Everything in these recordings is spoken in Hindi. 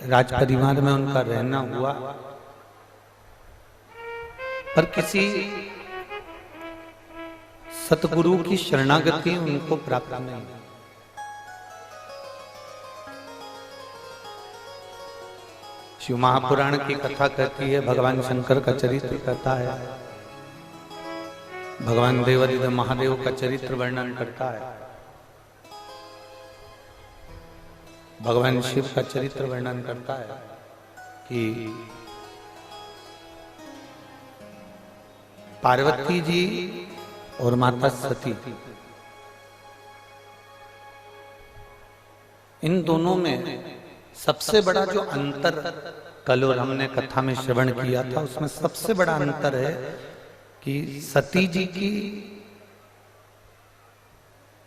राज परिवार में उनका रहना हुआ, पर किसी सतगुरु की शरणागति उनको प्राप्त नहीं। शिव महापुराण की कथा कहती है, भगवान शंकर का चरित्र कहता है, भगवान देवादिदेव महादेव का चरित्र वर्णन करता है, भगवान शिव का चरित्र वर्णन करता है कि पार्वती जी और माता सती, इन दोनों में सबसे बड़ा जो अंतर कल और हमने कथा में श्रवण किया था, उसमें सबसे बड़ा अंतर है कि सती जी की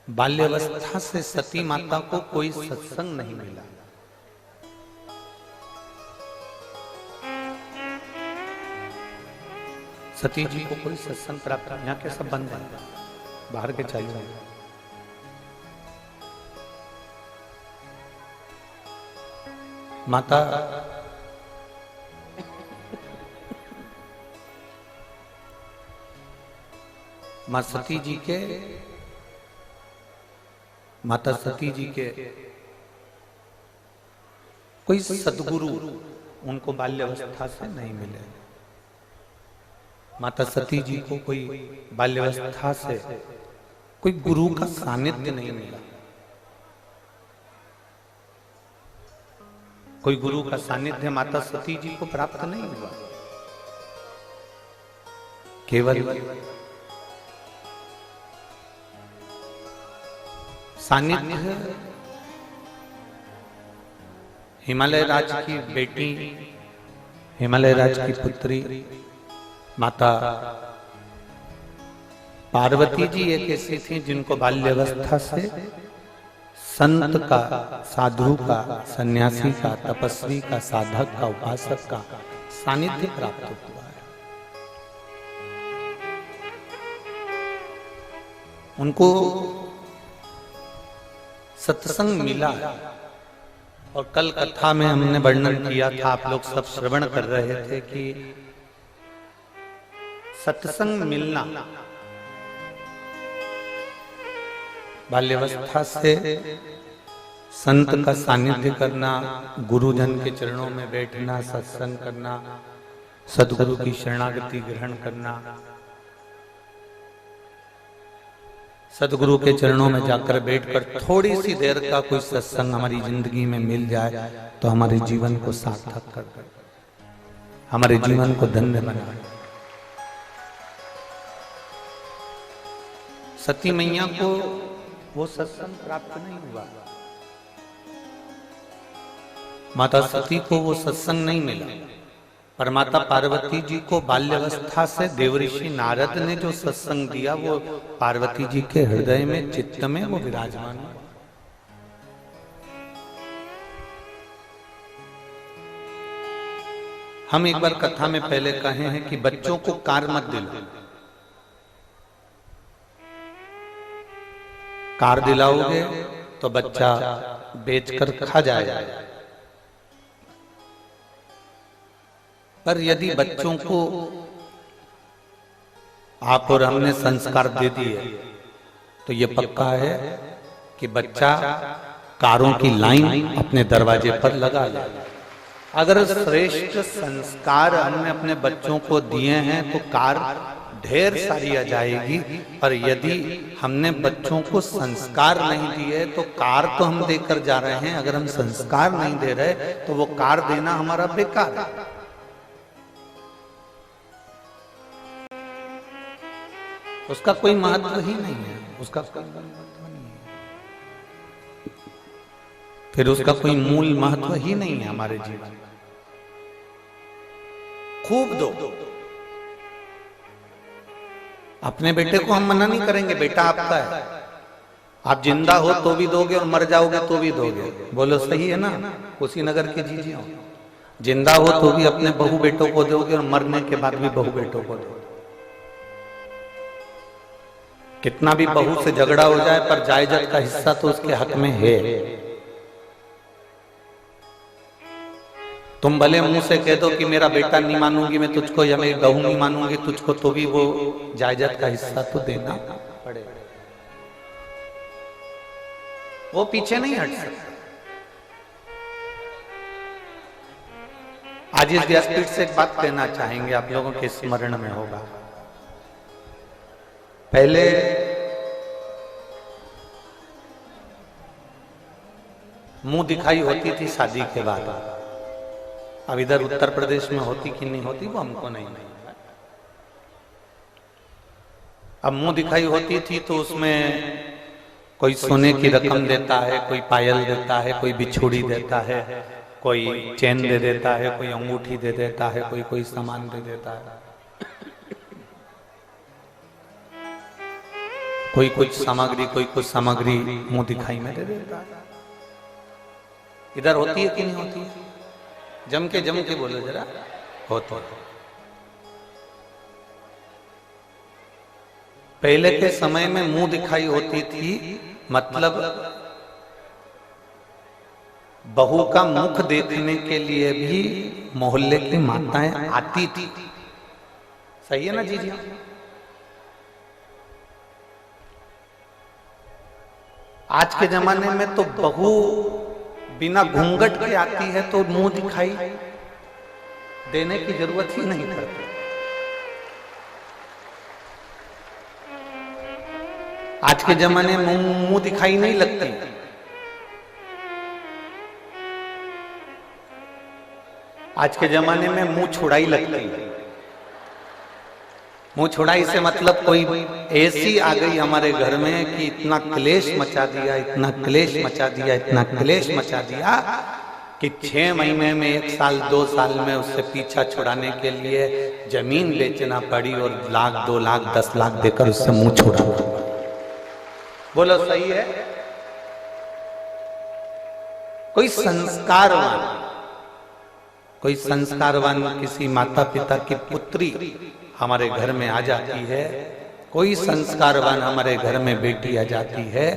बाल्यावस्था से सती माता को कोई सत्संग नहीं मिला। सती जी को कोई सत्संग प्राप्त नहीं। यहाँ के सब बंद है, बाहर के चाहिए। माता मां सती जी के माता सती जी के कोई सदगुरु उनको बाल्यावस्था से नहीं मिले। माता सती जी को कोई बाल्यावस्था से कोई गुरु का सानिध्य नहीं मिला, कोई गुरु का सानिध्य माता सती जी को प्राप्त नहीं हुआ। केवल सानिध्य हिमालय राज की बेटी, हिमालय राज की पुत्री माता पार्वती जी एक ऐसी थी जिनको बाल्यावस्था से संत का, साधु का, सन्यासी का, तपस्वी का, साधक का, उपासक का सानिध्य प्राप्त हुआ है। उनको सत्संग मिला। और कल कथा में हमने वर्णन किया था, आप लोग सब श्रवण कर रहे थे कि सत्संग मिलना, बाल्यावस्था से संत का सानिध्य करना, गुरुजन के चरणों में बैठना, सत्संग करना, सदगुरु की शरणागति ग्रहण करना, सदगुरु के चरणों में जाकर बैठकर थोड़ी सी देर का कोई सत्संग हमारी जिंदगी में मिल जाए तो हमारे जीवन को सार्थक कर दे, हमारे जीवन को धन्य बनाए। सती मैया को वो सत्संग प्राप्त नहीं हुआ, माता सती को वो सत्संग नहीं मिला, पर माता पार्वती जी को बाल्यावस्था से देवऋषि नारद ने जो सत्संग दिया वो पार्वती जी के हृदय में, चित्त में वो विराजमान हुआ। हम एक बार कथा में पहले कहे हैं कि बच्चों को कार मत दिलाओ, कार दिलाओगे तो बच्चा बेचकर खा जाएगा। पर यदि बच्चों को आप और हमने संस्कार दे दिए तो ये पक्का है कि बच्चा कारों की लाइन अपने दरवाजे पर लगा ले। अगर श्रेष्ठ संस्कार हमने अपने बच्चों को दिए हैं तो कार ढेर सारी आ जाएगी, पर यदि हमने बच्चों को संस्कार नहीं दिए तो कार तो हम देकर जा रहे हैं, अगर हम संस्कार नहीं दे रहे तो वो कार देना हमारा बेकार है। उसका कोई महत्व ही नहीं है, उसका कोई महत्व नहीं है, फिर उसका कोई मूल महत्व ही नहीं है हमारे जीवन में। खूब दो, अपने बेटे को हम मना नहीं करेंगे, बेटा आपका है, आप जिंदा हो तो भी दोगे और मर जाओगे तो भी दोगे। बोलो सही है ना? कुशीनगर के जीजी हो, जिंदा हो तो भी अपने बहू बेटों को दोगे और मरने के बाद भी बहू बेटों को दोगे। कितना भी बहू से झगड़ा हो जाए पर जायदाद का हिस्सा तो उसके हक में है। तुम भले मुंह से कह दो कि मेरा बेटा नहीं मानूंगी मैं तुझको, या मेरी बहू नहीं मानूंगी तुझको, तो भी वो जायदाद का हिस्सा तो देना पड़ेगा। वो पीछे नहीं हट सकता। आज इस व्यासपीठ से एक बात कहना चाहेंगे, आप लोगों के स्मरण में होगा। पहले मुंह दिखाई होती थी शादी के बाद, अब इधर उत्तर प्रदेश में होती कि नहीं होती वो हमको नहीं। अब मुंह दिखाई होती थी तो उसमें कोई सोने की रकम देता है, कोई पायल देता है, कोई बिछुड़ी देता है, कोई चेन दे देता है, कोई अंगूठी दे देता है, कोई कोई सामान दे देता है, कोई कुछ सामग्री, कोई कुछ सामग्री मुंह दिखाई में दे देता है। इधर होती है कि नहीं होती है? जम के बोलो जरा, होता। पहले के समय में मुंह दिखाई होती थी, मतलब बहू का मुख देखने के लिए भी मोहल्ले की माताएं आती थी। सही है ना जी जी? आज के जमाने में तो बहू बिना घूंघट के आती है तो मुंह दिखाई देने की जरूरत ही नहीं पड़ती। आज के जमाने में मुंह दिखाई नहीं लगती। आज के जमाने में मुंह छुड़ाई लगती है। मुंह छुड़ाई से मतलब कोई ऐसी आ गई हमारे घर में कि इतना क्लेश मचा दिया, इतना क्लेश मचा दिया, इतना क्लेश मचा दिया कि 6 महीने में 1 साल 2 साल में उससे पीछा छुड़ाने के लिए जमीन बेचना पड़ी और 1 लाख 2 लाख 10 लाख देकर उससे मुंह छुड़ाना पड़ा। बोलो सही है? कोई संस्कारवान किसी माता पिता की पुत्री हमारे घर में आ जाती है, कोई संस्कारवान हमारे घर में बेटी आ जाती है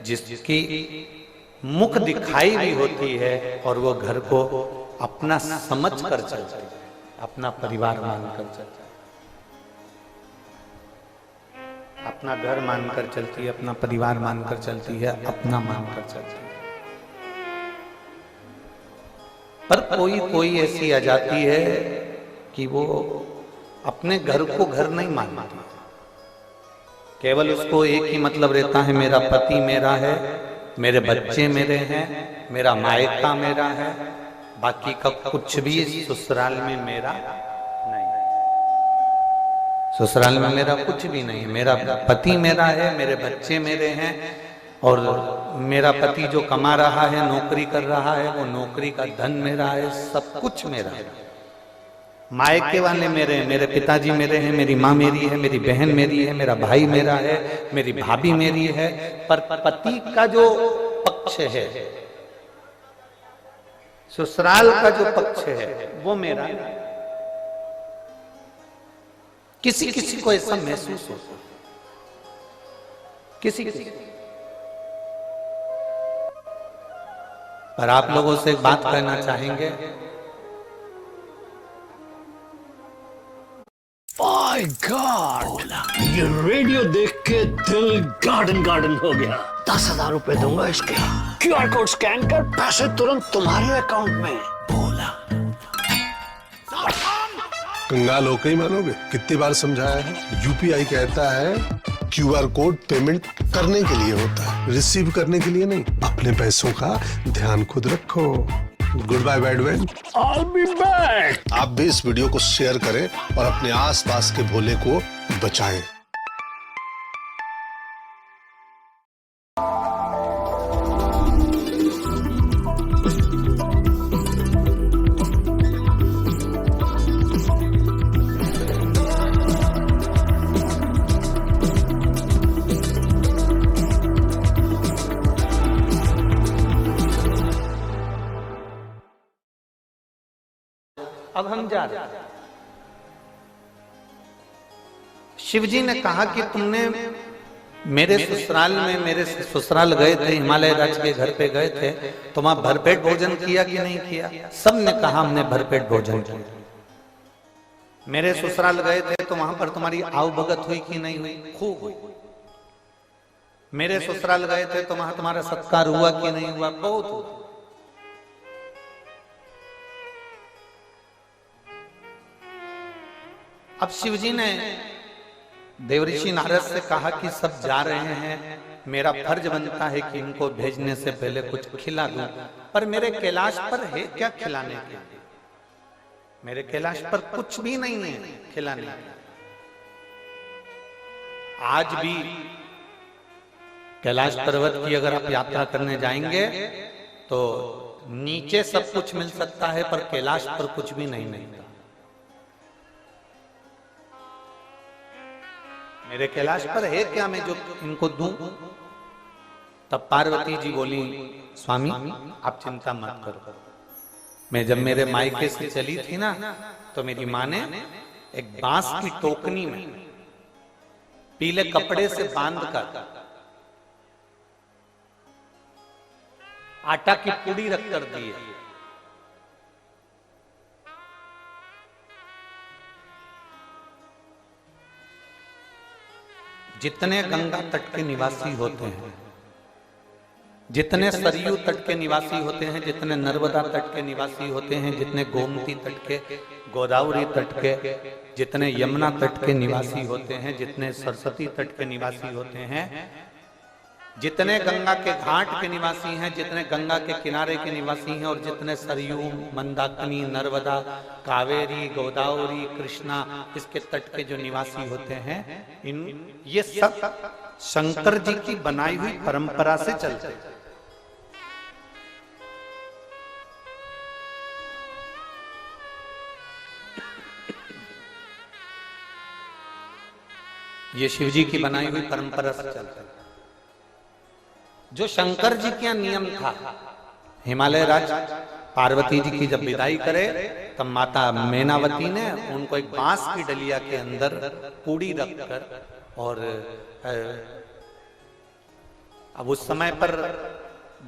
जिसकी मुख दिखाई भी होती है और वो घर को अपना समझ कर चलती है, अपना परिवार मानकर चलती है, अपना घर मानकर चलती है, अपना परिवार मानकर चलती है, अपना मानकर चलती है। पर कोई ऐसी आ जाती है कि वो अपने घर को घर नहीं मानती, केवल उसको एक ही मतलब रहता है, मेरा पति मेरा है, मेरे बच्चे मेरे हैं, मेरा मायका मेरा है, बाकी का कुछ भी ससुराल में मेरा नहीं। ससुराल में मेरा कुछ भी नहीं, मेरा पति मेरा है, मेरे बच्चे मेरे हैं, और मेरा पति जो कमा रहा है, नौकरी कर रहा है, वो नौकरी का धन मेरा है, सब कुछ मेरा है। मायके वाले मेरे हैं, मेरे पिताजी मेरे हैं, मेरी माँ मेरी है, मेरी बहन मेरी है, मेरा भाई मेरा है, मेरी भाभी मेरी है, पर पति का जो पक्ष है, ससुराल का जो पक्ष है, वो मेरा है। किसी किसी को ऐसा महसूस होता, किसी किसी। पर आप लोगों से एक बात कहना चाहेंगे, माय गॉड, ये रेडियो देख के दिल गार्डन गार्डन हो गया। 10,000 रुपए दूंगा इसके। QR कोड स्कैन कर, पैसे तुरंत तुम्हारे अकाउंट में। बोला कंगाल होकर ही मानोगे? कितनी बार समझाया है? UPI कहता है QR कोड पेमेंट करने के लिए होता है, रिसीव करने के लिए नहीं। अपने पैसों का ध्यान खुद रखो। Goodbye badman, I'll be back। आप भी इस वीडियो को शेयर करें और अपने आसपास के भोले को बचाएं। अब हम जा रहे हैं। शिव जी ने कहा कि तुमने मेरे ससुराल गए थे, हिमालय राज के घर पे गए थे, तो वहां भरपेट भोजन किया कि नहीं किया? सब ने कहा हमने भरपेट भोजन किया। मेरे ससुराल गए थे तो वहां पर तुम्हारी आव भगत हुई कि नहीं हुई? खूब हुई। मेरे ससुराल गए थे तो वहां तुम्हारा सत्कार हुआ कि नहीं हुआ? बहुत हुआ। अब शिवजी ने देवऋषि नारद से कहा कि सब जा रहे हैं, मेरा फर्ज बनता है कि इनको भेजने से पहले कुछ खिला दूं, पर मेरे कैलाश पर है क्या खिलाने के? मेरे कैलाश पर कुछ भी नहीं है खिलाने के। आज भी कैलाश पर्वत की अगर आप यात्रा करने जाएंगे तो नीचे सब कुछ मिल सकता है, पर कैलाश पर कुछ भी नहीं मिलता। मेरे कैलाश पर है क्या मैं जो इनको दूं? तब पार्वती जी बोली, स्वामी आप चिंता मत करो। मैं जब मेरे मायके से चली थी ना, तो मेरी माँ ने एक बांस की टोकनी में पीले कपड़े से बांधकर आटा की पूड़ी रख कर दी है। जितने गंगा तट के निवासी होते हैं, जितने सरयू तट के निवासी होते हैं, जितने नर्मदा तट के निवासी होते हैं, जितने गोमती तट के, गोदावरी तट के, जितने यमुना तट के निवासी होते हैं, जितने सरस्वती तट के निवासी होते हैं, जितने गंगा के घाट के निवासी हैं, जितने गंगा के किनारे के निवासी हैं, और जितने सरयू, मंदाकिनी, नर्मदा, कावेरी, गोदावरी, कृष्णा, इसके तट के जो निवासी होते हैं, ये सब शंकर जी की बनाई हुई परंपरा से चलते हैं। ये शिव जी की बनाई हुई परंपरा से चलता है। जो शंकर जी का नियम था, हिमालय राज पार्वती जी की जब विदाई करे तब माता मैनावती ने उनको एक बांस की डलिया के अंदर पूड़ी रखकर, और अब उस समय पर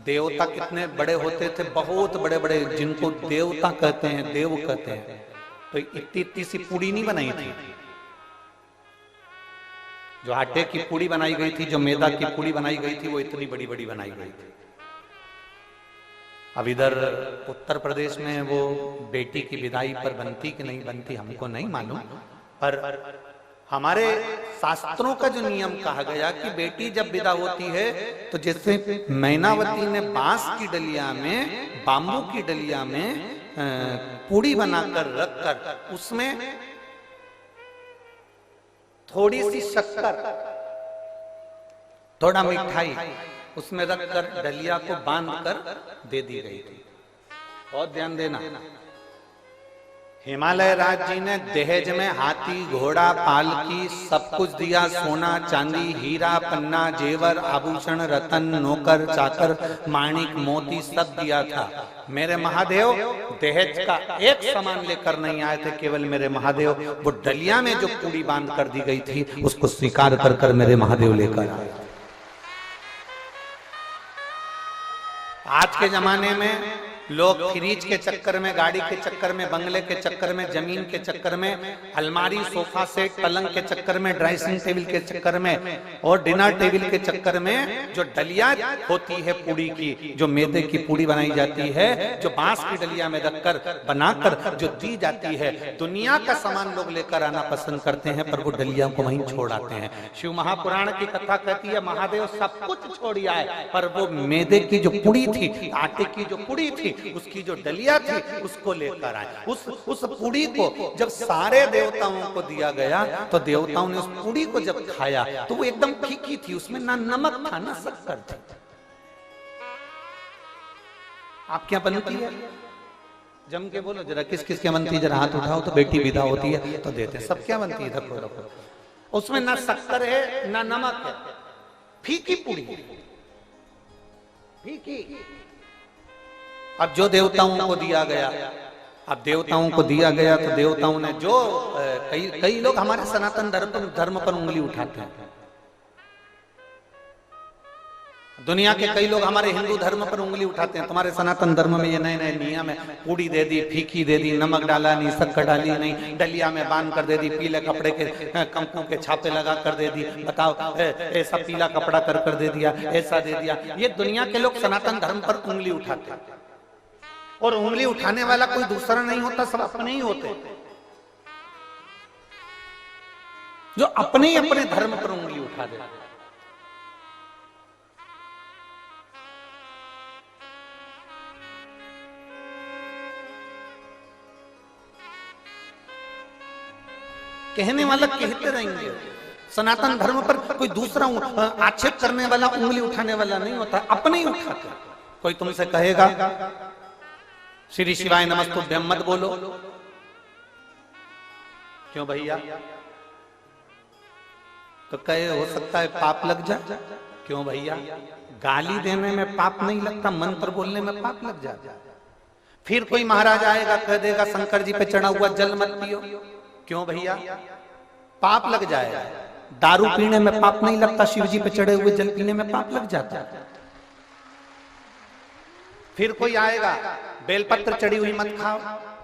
देवता कितने बड़े होते थे, बहुत बड़े बड़े, जिनको देवता कहते हैं, देव कहते हैं, तो इतनी इतनी सी पूड़ी नहीं बनाई थी। जो आटे की पूड़ी बनाई गई थी, जो मैदा की पूड़ी बनाई गई थी, वो इतनी बड़ी बड़ी बनाई गई थी। अब इधर उत्तर प्रदेश में वो बेटी की विदाई पर बनती कि नहीं बनती हमको नहीं मालूम, पर हमारे शास्त्रों का जो नियम कहा गया कि बेटी जब विदा होती है तो जैसे मैनावती ने बांस की डलिया में, बाम्बू की डलिया में पूड़ी बनाकर रखकर उसमें थोड़ी सी शक्कर, थोड़ा मिठाई उसमें रखकर डलिया को बांधकर दे दी गई थी। बहुत ध्यान देना, हिमालय राज जी ने दहेज में हाथी, घोड़ा, पालकी सब कुछ दिया, सोना, चांदी, हीरा, पन्ना, जेवर, आभूषण, रतन, नौकर, चाकर, माणिक, मोती सब दिया था। मेरे महादेव दहेज का एक सामान लेकर नहीं आए थे, केवल मेरे महादेव वो डलिया में जो पूड़ी बांध कर दी गई थी उसको स्वीकार कर कर मेरे महादेव लेकर आए। आज के जमाने में लोग फ्रिज के चक्कर में, गाड़ी के चक्कर में, बंगले के चक्कर में, जमीन के चक्कर में, अलमारी, सोफा सेट, पलंग के चक्कर में, ड्रेसिंग टेबल के चक्कर में और डिनर टेबल के चक्कर में जो डलिया होती है पूड़ी की, जो मैदे की पूड़ी बनाई जाती है, जो बांस की डलिया में रखकर बनाकर जो दी जाती है, दुनिया का सामान लोग लेकर आना पसंद करते हैं, पर वो डलिया को वहीं छोड़ आते हैं। शिव महापुराण की कथा कहती है महादेव सब कुछ छोड़ आए, पर वो मैदे की जो पूड़ी थी, आटे की जो पूड़ी थी, उसकी जो डलिया थी उसको लेकर आए। उस पूड़ी को जब सारे देवताओं को दिया गया तो देवताओं ने उस पूड़ी को जब खाया तो वो एकदम फीकी थी, उसमें ना नमक था ना शक्कर थी। आप क्या बनती है? जम के बोलो जरा, किस किस क्या बनती है? जरा हाथ उठाओ तो बेटी विदा होती है तो देते। सब क्या बनती है? रखो रखो, उसमें ना शक्कर है ना नमक है, फीकी पूड़ी, फीकी। अब जो देवताओं को दिया गया, अब देवताओं को दिया गया तो देवताओं ने जो कई लोग हमारे सनातन धर्म पर उंगली उठाते हैं, दुनिया के कई लोग हमारे हिंदू धर्म पर उंगली उठाते हैं, तुम्हारे सनातन धर्म में ये नए नए नियम है, पूड़ी दे दी, फीकी दे दी, नमक डाला नहीं, शक्कर डाली नहीं, डलिया में बांध कर दे दी, पीले कपड़े के कंकु के छापे लगा कर दे दी, बताओ ऐसा पीला कपड़ा कर दे दिया, ऐसा दे दिया। ये दुनिया के लोग सनातन धर्म पर उंगली उठाते हैं, और उंगली उठाने वाला कोई दूसरा नहीं होता, सब अपने ही होते, जो अपने ही अपने धर्म पर उंगली उठा देते। कहने वाला कहते रहेंगे, सनातन धर्म पर कोई दूसरा आक्षेप करने वाला, उंगली उठाने वाला नहीं होता, अपने ही उठाते। कोई तुमसे कहेगा श्री शिवाय नमस्तुभ्यम मत बोलो, क्यों भैया? तो कहे हो सकता है पाप लग जाए, क्यों भैया? गाली देने में पाप नहीं लगता, मंत्र बोलने में पाप लग जाए। फिर कोई महाराज आएगा कह देगा शंकर जी पे चढ़ा हुआ जल मत पियो, क्यों भैया? पाप लग जाएगा। दारू पीने में पाप नहीं लगता, शिव जी पे चढ़े हुए जल पीने में पाप लग जाता है। फिर कोई आएगा बेलपत्र चढ़ी हुई मत खाओ,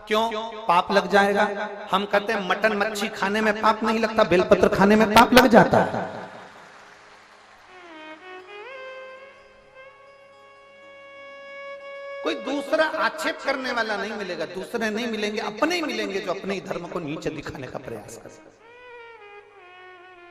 क्यों? पाप लग जाएगा। हम कहते हैं मटन मच्छी खाने में पाप नहीं लगता, बेलपत्र खाने में पाप लग जाता है। कोई दूसरा आक्षेप करने वाला नहीं मिलेगा, दूसरे नहीं मिलेंगे, अपने ही मिलेंगे जो अपने ही धर्म को नीचे दिखाने का प्रयास करेंगे,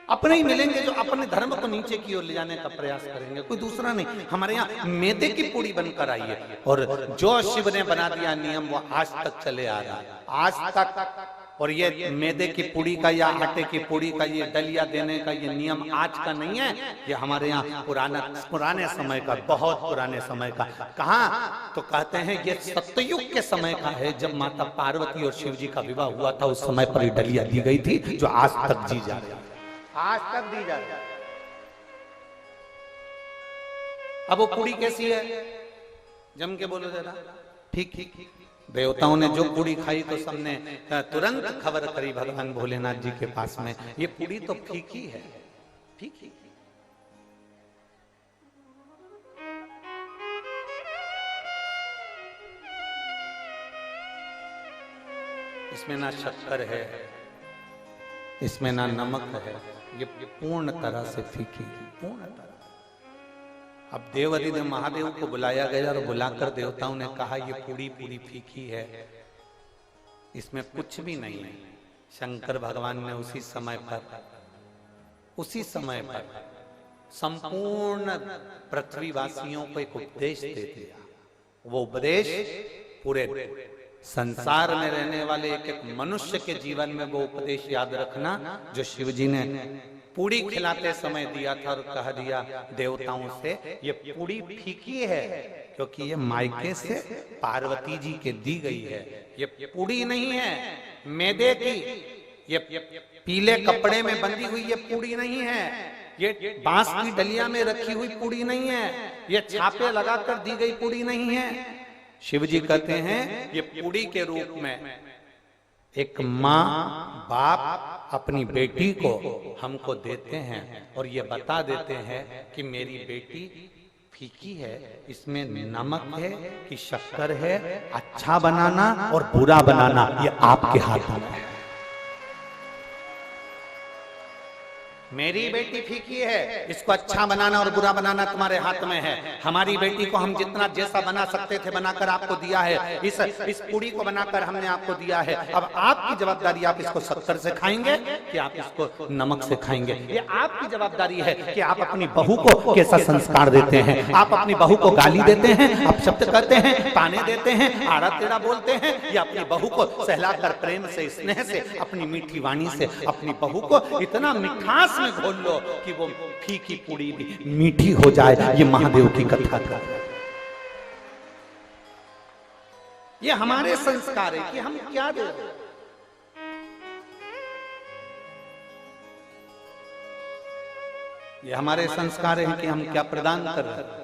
अपने ही मिलेंगे जो अपने धर्म को नीचे की ओर ले जाने का प्रयास करेंगे, कोई दूसरा नहीं। हमारे यहाँ मैदे की पूड़ी बनकर आई है, और जो शिव ने बना दिया नियम वो आज तक चले आ रहा है, आज तक। और ये मैदे की पूड़ी का या आटे की पूड़ी का ये दलिया देने का ये नियम आज का नहीं है, ये हमारे यहाँ पुराने समय का, बहुत पुराने समय का। कहाँ? तो कहते हैं ये सतयुग के समय का है, जब माता पार्वती और शिव जी का विवाह हुआ था, उस समय पर ये दलिया दी गई थी, जो आज तक जी जा रही है, आज तक दी जा रही है। अब वो पूड़ी कैसी है? जम के बोलो जरा। ठीक ठीक। देवताओं ने जो पूड़ी खाई तो सबने तुरंत खबर करी भगवान भोलेनाथ जी के पास में, ये पूड़ी तो फीकी है, फीकी। इसमें ना शक्कर है, इसमें ना नमक है, ये पूर्ण तरह से फीकी, पूर्ण तरह। अब देवाधिदेव महादेव को बुलाया गया और बुलाकर देवताओं ने कहा ये पूरी पूरी फीकी है, इसमें कुछ भी नहीं है। शंकर भगवान ने उसी समय पर संपूर्ण पृथ्वीवासियों को एक उपदेश दे दिया। वो उपदेश पूरे संसार में रहने वाले एक एक मनुष्य के जीवन में वो उपदेश याद रखना, जो शिव जी ने पूड़ी खिलाते समय दिया था, और कह दिया देवताओं से ये पूड़ी फीकी है, क्योंकि ये मायके से पार्वती जी के दी गई है, ये पूड़ी नहीं है मैदे की, ये पीले कपड़े में बंधी हुई ये पूड़ी नहीं है, ये बांस की डलिया में रखी हुई पूड़ी नहीं है, ये छापे लगाकर दी गई पूड़ी नहीं है। शिव जी कहते हैं ये पूड़ी के रूप में एक माँ बाप अपनी बेटी को हमको देते हैं, और ये बता देते हैं कि मेरी बेटी फीकी है, इसमें नमक है कि शक्कर है, अच्छा बनाना और बुरा बनाना ये आपके हाथ में है। मेरी बेटी फीकी है, इसको अच्छा बनाना और बुरा बनाना तुम्हारे हाथ में है। हमारी बेटी को हम जितना जैसा बना सकते थे बनाकर आपको दिया है, इस पूड़ी को बनाकर हमने आपको दिया है। अब आपकी जवाबदारी, आप इसको शक्कर से खाएंगे कि आप इसको नमक से खाएंगे, ये आपकी जवाबदारी है कि आप अपनी बहू को कैसा संस्कार देते हैं। आप अपनी बहू को गाली देते हैं, आप शब्द कहते हैं, ताने देते हैं, आड़ा टेढ़ा बोलते हैं, या अपनी बहू को सहलाकर प्रेम से, स्नेह से, अपनी मीठी वाणी से अपनी बहू को इतना मिठास में घोल लो कि वो फीकी पूड़ी भी मीठी हो जाए। ये महादेव की कथा का, ये हमारे संस्कार है कि हम क्या दे रहे हैं। ये हमारे संस्कार है कि हम क्या प्रदान कर रहे हैं।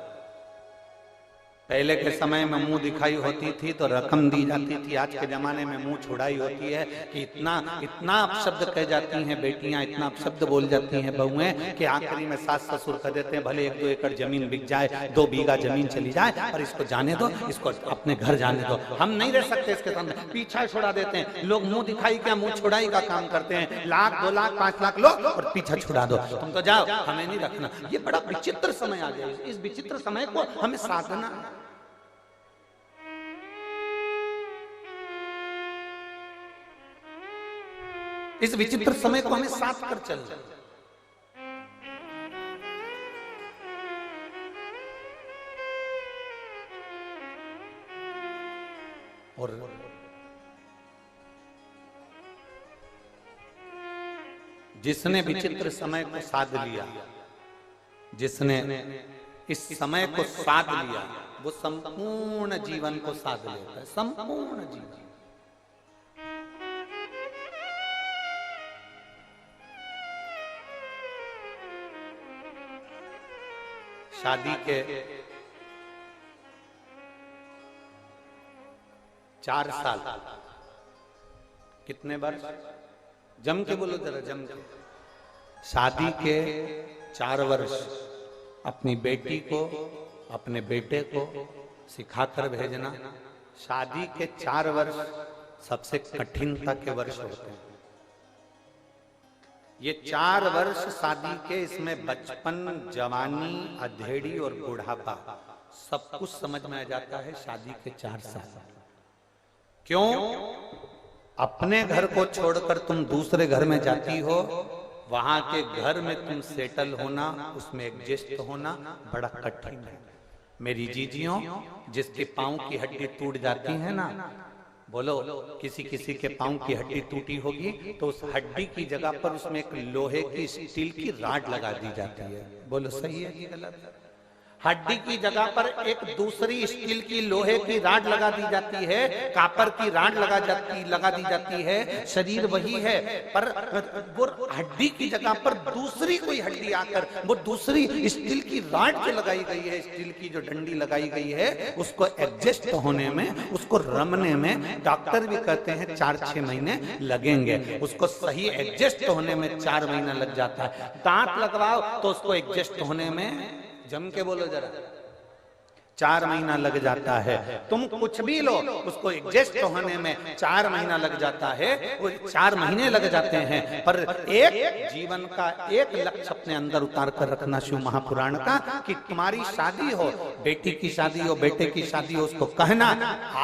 पहले के समय में मुंह दिखाई होती थी तो रकम दी जाती थी, आज के जमाने में मुंह छुड़ाई होती है कि इतना इतना अपशब्द कह जाती हैं बेटियां, इतना अपशब्द बोल जाती हैं बहुएं कि आखिरी में सास ससुर कह देते हैं भले 1-2 एकड़ जमीन बिक जाए, 2 बीघा जमीन चली जाए, पर इसको जाने दो, इसको अपने घर जाने दो, हम नहीं रह सकते इसके सामने। पीछा छुड़ा देते हैं लोग, मुंह दिखाई क्या मुंह छुड़ाई का काम करते हैं। 1,00,000, 2,00,000, 5,00,000 लो और पीछा छुड़ा दो, तुम तो जाओ, हमें नहीं रखना। ये बड़ा विचित्र समय आ गया। इस विचित्र समय को हमें साधना, इस विचित्र समय को हमें साथ कर चलना। और जिसने विचित्र समय को साध लिया, जिसने इस समय को साध लिया, वो संपूर्ण जीवन को साध लेता है, संपूर्ण जीवन। शादी के 4 साल, कितने वर्ष, जम के बोलो जरा, जम के। शादी के 4 वर्ष अपनी बेटी को, अपने बेटे को सिखाकर भेजना। शादी के 4 वर्ष सबसे कठिनता के वर्ष होते हैं। ये 4 वर्ष शादी के, इसमें बचपन, जवानी, अधेड़ी और बुढ़ापा सब कुछ समझ में आ जाता है शादी के 4 साल। क्यों? अपने घर को छोड़कर तुम दूसरे घर में जाती हो, वहां के घर में तुम सेटल होना, उसमें एडजस्ट होना बड़ा कठिन है। मेरी जीजियों, जिसके पांव की हड्डी टूट जाती है ना, बोलो किसी किसी के पांव की हड्डी टूटी होगी तो उस हड्डी की जगह पर उसमें एक लोहे की, स्टील की राड लगा दी जाती है। बोलो सही है कि गलत? हड्डी की जगह पर एक दूसरी स्टील की, लोहे की राड लगा दी जाती है, कापर की राड लगा दी जाती है। शरीर वही है, पर वो हड्डी की जगह पर दूसरी कोई हड्डी आकर, वो दूसरी स्टील की राड जो लगाई गई है, स्टील की जो डंडी लगाई गई है, उसको एडजस्ट होने में, उसको रमने में डॉक्टर भी कहते हैं 4-6 महीने लगेंगे। उसको सही एडजस्ट होने में 4 महीना लग जाता है। दांत लगवाओ तो उसको एडजस्ट होने में, जम के बोलो जरा, 4 महीना लग जाता है। तुम कुछ भी लो, उसको एडजस्ट होने में 4 महीना लग जाता है, वो 4 महीने लग जाते हैं। पर एक जीवन का एक लक्ष्य अपने अंदर उतार कर रखना शिव महापुराण का, कि तुम्हारी शादी हो, बेटी की शादी हो, बेटे की शादी हो, उसको कहना,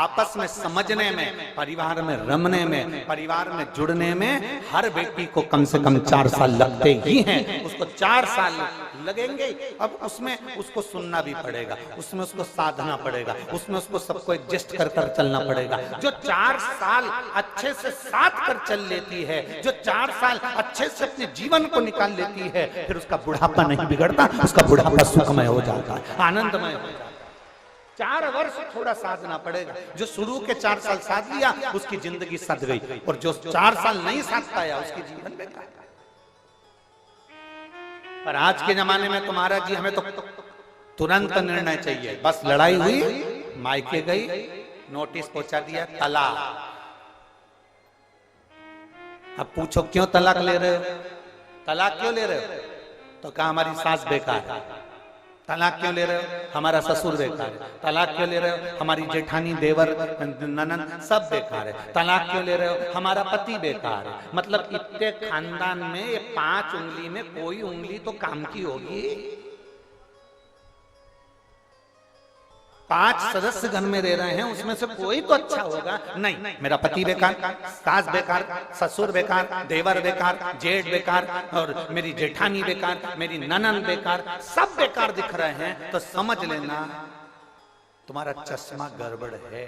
आपस में समझने में, परिवार में रमने में, परिवार में जुड़ने में हर बेटी को कम से कम 4 साल लगते ही हैं। उसको 4 साल लगेंगे। अब उसमें उसको सुनना भी पड़ेगा, उसमें उसको साधना पड़ेगा, उसमें उसको सबको एडजस्ट कर कर चलना पड़ेगा। जो 4 साल अच्छे से साथ कर चल लेती है, जो 4 साल अच्छे से अपने जीवन को निकाल लेती है, फिर उसका बुढ़ापा नहीं बिगड़ता, उसका बुढ़ापा सुखमय हो जाता है, आनंदमय हो जाता है। 4 वर्ष थोड़ा साधना पड़ेगा। जो शुरू के 4 साल साध लिया, उसकी जिंदगी सध गई, और जो 4 साल नहीं साध पाया, उसकी जीवन बेकार। पर आज के जमाने में तुम्हारा जी, हमें तो तुरंत निर्णय चाहिए। बस लड़ाई हुई, मायके गई, नोटिस पहुंचा दिया, तलाक। अब पूछो क्यों तलाक ले रहे हो? तलाक क्यों ले रहे हो? तो कहा हमारी सास बेकार है। तलाक क्यों ले रहे हो? हमारा ससुर बेकार है। तलाक क्यों ले रहे हो? हमारी जेठानी, देवर, ननन सब बेकार है। तलाक क्यों ले रहे हो? हमारा पति बेकार है। मतलब इतने खानदान में ये 5 उंगली में कोई उंगली तो काम की होगी। 5 सदस्य घर में रह रहे हैं, उसमें से कोई तो अच्छा होगा। नहीं, मेरा पति बेकार, सास बेकार, ससुर बेकार, देवर बेकार, जेठ बेकार, और मेरी जेठानी बेकार, मेरी ननन बेकार, सब बेकार दिख रहे हैं, तो समझ लेना तुम्हारा चश्मा गड़बड़ है।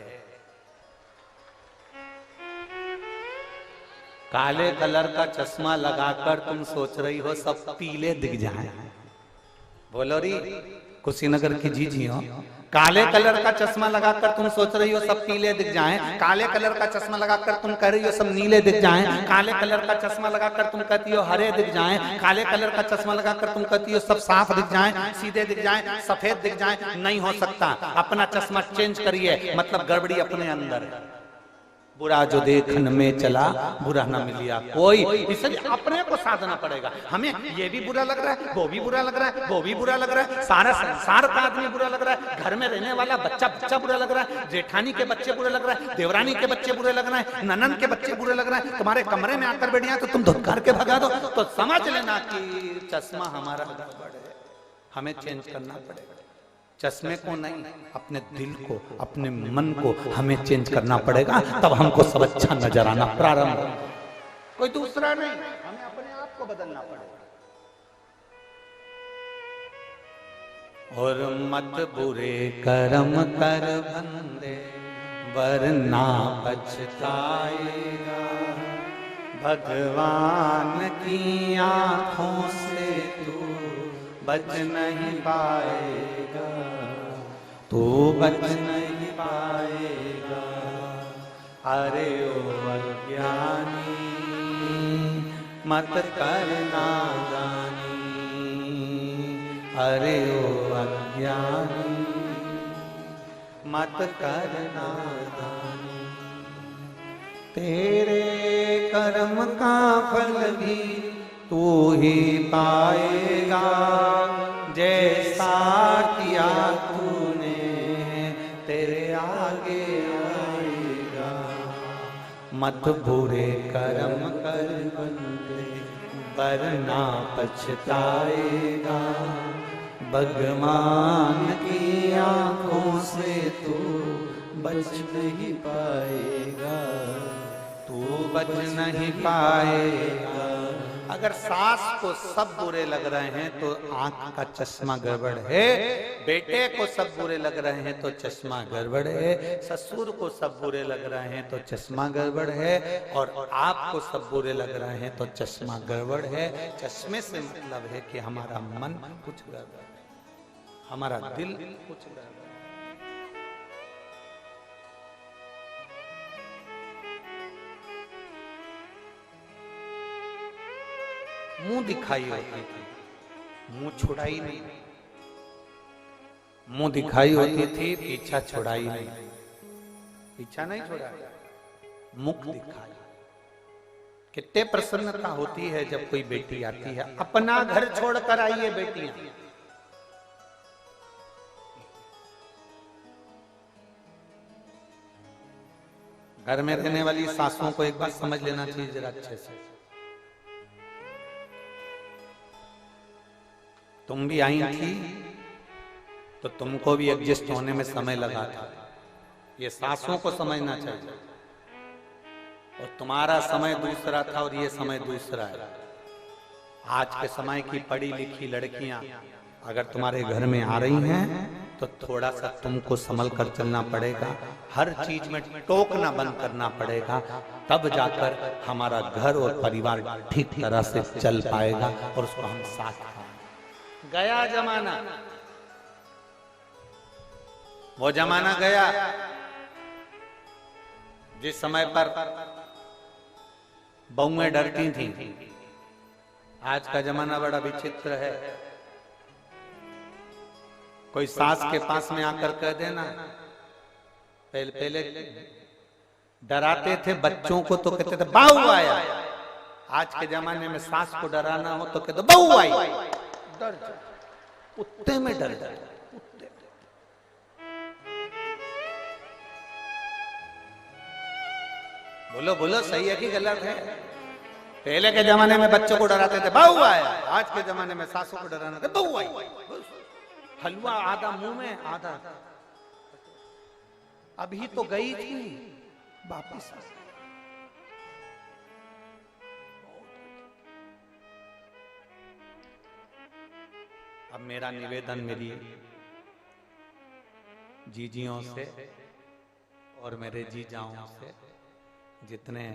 काले कलर का चश्मा लगाकर तुम सोच रही हो सब पीले दिख जाएं। बोलो री, कुशीनगर की जीजी हो, काले कलर का चश्मा लगाकर तुम सोच रही हो सब पीले दिख जाएं, काले कलर का चश्मा लगाकर तुम कह रही हो सब नीले दिख जाएं, काले कलर का चश्मा लगाकर तुम कहती हो हरे दिख जाएं, काले कलर का चश्मा लगाकर तुम कहती हो सब साफ दिख जाएं, सीधे दिख जाएं, सफेद दिख जाएं। नहीं हो सकता। अपना चश्मा चेंज करिए, मतलब गड़बड़ी अपने अंदर है। बुरा जो देखन में चला बुरा न मिलिया कोई, इसलिए अपने को साधना पड़ेगा। हमें ये भी बुरा लग रहा है, वो भी बुरा लग रहा है, वो भी बुरा लग रहा है, सारा संसार का आदमी बुरा लग रहा है, घर में रहने वाला बच्चा बुरा लग रहा है, जेठानी के बच्चे बुरे लग रहा है, देवरानी के बच्चे बुरे लग रहे हैं, ननन के बच्चे बुरे लग रहे हैं, तुम्हारे कमरे में आकर बैठ जाए तो तुम धुतकार के भगा दो, तो समझ लेना कि चश्मा हमारा गड़बड़ है, हमें चेंज करना पड़ेगा। चश्मे को नहीं, अपने दिल को, अपने मन को हमें चेंज करना पड़ेगा, तब हमको सब अच्छा नजर आना प्रारंभ होगा। कोई दूसरा नहीं, हमें अपने आप को बदलना पड़ेगा। और मत बुरे कर्म कर बंदे वरना पछताएगा, भगवान की आंखों से तू बच नहीं पाएगा, तू बच नहीं पाएगा। अरे ओ अज्ञानी मत कर नादानी, अरे ओ अज्ञानी मत कर नादानी। तेरे कर्म का फल भी तू ही पाएगा, जैसा किया तूने तेरे आगे आएगा। मत बुरे कर्म कर बंदे वरना पछताएगा, भगवान की आंखों से तू बच नहीं पाएगा, तू बच नहीं पाएगा। अगर सास को सब बुरे लग रहे हैं तो आंख का चश्मा गड़बड़ है, बेटे को सब बुरे लग रहे हैं तो चश्मा गड़बड़ है, ससुर को सब बुरे लग रहे हैं तो चश्मा गड़बड़ है, और आपको सब बुरे लग रहे हैं तो चश्मा गड़बड़ है। चश्मे से मतलब है कि हमारा मन कुछ गड़बड़ है, हमारा दिल कुछ गड़बड़ है। मुंह दिखाई होती थी, मुंह छुड़ाई नहीं, मुंह दिखाई होती थी, पीछा छुड़ाई नहीं, पीछा नहीं छुड़ा, मुख दिखाई। कितने प्रसन्नता होती है जब कोई बेटी आती है, अपना घर छोड़कर आई है बेटियां, घर में रहने वाली सासुओं को एक बात समझ लेना चाहिए जरा अच्छे से। तुम भी आई थी तो तुमको भी एडजस्ट होने में समय लगा था, ये सासों को समझना चाहिए। और तुम्हारा समय दूसरा था और ये समय दूसरा है। आज के समय की पढ़ी लिखी लड़कियां अगर तुम्हारे घर में आ रही हैं तो थोड़ा सा तुमको संभल कर चलना पड़ेगा, हर चीज में टोकना बंद करना पड़ेगा, तब जाकर हमारा घर और परिवार ठीक तरह से चल पाएगा और उसको हम साथ पाएंगे। गया जमाना, वो जमाना गया जिस समय पर बहुएं डरती थीं। आज का जमाना बड़ा विचित्र है। कोई सास के पास में आकर कह देना, पहले डराते थे बच्चों को तो कहते थे बहू आया। आज के जमाने में सास को डराना हो तो कहते बहू आई, डर जाओ, कुत्ते में डर जाए। बोलो बोलो, सही है कि गलत है? पहले के जमाने में बच्चों को डराते थे बहू आया, आज के जमाने में सासों को डराना थे बहू आई। हलवा आधा मुंह में आधा, अभी तो गई थी वापिस। अब मेरा निवेदन मेरी जीजियों से और मेरे जीजाओं से, जितने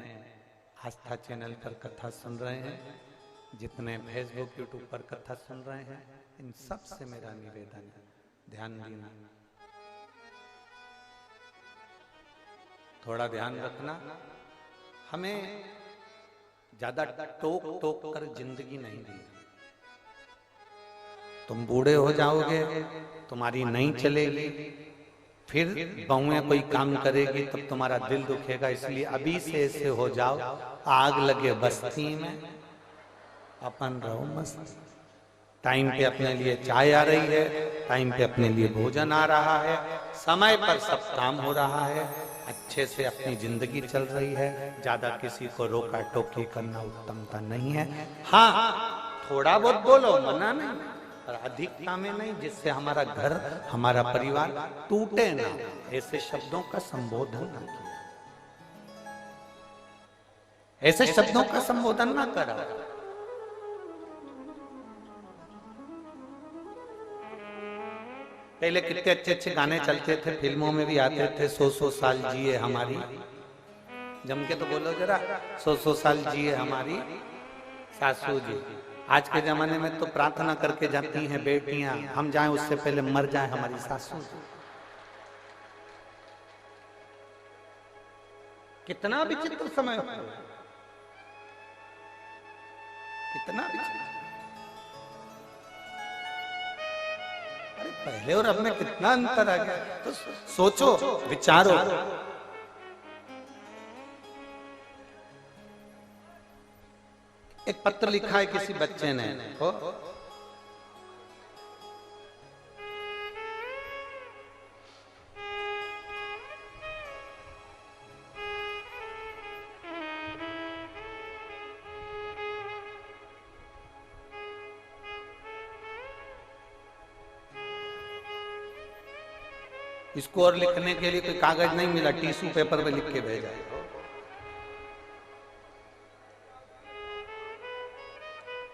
आस्था चैनल पर कथा सुन रहे हैं, जितने फेसबुक यूट्यूब पर कथा सुन रहे हैं, इन सब से मेरा निवेदन है, ध्यान देना। थोड़ा ध्यान रखना, हमें ज्यादा टोक टोक कर जिंदगी नहीं दी। तुम बूढ़े हो जाओगे, तुम्हारी नहीं चलेगी, फिर बहुएं कोई काम करेगी तब तुम्हारा दिल दुखेगा। इसलिए अभी से ऐसे हो जाओ, आग लगे बस्ती में अपन रहो मस्त। टाइम पे अपने लिए चाय आ रही है, टाइम पे अपने लिए भोजन आ रहा है, समय पर सब काम हो रहा है, अच्छे से अपनी जिंदगी चल रही है। ज्यादा किसी को रोका टोकी करना उत्तमता नहीं है। हाँ, थोड़ा बहुत बोलो, मना नहीं, पर अधिकता में नहीं, जिससे हमारा घर, हमारा परिवार टूटे ना। ऐसे शब्दों का संबोधन ना किया, ऐसे शब्दों का संबोधन ना करा। पहले कितने अच्छे अच्छे गाने चलते थे, फिल्मों में भी आते थे। 100 साल जिए हमारी, जम के तो बोलो जरा, 100 साल जिए हमारी सासू जी। आज के जमाने में तो प्रार्थना करके जाती हैं बेटियां, हम जाएं उससे पहले मर जाएं हमारी सासू जी। कितना विचित्र समय हो, कितना विचित्र। अरे पहले और अब में कितना अंतर आ गया, तो सोचो, विचारो। एक पत्र लिखा है किसी बच्चे ने, इसको और लिखने के लिए कोई कागज नहीं मिला, टिश्यू पेपर पे लिख के भेजा।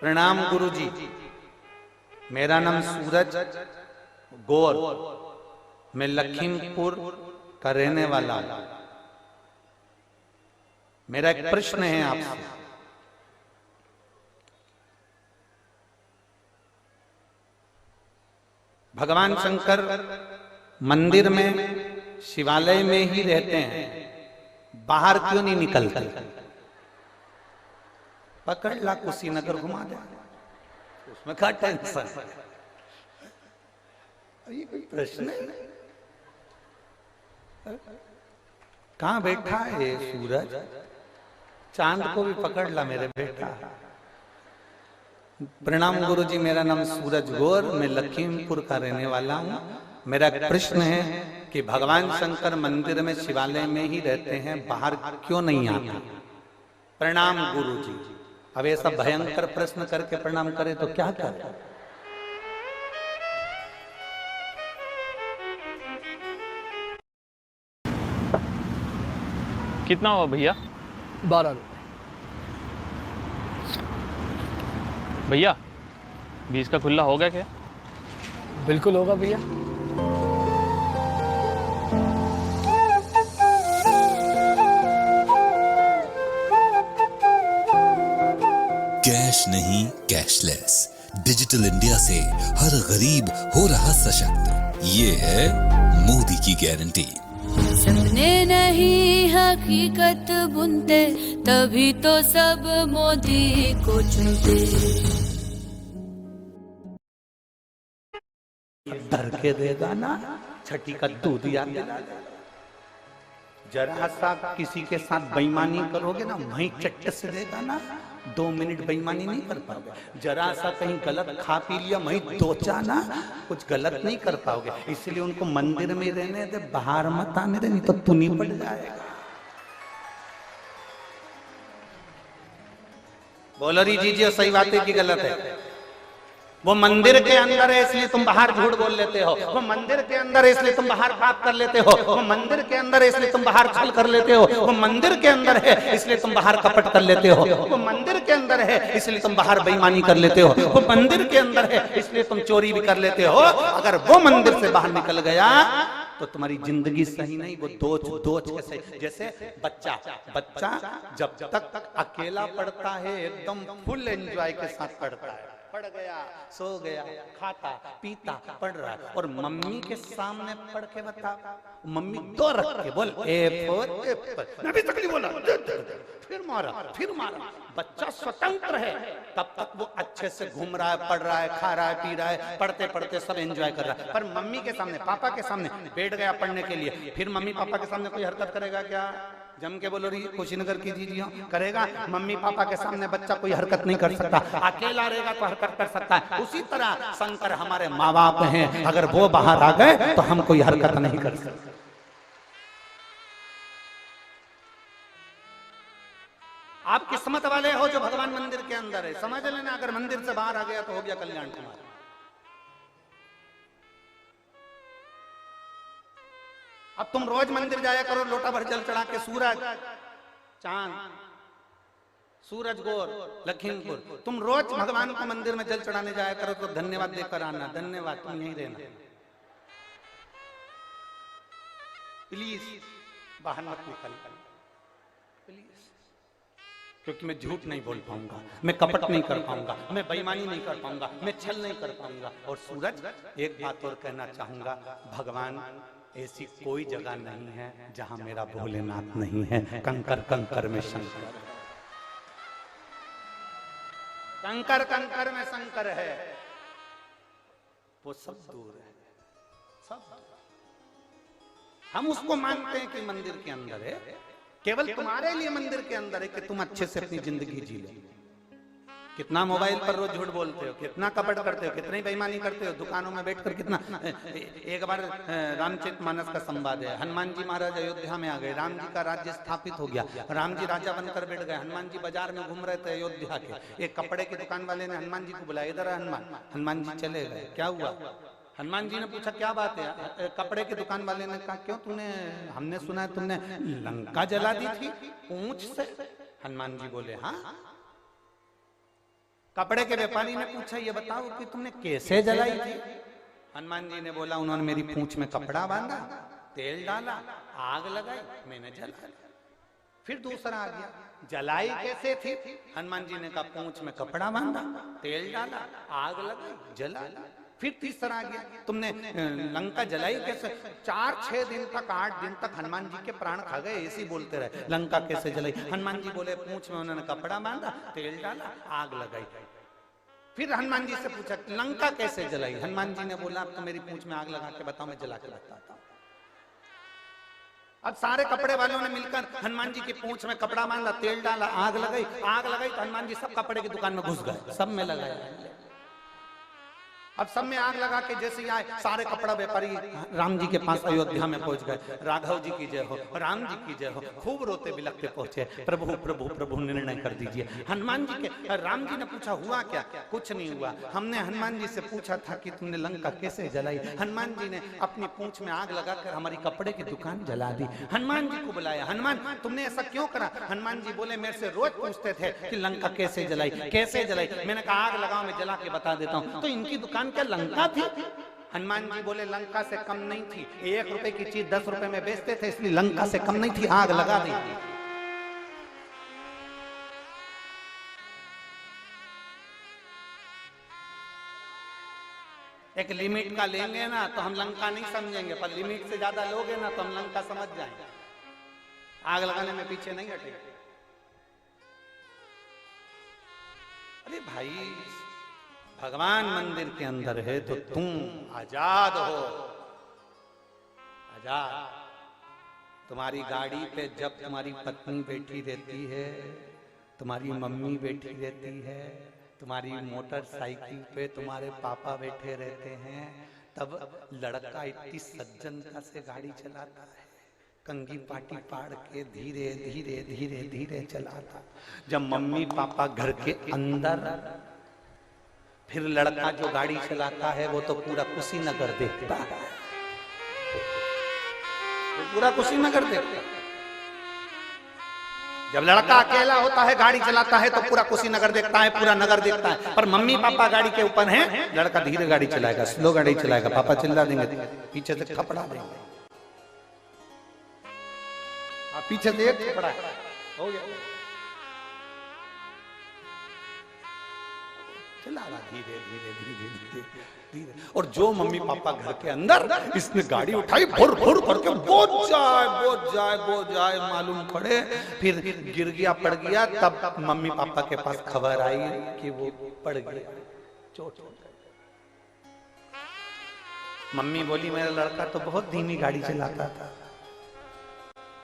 प्रणाम गुरुजी, मेरा नाम सूरज गौर, मैं लखीमपुर का रहने वाला हूं। मेरा एक प्रश्न है आपसे। भगवान शंकर मंदिर में, शिवालय में ही रहते हैं, बाहर क्यों नहीं निकलते? पकड़ ला, कुशीनगर घुमा दे, उसमें क्या टेंशन? ये कोई प्रश्न है? कहां बैठा है ये सूरज? चांद को भी पकड़ ला मेरे बेटा। प्रणाम गुरुजी, मेरा नाम सूरज गौर, मैं लखीमपुर का रहने वाला हूं। मेरा एक प्रश्न है कि भगवान शंकर मंदिर में, शिवालय में ही रहते हैं, बाहर क्यों नहीं आते? प्रणाम गुरुजी। अब ऐसा भयंकर प्रश्न करके प्रणाम करे तो क्या करे? कितना हुआ भैया? 12 रुपये। भैया 20 का खुला हो गया क्या? बिल्कुल होगा भैया। कैश नहीं, कैशलेस। डिजिटल इंडिया से हर गरीब हो रहा सशक्त। ये है मोदी की गारंटी। सपने नहीं हकीकत बुनते, तभी तो सब मोदी को चुनते। धर के देगा ना, छठी का दूध याद दिला दे। जरा सा किसी के साथ बेईमानी करोगे ना, वहीं चट्ट से देगा ना, 2 मिनट बेईमानी नहीं कर पाओगे। जरा सा कहीं गलत खा पी लिया, वहीं दोचा ना, कुछ गलत नहीं कर पाओगे। इसलिए उनको मंदिर में रहने दे, बाहर मत आने दे, नहीं तो तुनी पड़ जाएगा। बोलो री जीजिए, सही बात है कि गलत है? वो मंदिर के अंदर है इसलिए तुम बाहर झूठ बोल लेते हो, वो मंदिर के अंदर है इसलिए तुम बाहर पाप कर लेते हो, वो मंदिर के अंदर है इसलिए तुम बाहर छल कर लेते हो, वो मंदिर के अंदर है इसलिए तुम बाहर कपट कर लेते हो, वो मंदिर के अंदर है इसलिए तुम बाहर बेईमानी कर लेते हो, वो मंदिर के अंदर है इसलिए तुम चोरी भी कर लेते हो। अगर वो मंदिर से बाहर निकल गया तो तुम्हारी जिंदगी सही नहीं, वो दोच के सही। जैसे बच्चा जब तक अकेला पढ़ता है, एकदम फुल एंजॉय के साथ पढ़ता है, पढ़ गया, सो गया, खाता पीता पढ़ रहा है। और मम्मी के सामने पढ़ के बता, मम्मी दो रख के बोल ए फोर एप्पल, मैं भी तकलीफ बोला, फिर मारा। बच्चा स्वतंत्र है, तब तक वो अच्छे से घूम रहा है, पढ़ रहा है, खा रहा है, पी रहा है, पढ़ते पढ़ते सब एंजॉय कर रहा है। पर मम्मी के सामने, पापा के सामने बैठ गया पढ़ने के लिए, फिर मम्मी पापा के सामने कोई हरकत करेगा क्या? जम के बोलो रही कुशीनगर की दीजिए करेगा? मम्मी पापा के सामने बच्चा कोई हरकत नहीं कर सकता, अकेला रहेगा तो हरकत कर सकता है। उसी तरह शंकर हमारे माँ बाप हैं, अगर वो बाहर आ गए तो हम कोई हरकत नहीं कर सकते। आप किस्मत वाले हो जो भगवान मंदिर के अंदर है, समझ लेना। अगर मंदिर से बाहर आ गया तो हो गया कल्याण तुम्हारा। अब तुम रोज मंदिर जाया करो, लोटा भर जल चढ़ा के, सूरज चांद, सूरज गौर लखीमपुर, तुम रोज भगवान को मंदिर में जल चढ़ाने जाया करो तो धन्यवाद देकर आना। धन्यवाद तुम यहीं रहना, प्लीज बाहर मत निकल प्लीज, क्योंकि मैं झूठ नहीं बोल पाऊंगा, मैं कपट नहीं कर पाऊंगा, मैं बेईमानी नहीं कर पाऊंगा, मैं छल नहीं कर पाऊंगा। और सूरज एक बात और कहना चाहूंगा, भगवान ऐसी कोई जगह नहीं है जहां मेरा भोलेनाथ नहीं है। कंकर कंकर में शंकर, कंकर कंकर में शंकर है, वो सब दूर है, सब हम उसको मानते हैं कि मंदिर के अंदर है, केवल तुम्हारे लिए मंदिर के अंदर है कि तुम अच्छे से अपनी जिंदगी जी लो। कितना मोबाइल पर रोज झूठ बोलते हो, कितना कपट करते हो, कितनी बेईमानी करते हो, दुकानों में बैठकर कितना। एक बार रामचरितमानस का संवाद है, हनुमान जी महाराज अयोध्या में आ गए, राम जी का राज्य स्थापित हो गया, राम जी राजा बनकर बैठ गए, हनुमान जी बाजार में घूम रहे थे अयोध्या के। एक कपड़े की दुकान वाले ने हनुमान जी को बुलाया, इधर हनुमान। हनुमान जी चले गए, क्या हुआ? हनुमान जी ने पूछा क्या बात है? कपड़े की दुकान वाले ने कहा क्यों तूने, हमने सुना है तुमने लंका जला दी थी ऊंच से। हनुमान जी बोले हाँ। कपड़े के व्यापारी ने पूछा ये बताओ कि तुमने कैसे जलाई थी? हनुमान जी ने बोला उन्होंने मेरी पूंछ में कपड़ा बांधा, तेल डाला, आग लगाई, मैंने जला। फिर दूसरा आ गया, जलाई कैसे थी? हनुमान जी ने कहा पूंछ में कपड़ा बांधा, तेल डाला, आग लगाई, जला। फिर तीसरा आ गया, तुमने लंका जलाई कैसे? 4-6 दिन तक 8 दिन तक हनुमान जी के प्राण खा गए, ऐसे बोलते रहे लंका कैसे जलाई। हनुमान जी बोले पूंछ में उन्होंने कपड़ा बांधा, तेल डाला, आग लगाई। फिर हनुमान जी से पूछा लंका कैसे जलाई? हनुमान जी ने बोला अब तो मेरी पूंछ में आग लगा के बताओ, मैं जला के बताता हूं। अब सारे कपड़े वालों ने मिलकर हनुमान जी की पूंछ में कपड़ा बांधा, तेल डाला, आग लगाई तो हनुमान जी सब कपड़े की दुकान में घुस गए, सब में लगाया। अब सब में आग लगा के जैसे ही आए सारे कपड़ा व्यापारी राम जी के पास अयोध्या में पहुंच गए। राघव जी की जय हो, राम जी की जय हो, खूब रोते बिलखते पहुंचे, प्रभु प्रभु प्रभु निर्णय कर दीजिए। हनुमान जी के, राम जी ने पूछा हुआ क्या? कुछ नहीं हुआ, हमने हनुमान जी से पूछा था कि तुमने लंका कैसे जलाई। हनुमान जी ने अपनी पूंछ में आग लगाकर हमारी कपड़े की दुकान जला दी। हनुमान जी को बुलाया, हनुमान तुमने ऐसा क्यों करा? हनुमान जी बोले मेरे से रोज पूछते थे कि लंका कैसे जलाई, कैसे जलाई। मैंने कहा आग लगाओ, मैं जला के बता देता हूँ। तो इनकी दुकान क्या लंका थी? हनुमान जी बोले लंका से कम नहीं थी, 1 रुपए की चीज 10 रुपए में बेचते थे, इसलिए लंका से कम नहीं थी, आग लगा दी। एक लिमिट का लेंगे ना तो हम लंका नहीं समझेंगे, पर लिमिट से ज्यादा लोगे ना तो हम लंका समझ जाएंगे। आग लगाने में पीछे नहीं हटेंगे। अरे भाई भगवान मंदिर के अंदर है तो तुम आजाद हो, आजाद। तुम्हारी गाड़ी पे जब तुम्हारी पत्नी बैठी रहती है, तुम्हारी मम्मी बैठी रहती है, तुम्हारी मोटरसाइकिल पे तुम्हारे पापा बैठे रहते हैं, तब लड़का इतनी सज्जनता से गाड़ी चलाता है, कंगी पाटी पाड़ के धीरे धीरे धीरे धीरे चलाता। जब मम्मी पापा घर के अंदर, फिर लड़का जो गाड़ी चलाता है वो तो पूरा कुशीनगर देखता है, वो पूरा कुशीनगर देखता है। जब लड़का अकेला होता है गाड़ी चलाता है तो पूरा कुशीनगर देखता है, पूरा नगर देखता है। पर मम्मी पापा गाड़ी के ऊपर हैं, लड़का धीरे गाड़ी चलाएगा, स्लो गाड़ी चलाएगा, पापा चिल्ला देंगे, पीछे से थपड़ा देंगे, पीछे से एक थपड़ा हो गया। चला रहा धीरे धीरे धीरे धीरे धीरे, और जो मम्मी पापा घर के अंदर, इसने गाड़ी उठाई भुर भुर करके बोझ जाए मालूम पड़े, फिर गिर गया पड़ गया, तब मम्मी पापा के पास खबर आई कि वो पड़ गया, चोट हो गई। मम्मी बोली मेरा लड़का तो बहुत धीमी गाड़ी चलाता था।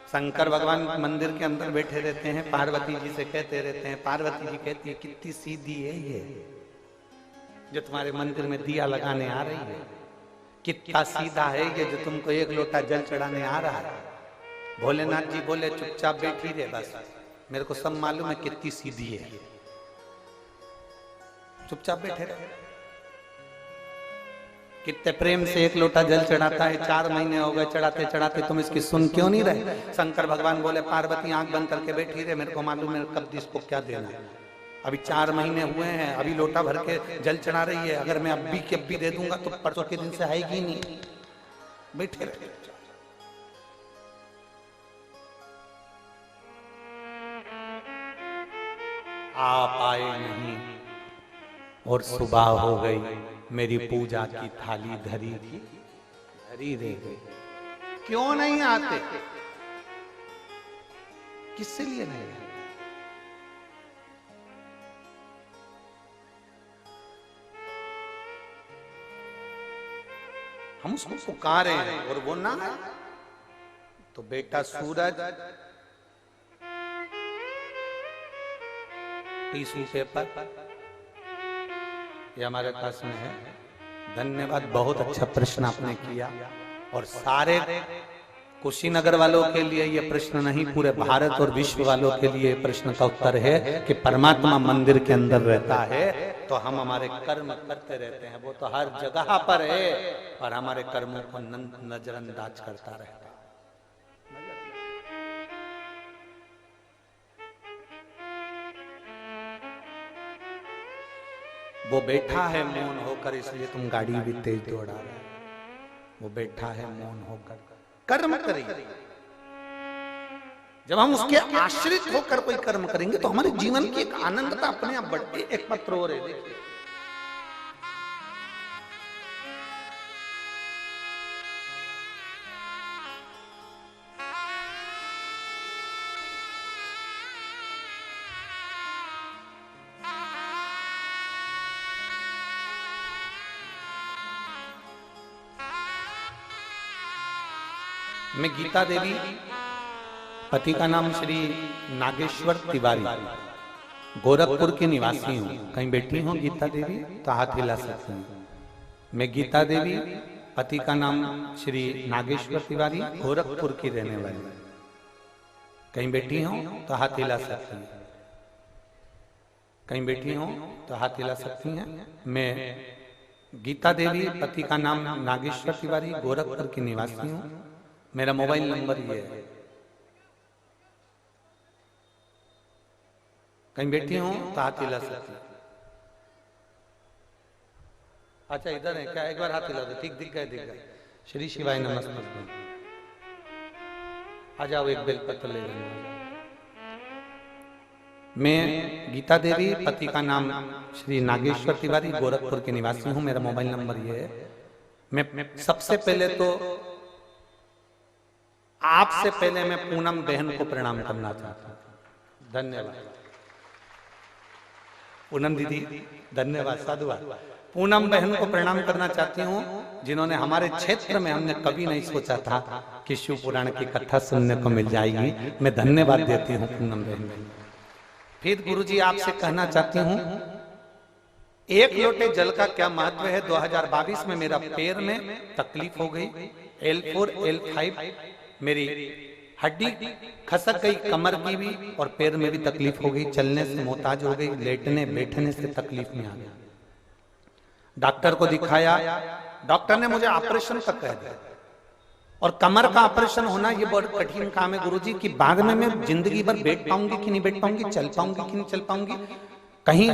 शंकर भगवान मंदिर के अंदर बैठे रहते हैं, पार्वती जी से कहते रहते हैं, पार्वती जी कहती है कितनी सीधी है ये जो तुम्हारे मंदिर में दिया लगाने आ रही है, कितना सीधा है ये जो तुमको एक लोटा जल चढ़ाने आ रहा है। भोलेनाथ जी बोले चुपचाप बैठी रहे, बस मेरे को सब मालूम है कितनी सीधी है, चुपचाप बैठे रहे। कितने प्रेम से एक लोटा जल चढ़ाता है, 4 महीने हो गए चढ़ाते चढ़ाते, तुम इसकी सुन क्यों नहीं रहे? शंकर भगवान बोले पार्वती आंख बंद करके बैठी रहे, मेरे को मालूम है कब इसको क्या देना है। अभी 4 महीने हुए हैं, अभी लोटा भर के जल चढ़ा रही है, अगर मैं अभी के अभी दे दूंगा तो परसों के दिन से आएगी नहीं। बैठे रहे। आप आए नहीं और सुबह हो गई, मेरी पूजा की थाली धरी थी, धरी रह गई। क्यों नहीं आते? किससे लिए नहीं आते? हम उसको पुकारे हैं और वो ना आए, तो बेटा सूरज टिश्यू पेपर ये हमारे पास में है। धन्यवाद, बहुत अच्छा प्रश्न आपने किया। और सारे कुशीनगर वालों के लिए ये प्रश्न नहीं, पूरे भारत और विश्व वालों के लिए प्रश्न का उत्तर है कि परमात्मा मंदिर के अंदर रहता है तो हम हमारे कर्म करते रहते हैं, वो तो हर जगह पर है और हमारे कर्मों को नजरअंदाज करता रहता है। वो बैठा है मौन होकर, इसलिए तुम गाड़ी भी तेज दौड़ा रहे हो। वो बैठा है मौन होकर, कर्म करेंगे। जब हम उसके आश्रित होकर कोई कर्म करेंगे तो हमारे जीवन की एक आनंदता अपने आप बढ़ती है। एक पत्र और है, देखिए मैं गीता देवी, पति का नाम श्री नागेश्वर तिवारी, गोरखपुर की निवासी हूँ। कहीं बैठी हूँ गीता देवी तो हाथ हिला सकती हूँ। मैं गीता देवी, पति का नाम श्री नागेश्वर तिवारी, गोरखपुर की रहने वाली। कहीं बैठी हूँ तो हाथ हिला सकती हैं। कहीं बैठी हूँ तो हाथ हिला सकती हैं। मैं गीता देवी, पति का नाम नागेश्वर तिवारी, गोरखपुर की निवासी हूँ। मेरा मोबाइल नंबर ये है। कहीं बैठी हूं तो हाथ हिला सकती। अच्छा इधर है क्या? एक बार हाथ हिला दो। ठीक, दिख गए, दिख गए। श्री शिवाय नमस्ते। आ जाओ, एक बेलपत्र ले लेना। मैं गीता देवी, पति का नाम श्री नागेश्वर तिवारी, गोरखपुर के निवासी हूं। मेरा मोबाइल नंबर ये है। मैं सबसे पहले तो आपसे पहले मैं पूनम बहन को प्रणाम करना चाहता हूं। धन्यवाद पूनम दीदी, धन्यवाद, साधुवाद। पूनम बहन को प्रणाम करना चाहती हूँ जिन्होंने हमारे क्षेत्र में, हमने कभी नहीं सोचा था कि शिव पुराण की कथा सुनने को मिल जाएगी। मैं धन्यवाद देती हूँ पूनम बहन। फिर गुरुजी आपसे कहना चाहती हूँ, एक लोटे जल का क्या महत्व है। 2022 में मेरा पैर में तकलीफ हो गई, L4 L5 मेरी हड्डी खसक गई, कमर की भी और पैर में भी तकलीफ हो गई, चलने से मोहताज हो गई, लेटने बैठने से तकलीफ में आ गया। डॉक्टर को दिखाया, डॉक्टर ने मुझे ऑपरेशन तक कह दिया। और कमर का ऑपरेशन होना ये बहुत कठिन काम है गुरुजी, कि बाद में मैं जिंदगी भर बैठ पाऊंगी कि नहीं बैठ पाऊंगी, चल पाऊंगी कि नहीं चल पाऊंगी, कहीं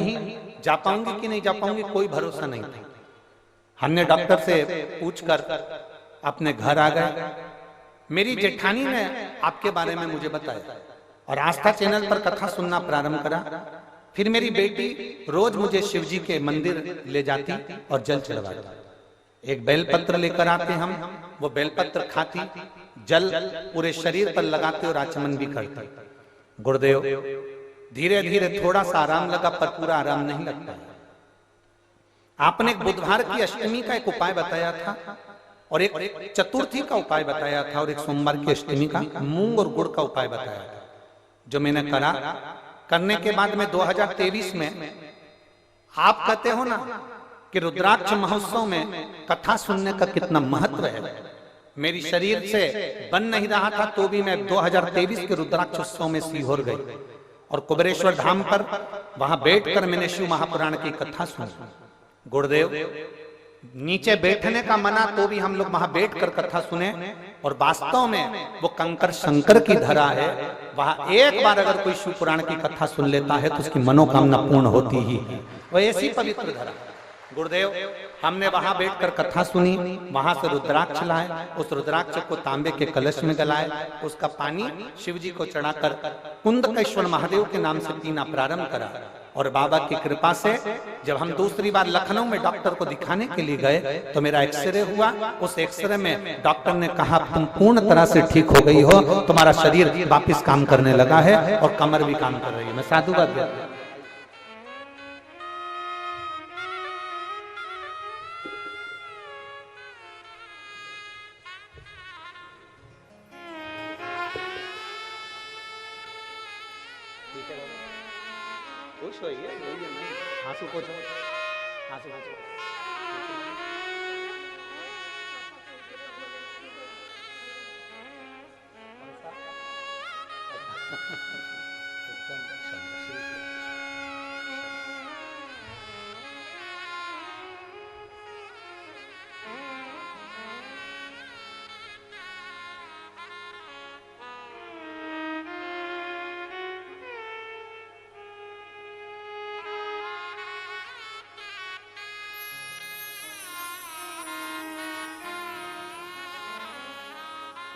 जा पाऊंगी कि नहीं जा पाऊंगी, कोई भरोसा नहीं था। हमने डॉक्टर से पूछकर अपने घर आ गए। मेरी जेठानी ने आपके बारे में मुझे बताया और आस्था चैनल पर कथा सुनना प्रारंभ करा। फिर मेरी बेटी रोज मुझे शिव जी के मंदिर ले जाती और जल चढ़वाती। एक बेलपत्र लेकर आते हम, वो बेलपत्र खाती, जल पूरे शरीर पर लगाते और आचमन भी करती। गुरुदेव धीरे धीरे थोड़ा सा आराम लगा, पर पूरा आराम नहीं लगता। आपने एक बुधवार की अष्टमी का एक उपाय बताया था, और एक चतुर्थी का उपाय बताया था, और एक सोमवार की अष्टमी का मूंग और गुड़ का उपाय बताया था, जो मैंने करा। करने के बाद में 2023 में आप कहते हो ना कि रुद्राक्ष महोत्सव में कथा सुनने का कितना महत्व है। मेरी शरीर से बन नहीं रहा था, तो भी मैं 2023 के रुद्राक्ष उत्सव में सीहोर गई, और कुबेरेश्वर धाम पर वहां बैठकर मैंने शिव महापुराण की कथा सुनी। गुरुदेव नीचे बैठने का मना, तो भी हम लोग वहां बैठकर कथा सुने, और वास्तव में वो कंकर शंकर की धरा है। वहां एक बार अगर कोई शिव पुराण की कथा सुन लेता है तो उसकी मनोकामना पूर्ण होती ही है। वो ऐसी पवित्र धरा। गुरुदेव हमने वहां बैठकर कथा सुनी, वहां से रुद्राक्ष लाए, उस रुद्राक्ष को तांबे के कलश में गलाए, उसका पानी शिव जी को चढ़ाकर कुंदकेश्वर महादेव के नाम से पीना प्रारंभ करा। और बाबा की कृपा से जब हम दूसरी बार लखनऊ में डॉक्टर को दिखाने के लिए गए तो मेरा एक्सरे हुआ। उस एक्सरे में डॉक्टर ने कहा तुम पूर्ण तरह से ठीक हो गई हो, तुम्हारा शरीर वापस काम करने लगा है और कमर भी काम कर रही है। मैं साधुवाद देता हूं। खुश होइए, आंसू पोछो, आंसू पोछो।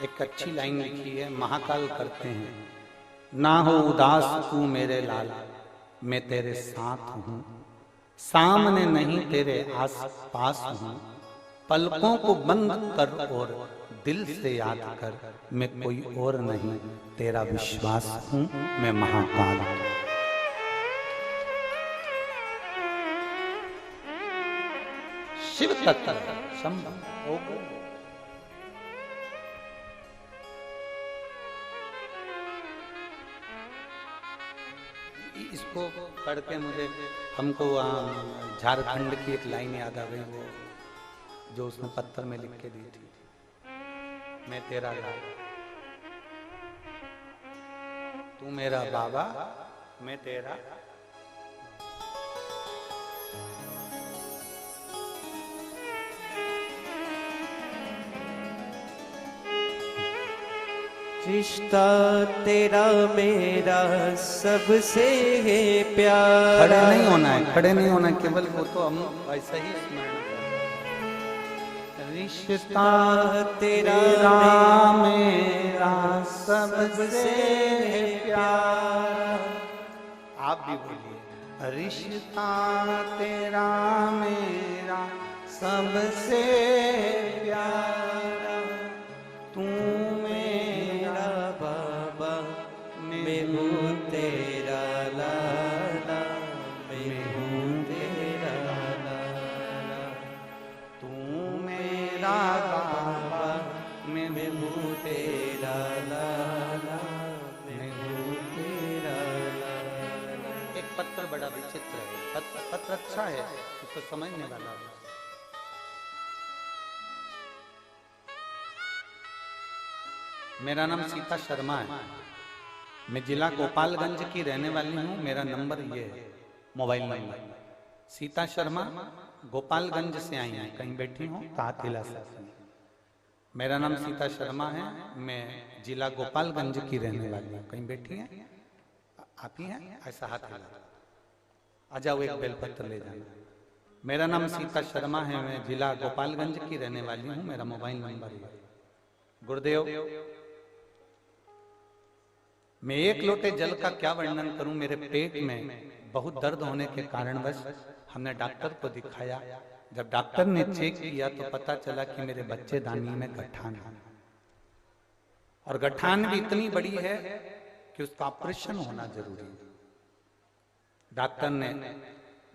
एक अच्छी लाइन लिखी है, महाकाल करते हैं, ना हो उदास तू मेरे लाल, मैं तेरे साथ हूं, सामने नहीं तेरे आस पास हूं, पलकों को बंद कर और दिल से याद कर, मैं कोई और नहीं तेरा विश्वास हूं, मैं महाकाल हूं। शिव तत्व संभव हो गए। इसको पढ़ के मुझे हमको झारखंड की एक लाइन याद आ गई, वो जो उसने पत्थर में लिख के दी थी, मैं तेरा लाल, तू मेरा बाबा, मैं तेरा। रिश्ता तेरा मेरा सबसे है प्यारा। खड़े नहीं होना है, खड़े नहीं होना है, केवल वो तो हम ऐसा ही स्मरण करें। रिश्ता तेरा मेरा सबसे है प्यारा। आप भी बोलिए, रिश्ता तेरा मेरा सबसे प्यारा, तू मैं हूँ तेरा लाला, मैं हूँ तेरा लाला, तू मेरा बाबा, मैं हूँ तेरा लाला, मैं हूँ तेरा लाला। एक पत्र बड़ा विचित्र है, पत्र अच्छा है, उसको समझने वाला है। मेरा नाम सीता शर्मा है, मैं जिला गोपालगंज की रहने वाली हूँ। मेरा नंबर ये है, मोबाइल नंबर। सीता शर्मा गोपालगंज से आई हैं, कहीं बैठी हूँ तो हाथ हिला सकती हैं। मेरा नाम सीता शर्मा है, मैं जिला गोपालगंज की रहने वाली हूँ, कहीं बैठी हैं, आती हैं, ऐसा हाथ हिला, आ जाओ एक बेलपत्र ले जाना। मेरा नाम सीता शर्मा है, मैं जिला गोपालगंज की रहने वाली हूँ, मेरा मोबाइल नंबर है। गुरुदेव मैं एक लोटे जल का क्या वर्णन करूं, मेरे पेट में बहुत दर्द होने के कारणवश हमने डॉक्टर को दिखाया। जब डॉक्टर ने चेक किया तो पता चला कि मेरे बच्चेदानी में गठान है, और गठान भी इतनी बड़ी है कि उसका ऑपरेशन होना जरूरी है। डॉक्टर ने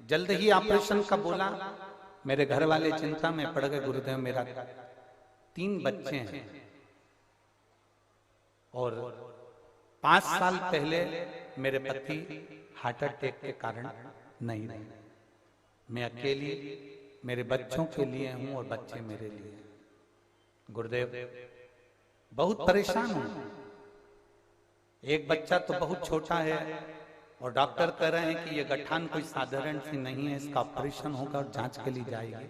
जल्द ही ऑपरेशन का बोला। मेरे घर वाले चिंता में पड़ गए, गुरुदेव मेरा 3 बच्चे हैं और 5 साल पहले मेरे पति हार्ट अटैक के कारण नहीं रहे। मैं अकेली मेरे बच्चों के लिए हूं और बच्चे मेरे लिए। गुरुदेव बहुत परेशान हूं। एक बच्चा तो बहुत छोटा है और डॉक्टर कह रहे हैं कि ये गठान कोई साधारण सी नहीं है, इसका ऑपरेशन होगा और जांच के लिए जाएगी।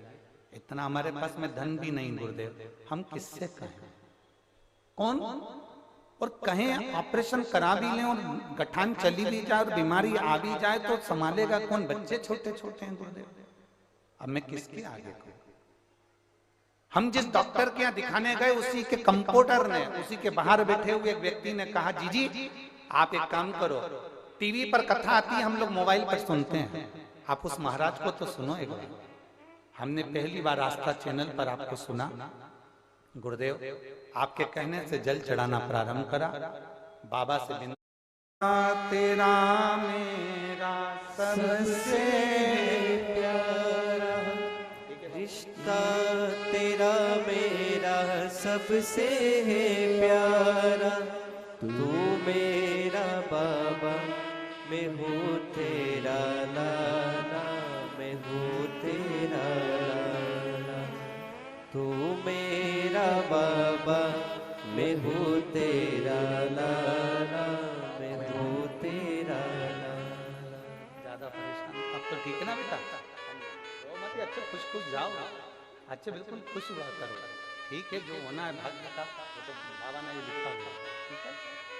इतना हमारे पास में धन भी नहीं गुरुदेव, हम किससे कहें? कौन और कहें ऑपरेशन करा भी लें और गठान चली भी जाए और बीमारी आ भी जाए तो संभालेगा कौन? बच्चे छोटे छोटे हैं गुरुदेव। अब मैं किसके आगे कहूं? हम जिस डॉक्टर के यहाँ दिखाने गए उसी के कंपाउंडर ने, उसी के बाहर बैठे हुए एक व्यक्ति ने कहा, जीजी आप एक काम करो, टीवी पर कथा आती है, हम लोग मोबाइल पर सुनते हैं, आप उस महाराज को तो सुनो एक बार। हमने पहली बार आस्था चैनल पर आपको सुना। गुरुदेव आपके कहने से जल चढ़ाना प्रारंभ करा। बाबा से बिना तेरा मेरा सबसे प्यारा रिश्ता तेरा मेरा सबसे है प्यारा। तू मेरा बाबा मैं हूँ तेरा लाला, मैं हूँ तेरा लाला। तू मेरा बाबा मैं हूँ तेरा लाला, मैं हूँ तेरा लाला। ज्यादा परेशान अब तो ठीक है ना बेटा? रो मत, अच्छे खुश खुश जाओ, अच्छे बिल्कुल खुश हुआ करो। ठीक है, जो होना है भाग्य का वो तो बाबा ने लिखा हुआ, ठीक है।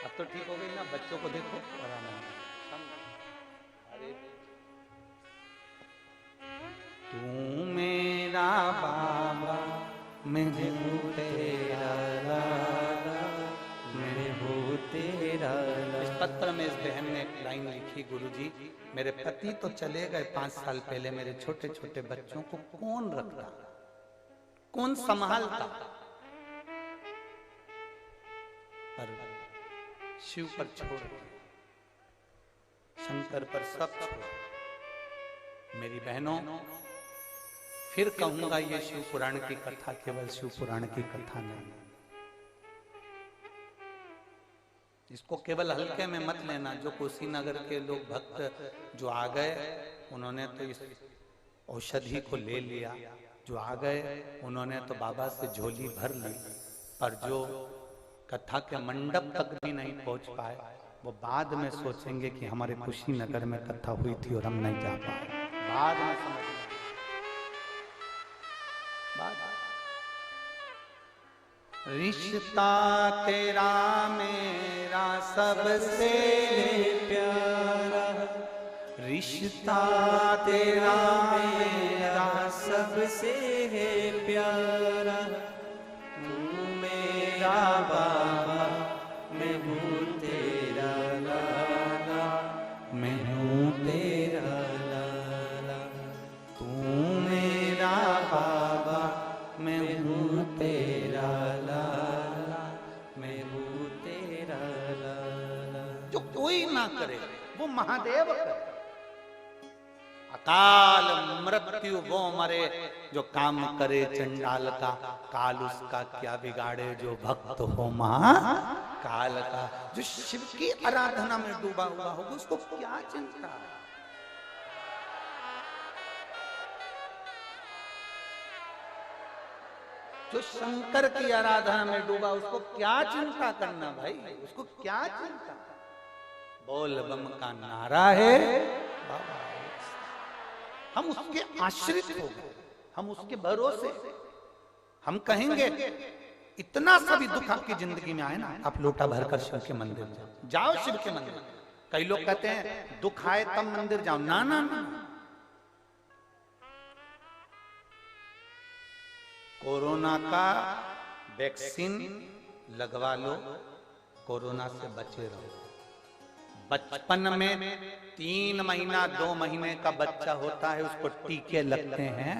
अब तो ठीक हो गई ना? बच्चों को देखो और आना। अरे तू मेरा बाबा मैं हूँ तेरा लाला, मैं हूँ तेरा लाला। इस पत्र में इस बहन ने एक लाइन लिखी, गुरुजी मेरे पति तो चले गए 5 साल पहले, मेरे छोटे छोटे बच्चों को कौन रखता, कौन संभालता? पर शिव पर छोड़, शंकर पर सब छोड़। मेरी बहनों फिर कहूंगा, ये शिव पुराण की कथा केवल शिव पुराण की कथा नहीं। इसको केवल हल्के में मत लेना। जो कुशीनगर के लोग भक्त जो आ गए उन्होंने तो इस औषधि को ले लिया, जो आ गए उन्होंने तो बाबा से झोली भर ली, पर जो कथा के मंडप तक भी नहीं पहुंच पाए वो बाद में सोचेंगे कि हमारे कुशीनगर में कथा हुई थी और हम नहीं जा पाए। बाद में समझना, रिश्ता तेरा मेरा सबसे प्यारा रिश्ता तेरा मेरा सबसे है प्यारा। तू मेरा बाबा मैं हूँ तेरा लाला, मैं हूँ तेरा लाला। तू मेरा बाबा मैं हूँ तेरा लाला, मैं हूँ तेरा लाला। जो कोई ना करे वो महादेव करे। अकाल मृत्यु वो मरे जो काम करे चंडाल का, काल उसका क्या बिगाड़े जो भक्त हो महाकाल का। जो शिव की आराधना में डूबा हुआ होगा उसको क्या चिंता है? जो शंकर की आराधना में डूबा उसको क्या चिंता करना भाई, उसको क्या चिंता? बोल बम का नारा है बाबा, हम उसके आश्रित हो गए, हम उसके भरोसे। हम कहेंगे इतना सभी दुख आपकी जिंदगी में आए ना, आप लोटा भरकर शिव के मंदिर जाओ, जाओ शिव के मंदिर। कई लोग कहते हैं दुख आए तब मंदिर जाओ, ना ना ना। कोरोना का वैक्सीन लगवा लो, कोरोना से बचे रहो। बचपन में 3 महीना 2 महीने का बच्चा होता है, उसको टीके लगते हैं,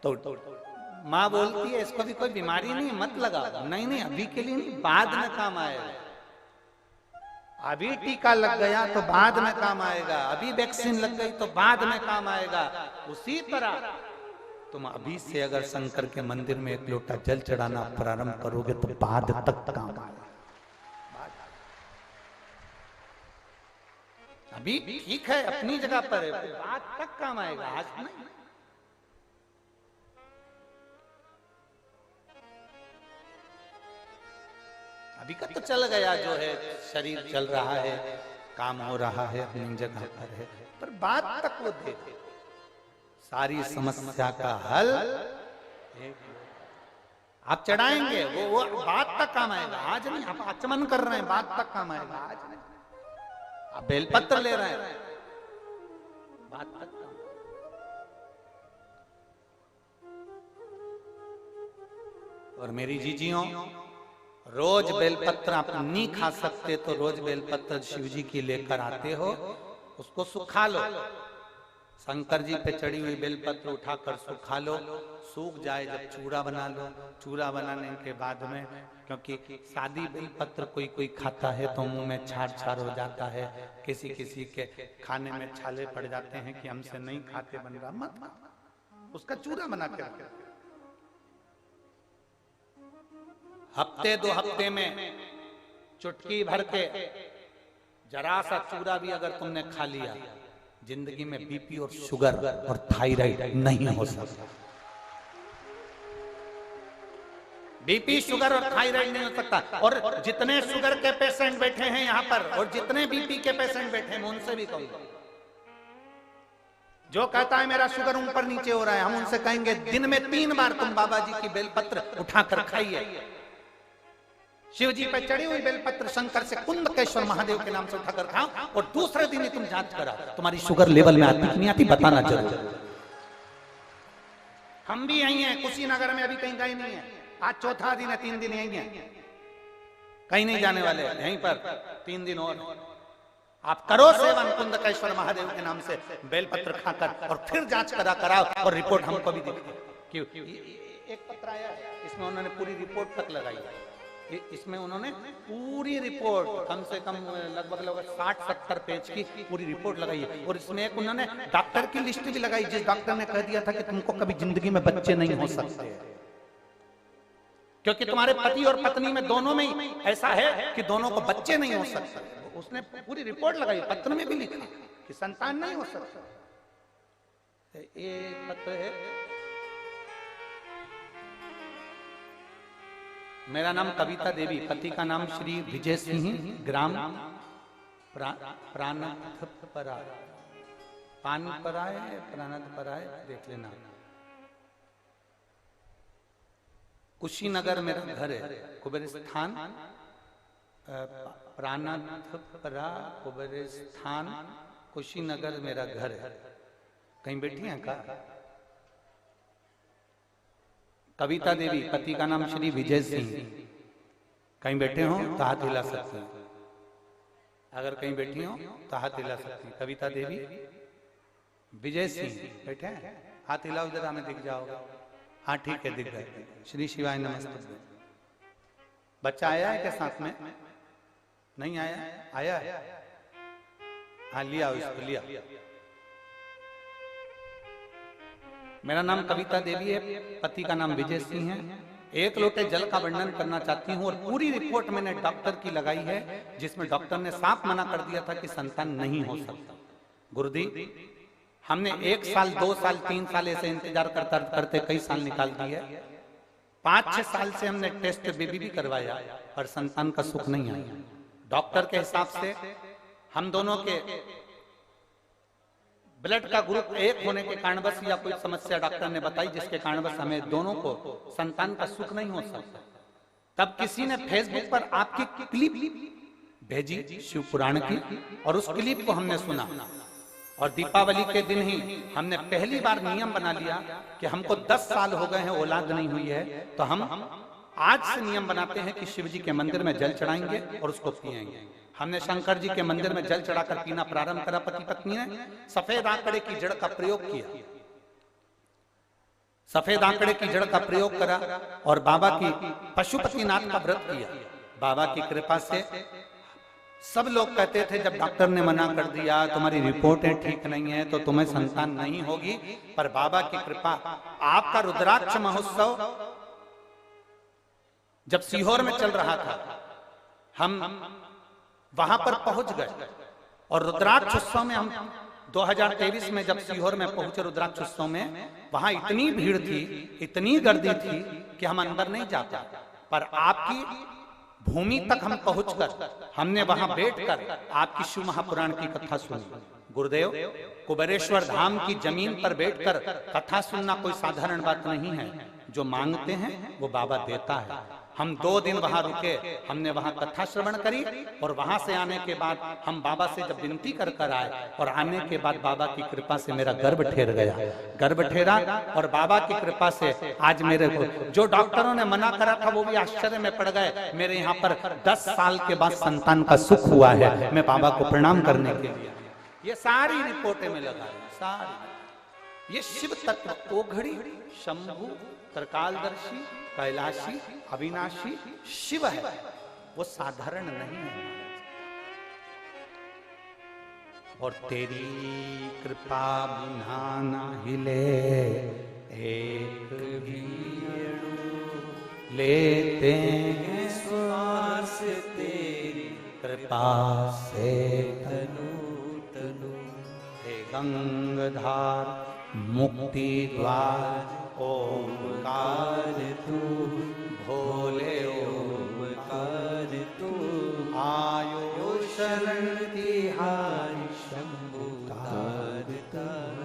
तो माँ बोलती है इसको भी कोई बीमारी नहीं, मत लगाओ। नहीं नहीं, अभी के लिए नहीं, बाद में काम आएगा। अभी टीका लग गया तो बाद में काम आएगा, अभी वैक्सीन लग गई तो बाद में काम आएगा। उसी तरह तुम अभी से अगर शंकर के मंदिर में 1 लोटा जल चढ़ाना प्रारंभ करोगे तो बाद तक काम आएगा। अभी ठीक है, अपनी जगह पर है, बाद तक काम आएगा, आज नहीं। अभी का तो चल गया, जो है शरीर चल रहा है, काम हो रहा है, अपनी जगह पर है, पर बाद तक वो दे। सारी समस्या का हल आप चढ़ाएंगे, वो बाद तक काम आएगा, आज नहीं। आप आचमन कर रहे हैं, बाद तक काम आएगा, आज नहीं। आप बेलपत्र ले रहे हैं, बाद तक काम। और मेरी जीजियों, रोज बेलपत्र आप नहीं खा सकते तो रोज बेलपत्र शिव जी की लेकर आते हो, उसको सुखा लो। शंकर जी पे चढ़ी हुई बेलपत्र उठाकर सुखा लो, सूख जाए जब चूड़ा बना लो। चूड़ा बनाने के बाद में, क्योंकि सादी बेलपत्र कोई कोई खाता है तो मुंह में छार छार हो जाता है, किसी किसी के खाने में छाले पड़ जाते हैं कि हमसे नहीं खाते बन रहा, मत खाओ, उसका चूड़ा बना के रखो। हफ्ते 2 हफ्ते में चुटकी भर के जरा सा चूड़ा भी अगर तुमने खा लिया, जिंदगी में बीपी और शुगर और थायराइड नहीं हो सकता। बीपी, शुगर और थायराइड नहीं हो सकता। और जितने शुगर के पेशेंट बैठे हैं यहाँ पर और जितने बीपी के पेशेंट बैठे हैं, मैं उनसे भी कहूंगा, जो कहता है मेरा शुगर ऊपर नीचे हो रहा है, हम उनसे कहेंगे दिन में 3 बार तुम बाबा जी की बेलपत्र उठाकर खाइए। शिव जी पे चढ़ी हुई बेलपत्र शंकर से कुंदकेश्वर महादेव के नाम से उठाकर खाओ, और दूसरे दिन ही तुम जांच कराओ तुम्हारी शुगर लेवल में आती कि नहीं आती, बताना जरूर। हम भी यही हैं, कुशीनगर में अभी कहीं गए नहीं है, आज 4था दिन है, 3 दिन यही है, कहीं नहीं जाने वाले, यहीं पर 3 दिन और आप करो सेवन कुंदकेश्वर महादेव के नाम से बेलपत्र खाकर, और फिर जांच कराओ और रिपोर्ट हमको भी दिखाओ। क्यों? एक पत्र आया है, इसमें उन्होंने पूरी रिपोर्ट तक लगाई है। इसमें उन्होंने पूरी रिपोर्ट, कम से कम लगभग 60-70 पेज की पूरी रिपोर्ट लगाई है। और इसमें एक उन्होंने डॉक्टर की लिस्ट भी लगाई, जिस डॉक्टर ने कह दिया था कि तुमको कभी जिंदगी में बच्चे नहीं हो सकते, क्योंकि तुम्हारे पति और पत्नी में दोनों में ही ऐसा है कि दोनों को बच्चे नहीं हो सकते। उसने पूरी रिपोर्ट लगाई, पत्र में भी लिखा कि संतान नहीं हो सकता। ये पत्र है, मेरा नाम कविता देवी, पति का नाम श्री विजय सिंह, ग्राम प्राणतपराय, प्राणतपराय, देख लेना। कुशीनगर मेरा घर है, कुबेरस्थान, प्राणतपरा कुबेरस्थान, कुशीनगर मेरा घर है। कहीं बैठी हैं का? कविता देवी, पति का नाम श्री विजय सिंह। कहीं बैठे हो तो हाथ हिला सकते हैं, अगर कहीं बैठी हो तो हाथ हिला सकती हैं। कविता देवी, विजय सिंह बैठे हैं, हाथ हिलाओ जरा, हमें दिख जाओगे। हाँ ठीक है, दिख गए। श्री शिवाय नमस्ते। बच्चा आया है क्या साथ में? नहीं आया? आया है? हाँ लिया, उसको लिया। मेरा नाम कविता देवी है, पति का नाम विजय सिंह है। 1 लोटे जल का वर्णन करना चाहती हूँ, और पूरी रिपोर्ट मैंने डॉक्टर की लगाई है, जिसमें डॉक्टर ने साफ मना कर दिया था कि संतान नहीं हो सकता। गुरुदी, हमने 1 साल 2 साल 3 साल ऐसे इंतजार करते कई साल निकाल दिए। 5-6 साल से हमने टेस्ट बेबी भी करवाया, पर संतान का सुख नहीं आया। डॉक्टर के हिसाब से हम दोनों के ब्लड का ग्रुप 1 होने के कारणवश या कोई समस्या डॉक्टर ने बताई, जिसके कारणवश हमें दोनों को संतान का सुख नहीं हो सकता। तब किसी ने फेसबुक पर आपकी क्लिप भेजी शिव पुराण की, और उस क्लिप को हमने सुना, और दीपावली के दिन ही हमने पहली बार नियम बना लिया कि हमको 10 साल हो गए हैं औलाद नहीं हुई है, तो हम आज से नियम बनाते हैं कि शिव जी के मंदिर में जल चढ़ाएंगे और उसको पिएंगे। हमने शंकर जी के मंदिर में जल चढ़ाकर पीना प्रारंभ करा। पति पत्नी ने सफेद आंकड़े की जड़ का प्रयोग किया, सफेद आंकड़े की जड़ का प्रयोग करा और बाबा की पशुपतिनाथ का व्रत किया। बाबा की कृपा से सब लोग कहते थे, जब डॉक्टर ने मना कर दिया तुम्हारी रिपोर्टें ठीक नहीं है तो तुम्हें संतान नहीं होगी, पर बाबा की कृपा, आपका रुद्राक्ष महोत्सव जब सीहोर में चल रहा था, हम वहां पर पहुंच गए और रुद्राक्ष उत्सव में हम 2023 में जब सीहोर में पहुंचे रुद्राक्ष उत्सव में, वहां इतनी भीड़ थी, इतनी गर्दी थी कि हम अंदर नहीं जा पाए। पर आपकी भूमि तक हम पहुंचकर हमने वहां बैठकर आपकी शिव महापुराण की कथा सुनी। गुरुदेव, कुबेरेश्वर धाम की जमीन पर बैठकर कथा सुनना कोई साधारण बात नहीं है। जो मांगते हैं वो बाबा देता है। हम 2 दिन वहां रुके, हमने वहां कथा श्रवण करी और वहां से आने के बाद हम बाबा से जब विनती कर कर आए और आने के बाद बाबा की कृपा से मेरा गर्भ ठहर गया, गर्भ ठहरा और बाबा की कृपा से आज मेरे को जो डॉक्टरों ने मना करा था वो भी आश्चर्य में पड़ गए। मेरे यहाँ पर 10 साल के बाद संतान का सुख हुआ है। मैं बाबा को प्रणाम करने के लिए ये सारी रिपोर्टें में लगा सारी। ये शिव तत्व ओघड़ी, शंभु, त्रिकालदर्शी, कैलाशी, अविनाशी शिव है, वो साधारण नहीं है। और तेरी कृपा बिना ना हिले एक भी लेते हैं श्वास, तेरी कृपा से तनु तनु। हे गंगाधार मुक्ति द्वार ओंकार तू, भोले ओंकार तू, आयो शरण तिहारी शंभु तार तार।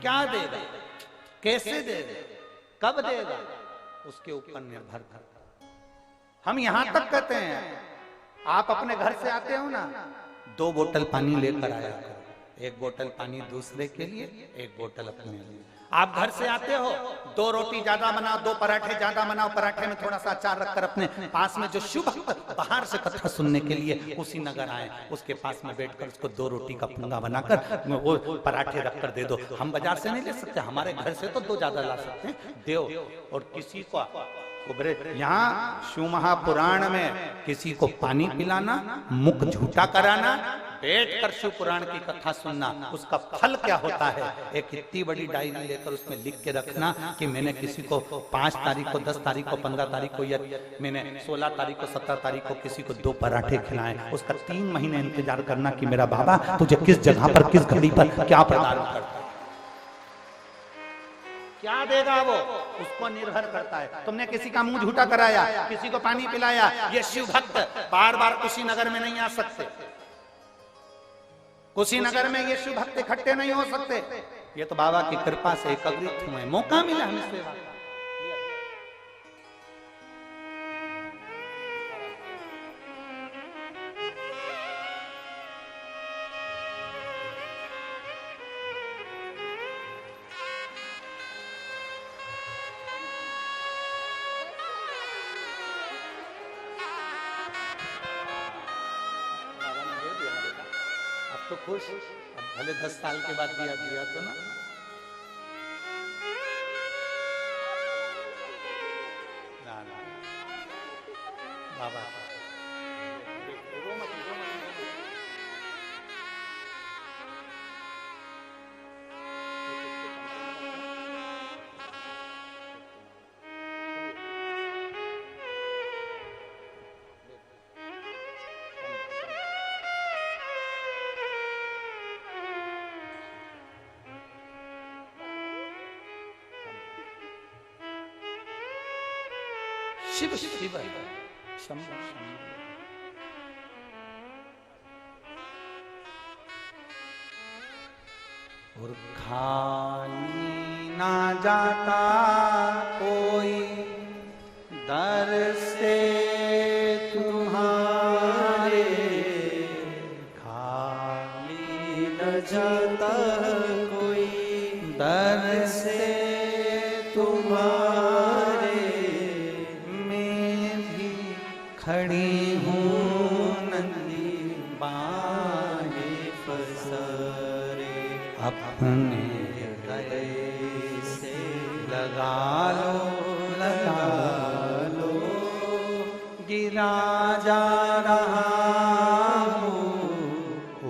क्या देगा, कैसे देगा, कब देगा, उसके ऊपर निर्भर करता। हम यहां तक कहते हैं, आप अपने घर से आते हो ना, 2 बोतल पानी लेकर आया करो। 1 बोतल पानी दूसरे के लिए, 1 बोतल अपने लिए। आप घर से आते हो, 2 रोटी ज्यादा बनाओ, 2 पराठे ज्यादा बनाओ, पराठे में थोड़ा सा अचार रखकर अपने पास में जो शिव भक्त बाहर से कथा सुनने के लिए उसी नगर आए, उसके पास में बैठकर उसको 2 रोटी का पुंगा बनाकर वो पराठे रखकर दे दो। हम बाजार से नहीं ले सकते, हमारे घर से तो 2 ज्यादा ला सकते हैं, देव। और किसी को यहाँ शिव महापुराण में किसी को पानी पिलाना, मुख झूठा कराना, बैठकर शिव पुराण की कथा सुनना, उसका फल क्या होता है। एक इतनी बड़ी डायरी लेकर उसमें लिख के रखना कि मैंने किसी को 5 तारीख को, 10 तारीख को, 15 तारीख को, या मैंने 16 तारीख को, 17 तारीख को किसी को 2 पराठे खिलाए। उसका 3 महीने इंतजार करना कि मेरा बाबा तुझे किस जगह पर, किस घड़ी पर क्या प्रदान करता है, क्या देगा वो उसको निर्भर करता है। तुमने किसी का मुंह झूठा कराया, किसी को पानी पिलाया, ये शिव भक्त बार बार कुशीनगर में नहीं आ सकते। कुशीनगर में ये शिव भक्त इकट्ठे नहीं हो सकते। ये तो बाबा की कृपा से एकत्रित हुए, मौका मिला हमें सेवा। तो खुश, अब भले 10 साल के बाद दिया तो ना। बाबा शिव शिव शंभु और खाली ना जाता कोई दर से तुम्हारे, खाली न जाता कोई दर से तुम्हारे। खड़ी हूँ नंदी अपने हृदय से लगा लो गिरा जा रहा हूँ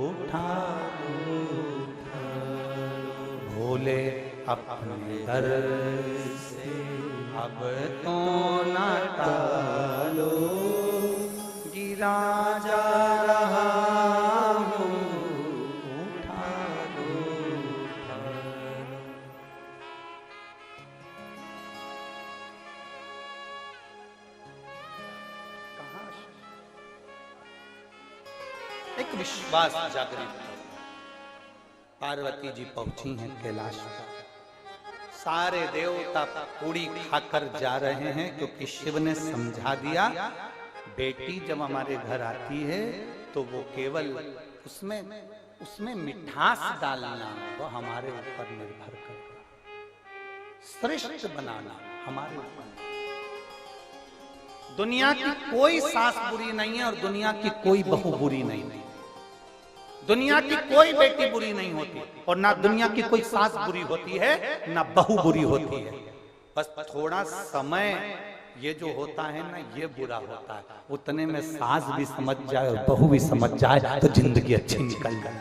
उठा लो भोले अपने दर से अब तो न टालो गिरा जा रहा हूँ उठा लो एक विश्वास जागृत है। पार्वती जी पहुंची हैं कैलाश पर। सारे देवता पूरी खाकर जा रहे हैं क्योंकि शिव ने समझा दिया बेटी जब हमारे घर आती है तो वो केवल उसमें मिठास डालना वो हमारे ऊपर निर्भर करता, श्रेष्ठ बनाना हमारे ऊपर। दुनिया की कोई सास बुरी नहीं है और दुनिया की कोई बहू बुरी नहीं है। दुनिया की कोई बेटी बुरी नहीं होती और ना दुनिया की कोई सास बुरी होती है ना बहू बुरी होती है। बस थोड़ा समय ये जो होता है ना ये बुरा होता है। उतने में सास भी समझ जाए और बहू भी समझ जाए तो जिंदगी अच्छी निकल जाए।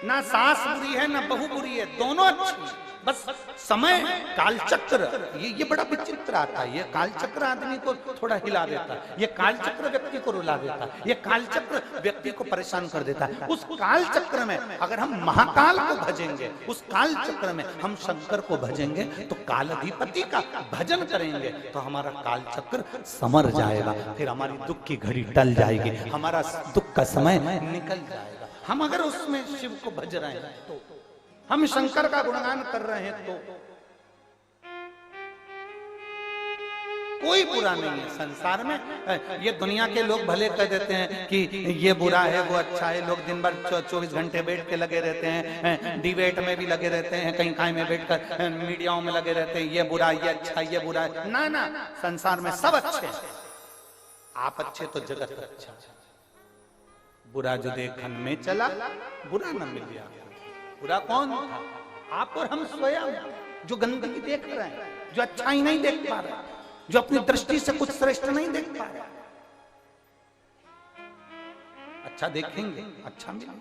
ना सास बुरी है ना बहू बुरी है, दोनों अच्छी। बस समय कालचक्र ये बड़ा विचित्र आता है। ये कालचक्र आदमी को थोड़ा हिला देता है, ये कालचक्र व्यक्ति को रुला देता है, ये कालचक्र व्यक्ति को परेशान कर देता है। उस कालचक्र में अगर हम महाकाल को भजेंगे, उस कालचक्र में हम शंकर को भजेंगे तो कालाधिपति का भजन करेंगे तो हमारा कालचक्र समर जाएगा। फिर हमारी दुख की घड़ी टल जाएगी, हमारा दुख का समय निकल जाएगा। हम अगर उसमें शिव को भज रहे हैं तो, हम शंकर का गुणगान कर रहे हैं तो कोई बुरा नहीं है संसार में। ये दुनिया के लोग भले कह देते हैं कि ये बुरा है वो अच्छा है। लोग दिन भर 24 घंटे बैठ के लगे रहते हैं, डिबेट में भी लगे रहते हैं, कहीं कहीं में बैठकर मीडियाओं में लगे रहते हैं, ये बुरा ये अच्छा ये बुरा है। ना ना, संसार में सब अच्छे हैं। आप अच्छे तो जगत अच्छा। बुरा जो देखन में चला बुरा न मिल गया। बुरा कौन था? आप और हम स्वयं जो गंदगी देख रहे हैं, जो अच्छा ही नहीं देख पा रहे, जो अपनी दृष्टि से कुछ श्रेष्ठ नहीं देख पा रहे। अच्छा देखेंगे अच्छा मिलेगा।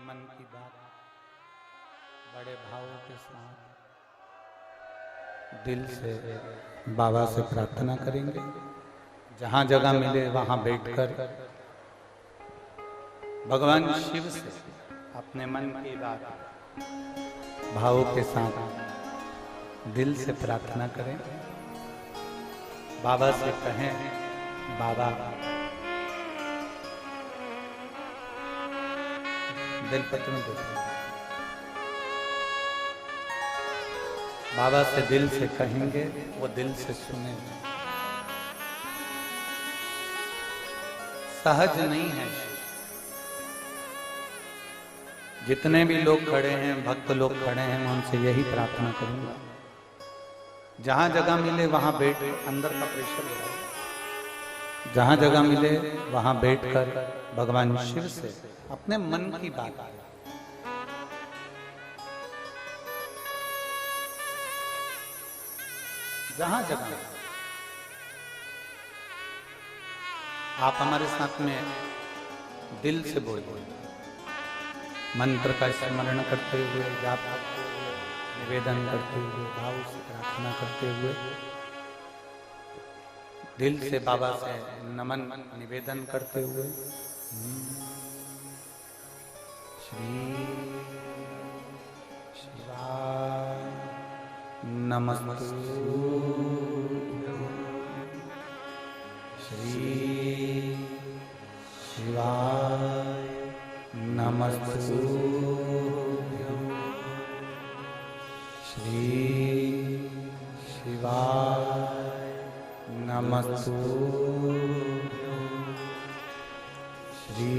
मन की बात बड़े भावों के साथ दिल से बाबा से प्रार्थना करेंगे। जहां जगह मिले वहां बैठकर भगवान शिव से अपने मन की बात भावों के साथ दिल से प्रार्थना करें। बाबा से कहें, बाबा दिल पत्र में देखें, बाबा से दिल से कहेंगे, वो दिल से सुनेंगे। सहज नहीं है। जितने भी लोग खड़े हैं, भक्त लोग खड़े हैं, मैं उनसे यही प्रार्थना करूंगा, जहां जगह मिले वहां बैठ, अंदर का प्रेशर लगाओ, जहां जगह मिले वहां बैठकर भगवान शिव से अपने मन की बात करें। जहां जगह आप हमारे साथ में दिल से बोलिए, मंत्र का स्मरण करते हुए, जाप करते हुए, निवेदन करते हुए, भाव से प्रार्थना करते हुए, दिल से बाबा से नमन निवेदन करते हुए, श्री शिवाय नमस्तुभ्यं, श्री शिवाय नमस्तुभ्यं, श्री शिवाय नमस्तुभ्यं, श्री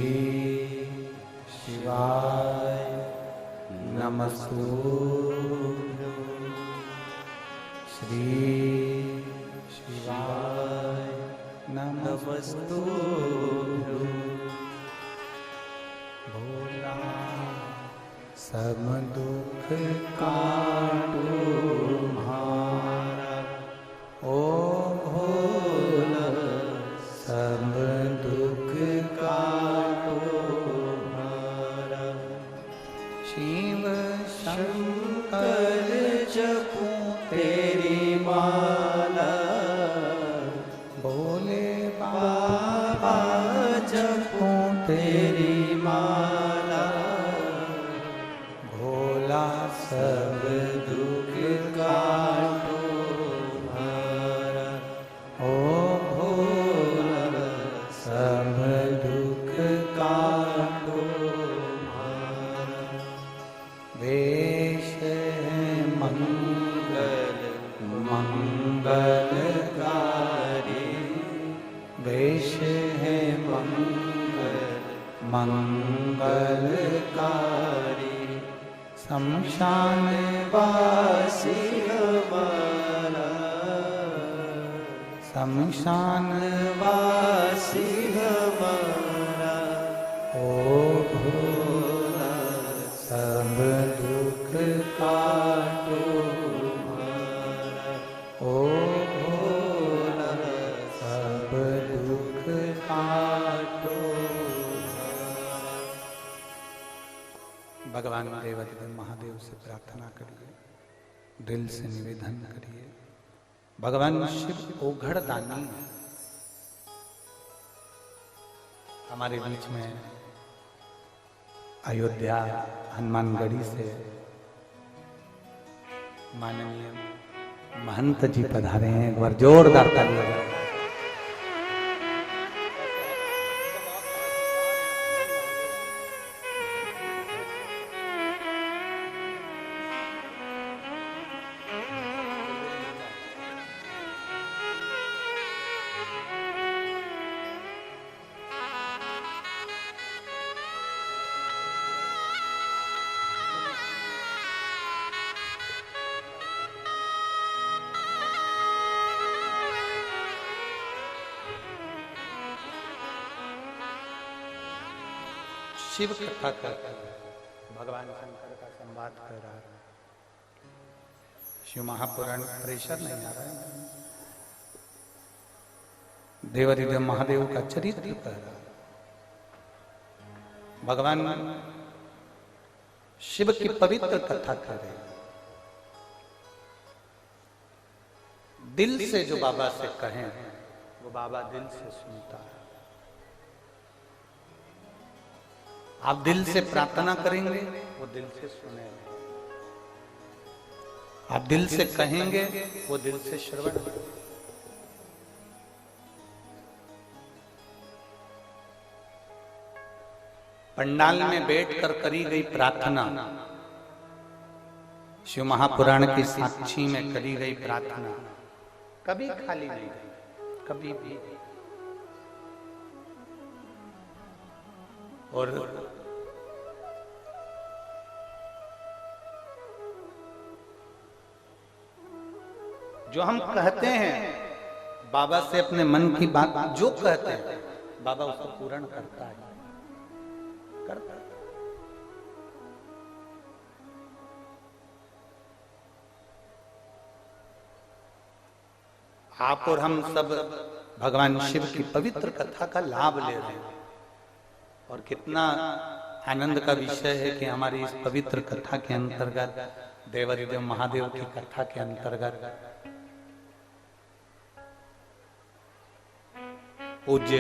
शिवाय नमस्तुभ्यं, काटो मारा, ओ भोला सब दुख काटो मारा। शिव शंकर जपूं तेरी माला, भोले बाबा जपूं तेरी माला, भोला सब दुख काटो मारा, ओ भोला सब दुख काटो मारा। वेश है मंगल मंगलकारी, वेश है मंगल मंगलकारी, शमशान वासी हमारा, शमशान वासी हमारा, ओ भोला सब दुख काटो मारा, ओ भोला सब दुख काटो मारा। भगवान देवाधिदेव महादेव से प्रार्थना करिए, दिल से निवेदन करिए। भगवान शिव ओघड़ दानी है। हमारे बीच में अयोध्या हनुमानगढ़ी से माननीय महंत जी पधारे हैं। एक बार जोरदार ताली बजाएं। शिव कथा कर भगवान शंकर का संवाद कर रहा है। शिव महापुराण प्रेशर नहीं आ रहा है। देवाधिदेव महादेव का चरित्र कर रहा है। भगवान शिव की पवित्र कथा कर रहे हैं। दिल से जो बाबा से कहें वो बाबा दिल से सुनता है। आप दिल से प्रार्थना करेंगे वो दिल से सुनेगा। आप दिल से कहेंगे वो दिल से श्रवण करेगा। पंडाल में बैठकर करी गई प्रार्थना, शिव महापुराण की साक्षी में करी गई प्रार्थना कभी खाली नहीं गई, कभी भी। और जो हम कहते हैं बाबा से अपने मन की बात, जो कहते हैं बाबा उसको पूर्ण करता है, करता है। आप और हम सब भगवान शिव की पवित्र कथा का लाभ ले रहे हैं। और कितना आनंद का विषय है कि हमारी इस पवित्र कथा के अंतर्गत, देवाधिदेव महादेव की कथा के अंतर्गत पूज्य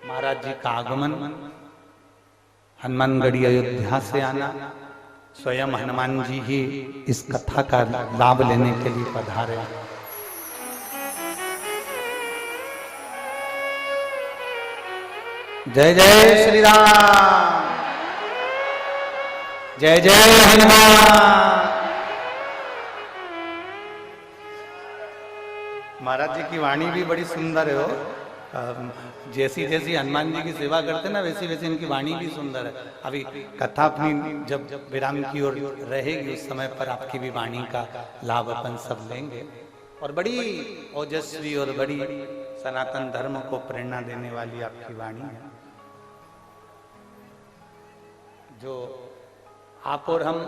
महाराज जी का आगमन, हनुमानगढ़ी अयोध्या से आना, स्वयं हनुमान जी ही इस कथा का लाभ लेने के लिए पधारे। जय जय श्री राम, जय जय हनुमान। महाराज जी की वाणी भी बड़ी सुंदर है हो। जैसी जैसी हनुमान जी की सेवा करते ना वैसी वैसी इनकी वाणी भी सुंदर है। अभी कथा अपनी जब विराम की ओर रहेगी उस समय पर आपकी भी वाणी का लाभ अपन सब लेंगे। और बड़ी ओजस्वी और बड़ी सनातन धर्म को प्रेरणा देने वाली आपकी वाणी है, जो आप और हम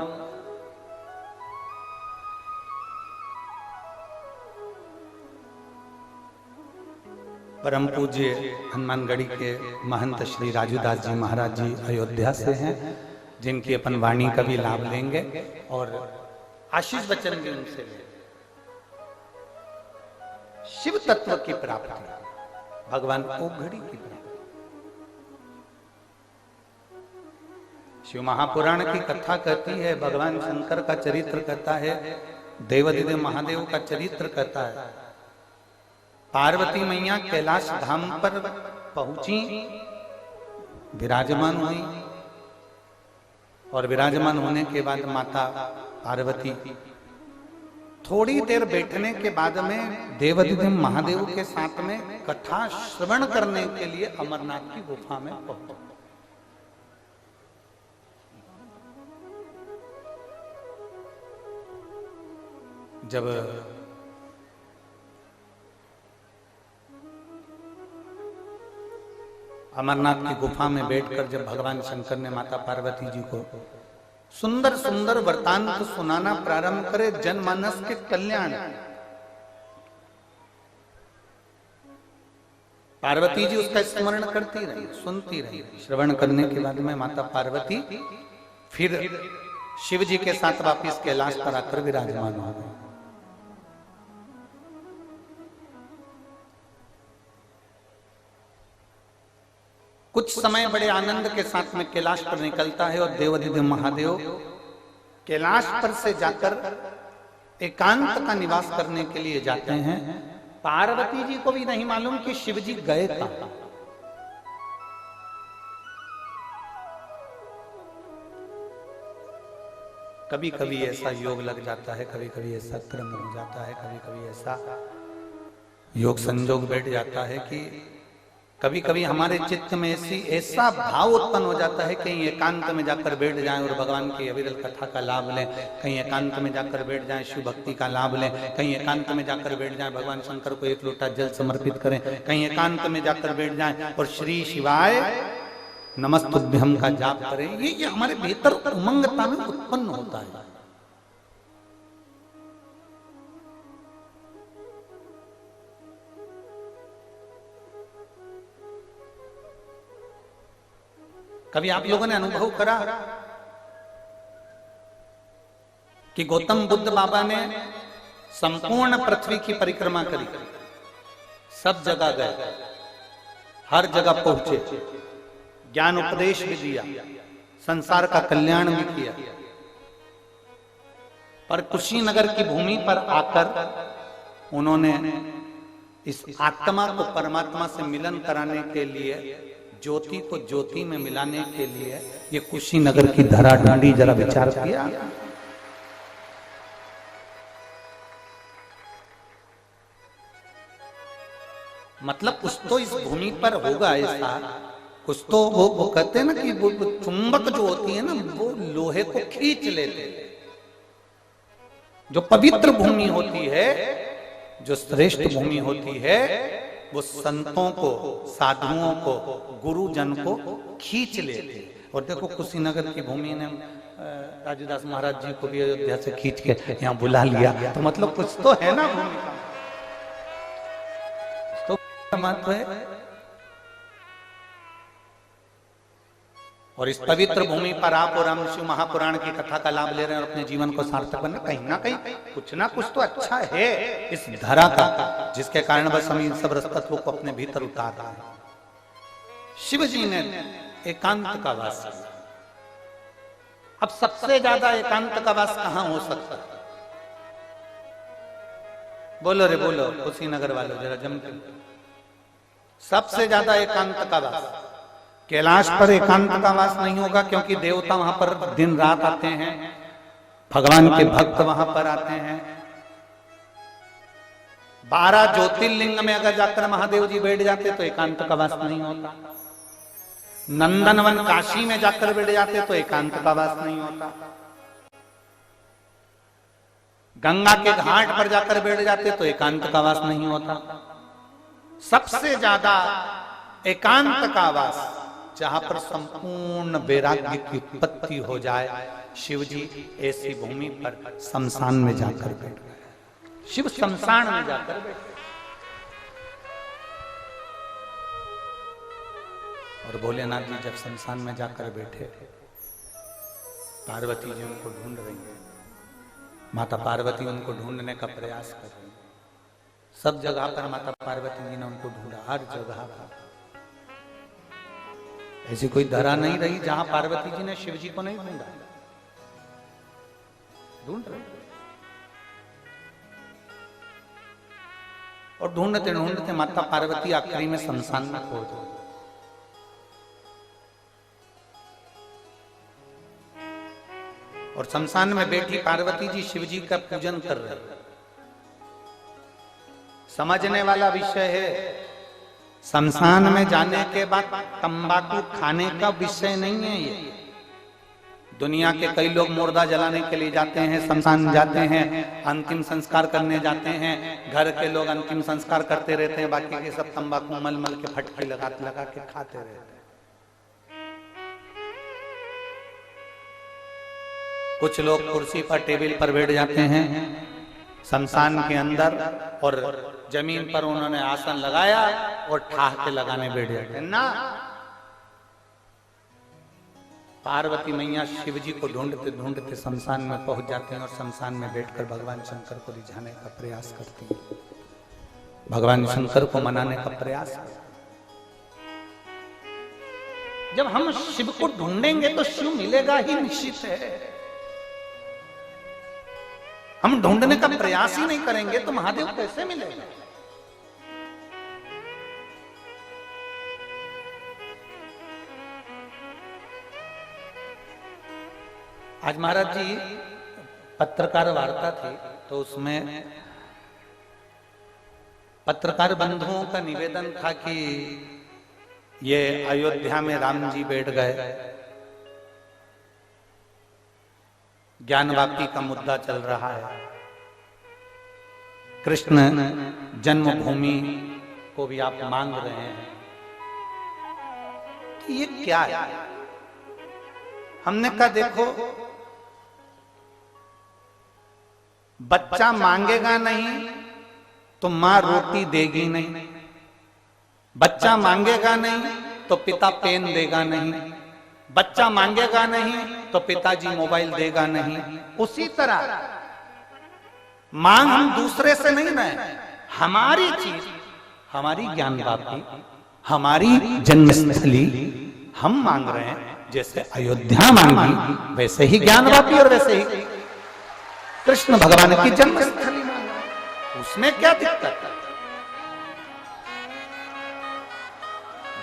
परम पूज्य हनुमानगढ़ी के महंत श्री राजूदास जी महाराज जी अयोध्या से हैं, जिनकी अपन वाणी का भी लाभ लेंगे और आशीष वचन भी उनसे लेंगे। शिव तत्व की प्राप्ति, भगवान ओघड़ी की प्राप्ति। शिव महापुराण की कथा कहती है, भगवान शंकर का चरित्र कहता है, देवादिदेव महादेव का चरित्र कहता है। पार्वती मैया कैलाश धाम पर पहुंची, विराजमान हुई और विराजमान होने के बाद माता पार्वती थोड़ी देर बैठने के बाद में देवादिदेव महादेव के साथ में कथा श्रवण करने के लिए अमरनाथ की गुफा में पहुंची। जब अमरनाथ की गुफा में बैठकर जब भगवान शंकर ने माता पार्वती जी को सुंदर सुंदर वृतांत सुनाना प्रारंभ करे जनमानस के कल्याण, पार्वती जी उसका स्मरण करती रही, सुनती रही। श्रवण करने के बाद में माता पार्वती फिर शिव जी के साथ वापिस कैलाश पर आकर विराजमान हो गई। कुछ समय बड़े आनंद के साथ में कैलाश पर निकलता है और देवादिदेव महादेव कैलाश पर से जाकर एकांत का निवास करने के लिए जाते हैं। पार्वती जी को भी नहीं मालूम कि शिव जी गए कहां। कभी कभी ऐसा योग लग जाता है, कभी कभी ऐसा क्रम हो जाता है, कभी कभी ऐसा योग संजोग बैठ जाता है कि कभी कभी हमारे चित्त में ऐसा भाव उत्पन्न हो जाता है, कहीं एकांत में जाकर बैठ जाएं और भगवान की अविरल कथा का लाभ लें, कहीं एकांत में जाकर बैठ जाएं शिव भक्ति का लाभ लें, कहीं एकांत में जाकर बैठ जाएं भगवान शंकर को एक लोटा जल समर्पित करें, कहीं एकांत में जाकर बैठ जाएं और श्री शिवाय नमस्तुभ्यम का जाप करें। ये हमारे भीतर उमंगता में उत्पन्न होता है। कभी आप लोगों ने अनुभव करा कि गौतम बुद्ध बाबा ने संपूर्ण पृथ्वी की परिक्रमा करी, सब जगह गए, हर जगह पहुंचे, ज्ञान उपदेश भी दिया, संसार का कल्याण भी किया, पर कुशीनगर की भूमि पर आकर उन्होंने इस आत्मा को परमात्मा से मिलन कराने के लिए, ज्योति को ज्योति में मिलाने के लिए ये कुशीनगर की धरा ढूंढी। जरा विचार किया। मतलब कुछ तो इस भूमि पर होगा ऐसा, कुछ तो वो कहते हैं ना कि वो चुंबक जो होती है ना, वो लोहे को खींच लेते। जो पवित्र भूमि होती है, जो श्रेष्ठ भूमि होती है, वो संतों को, साधुओं को, गुरुजन को खींच लेते। और देखो कुशीनगर की भूमि ने राजूदास महाराज जी को भी अयोध्या से खींच के यहाँ बुला लिया, तो मतलब कुछ तो है ना भूमि का, तो महत्व है। और इस पवित्र भूमि पर आप और हम शिव महापुराण की कथा का लाभ ले रहे हैं और अपने जीवन को सार्थक बनना, कहीं ना कुछ तो अच्छा है इस धरा का, जिसके कारण बस हम इन सब रसतत्वों को अपने भीतर उतार रहे हैं। शिव जी ने एकांत का वास किया। अब सबसे ज्यादा एकांत का वास कहां हो सकता है? बोलो रे बोलो कुशीनगर वालों, जरा जम के। सबसे ज्यादा एकांत का वास कैलाश पर एकांत का वास नहीं होगा, क्योंकि देवता वहां पर दिन रात आते हैं, भगवान के भक्त वहां पर आते हैं। 12 ज्योतिर्लिंग में अगर जाकर महादेव जी बैठ जाते तो एकांत का वास नहीं होता। नंदनवन काशी में जाकर बैठ जाते तो एकांत का वास नहीं होता। गंगा के घाट पर जाकर बैठ जाते तो एकांत का वास नहीं होता। सबसे ज्यादा एकांत का वास जहां पर संपूर्ण वैराग्य की उत्पत्ति हो जाए, शिव जी ऐसी भूमि पर शमशान में जाकर बैठ गए। शिव शमशान में जाकर बैठ गए और भोलेनाथ जी जब शमशान में जाकर बैठे, पार्वती जी उनको ढूंढ रही है। माता पार्वती उनको ढूंढने का प्रयास कर रही है। सब जगह पर माता पार्वती जी ने उनको ढूंढा, हर जगह पर। ऐसी कोई धरा नहीं रही जहां पार्वती जी ने शिव जी को नहीं ढूंढा। ढूंढ रहे और ढूंढते ढूंढते माता पार्वती आखिरी में शमशान में पहुंच गई। और शमशान में बैठी पार्वती जी शिव जी का पूजन कर रहे हैं। समझने वाला विषय है, शमशान में जाने के बाद तंबाकू खाने का विषय नहीं है ये। दुनिया के कई लोग मुर्दा जलाने के लिए जाते हैं, शमशान जाते हैं, अंतिम संस्कार करने जाते हैं। घर के लोग अंतिम संस्कार करते रहते हैं, बाकी के सब तंबाकू मल मल के फटके लगा के खाते रहते हैं। कुछ लोग कुर्सी पर टेबल पर बैठ जाते हैं शमशान के अंदर, और जमीन पर उन्होंने आसन लगाया और ठाह के लगाने बैठ जाते हैं ना। पार्वती मैया शिव जी को ढूंढते ढूंढते शमशान में पहुंच जाते हैं और शमशान में बैठकर भगवान शंकर को रिझाने का प्रयास करती हैं, भगवान शंकर को मनाने का प्रयास करती हैं। जब हम शिव को ढूंढेंगे तो शिव मिलेगा ही निश्चित है। हम ढूंढने का प्रयास ही नहीं करेंगे तो महादेव कैसे मिलेगा? आज महाराज जी पत्रकार वार्ता थी, तो उसमें पत्रकार बंधुओं का निवेदन था कि ये अयोध्या में राम जी बैठ गए, ज्ञानवापी का मुद्दा चल रहा है, कृष्ण जन्मभूमि को भी आप मांग रहे हैं, तो ये क्या है? हमने कहा देखो, बच्चा मांगेगा नहीं तो मां रोटी देगी नहीं, बच्चा मांगेगा नहीं तो पिता पेन देगा नहीं, बच्चा मांगेगा नहीं तो पिताजी मोबाइल देगा नहीं। उसी तरह मांग हम दूसरे से नहीं रहे, हमारी चीज, हमारी ज्ञानवापी, हमारी जन्मस्थली हम मांग रहे हैं। जैसे अयोध्या मांगी वैसे ही ज्ञानवापी और वैसे ही कृष्ण भगवान की जन्मस्थली मांगी। उसमें क्या दिक्कत है?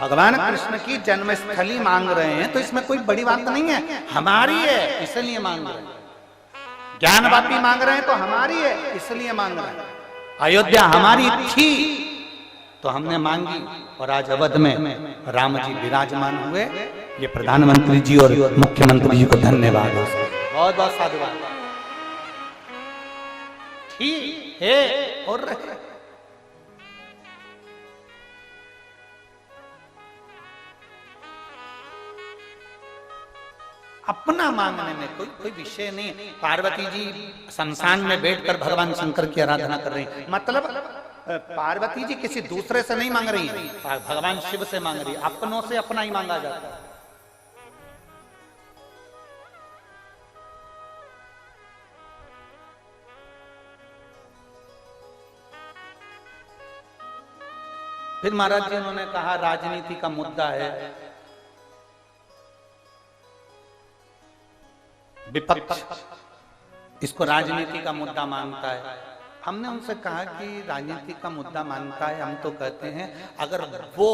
भगवान कृष्ण की जन्मस्थली मांग रहे हैं तो इसमें कोई बड़ी बात नहीं है, हमारी है इसलिए मांग रहे हैं। ज्ञानवापी मांग रहे हैं तो हमारी है इसलिए मांग रहे हैं। अयोध्या हमारी थी तो हमने मांगी, और आज अवध में राम जी विराजमान हुए। ये प्रधानमंत्री जी और मुख्यमंत्री जी को धन्यवाद, बहुत बहुत साधुवाद। ठीक है और रहे। अपना मांगने में कोई विषय नहीं। पार्वती जी शमशान में बैठकर भगवान शंकर की आराधना कर रही हैं, मतलब पार्वती जी किसी दूसरे से नहीं मांग रही है, भगवान शिव से मांग रही है। अपनों से अपना ही मांगा जाता है। फिर महाराज जी उन्होंने कहा राजनीति का मुद्दा है, विपक्ष इसको राजनीति का मुद्दा मानता है। हमने उनसे कहा कि राजनीति का मुद्दा मानता है, हम तो कहते हैं अगर वो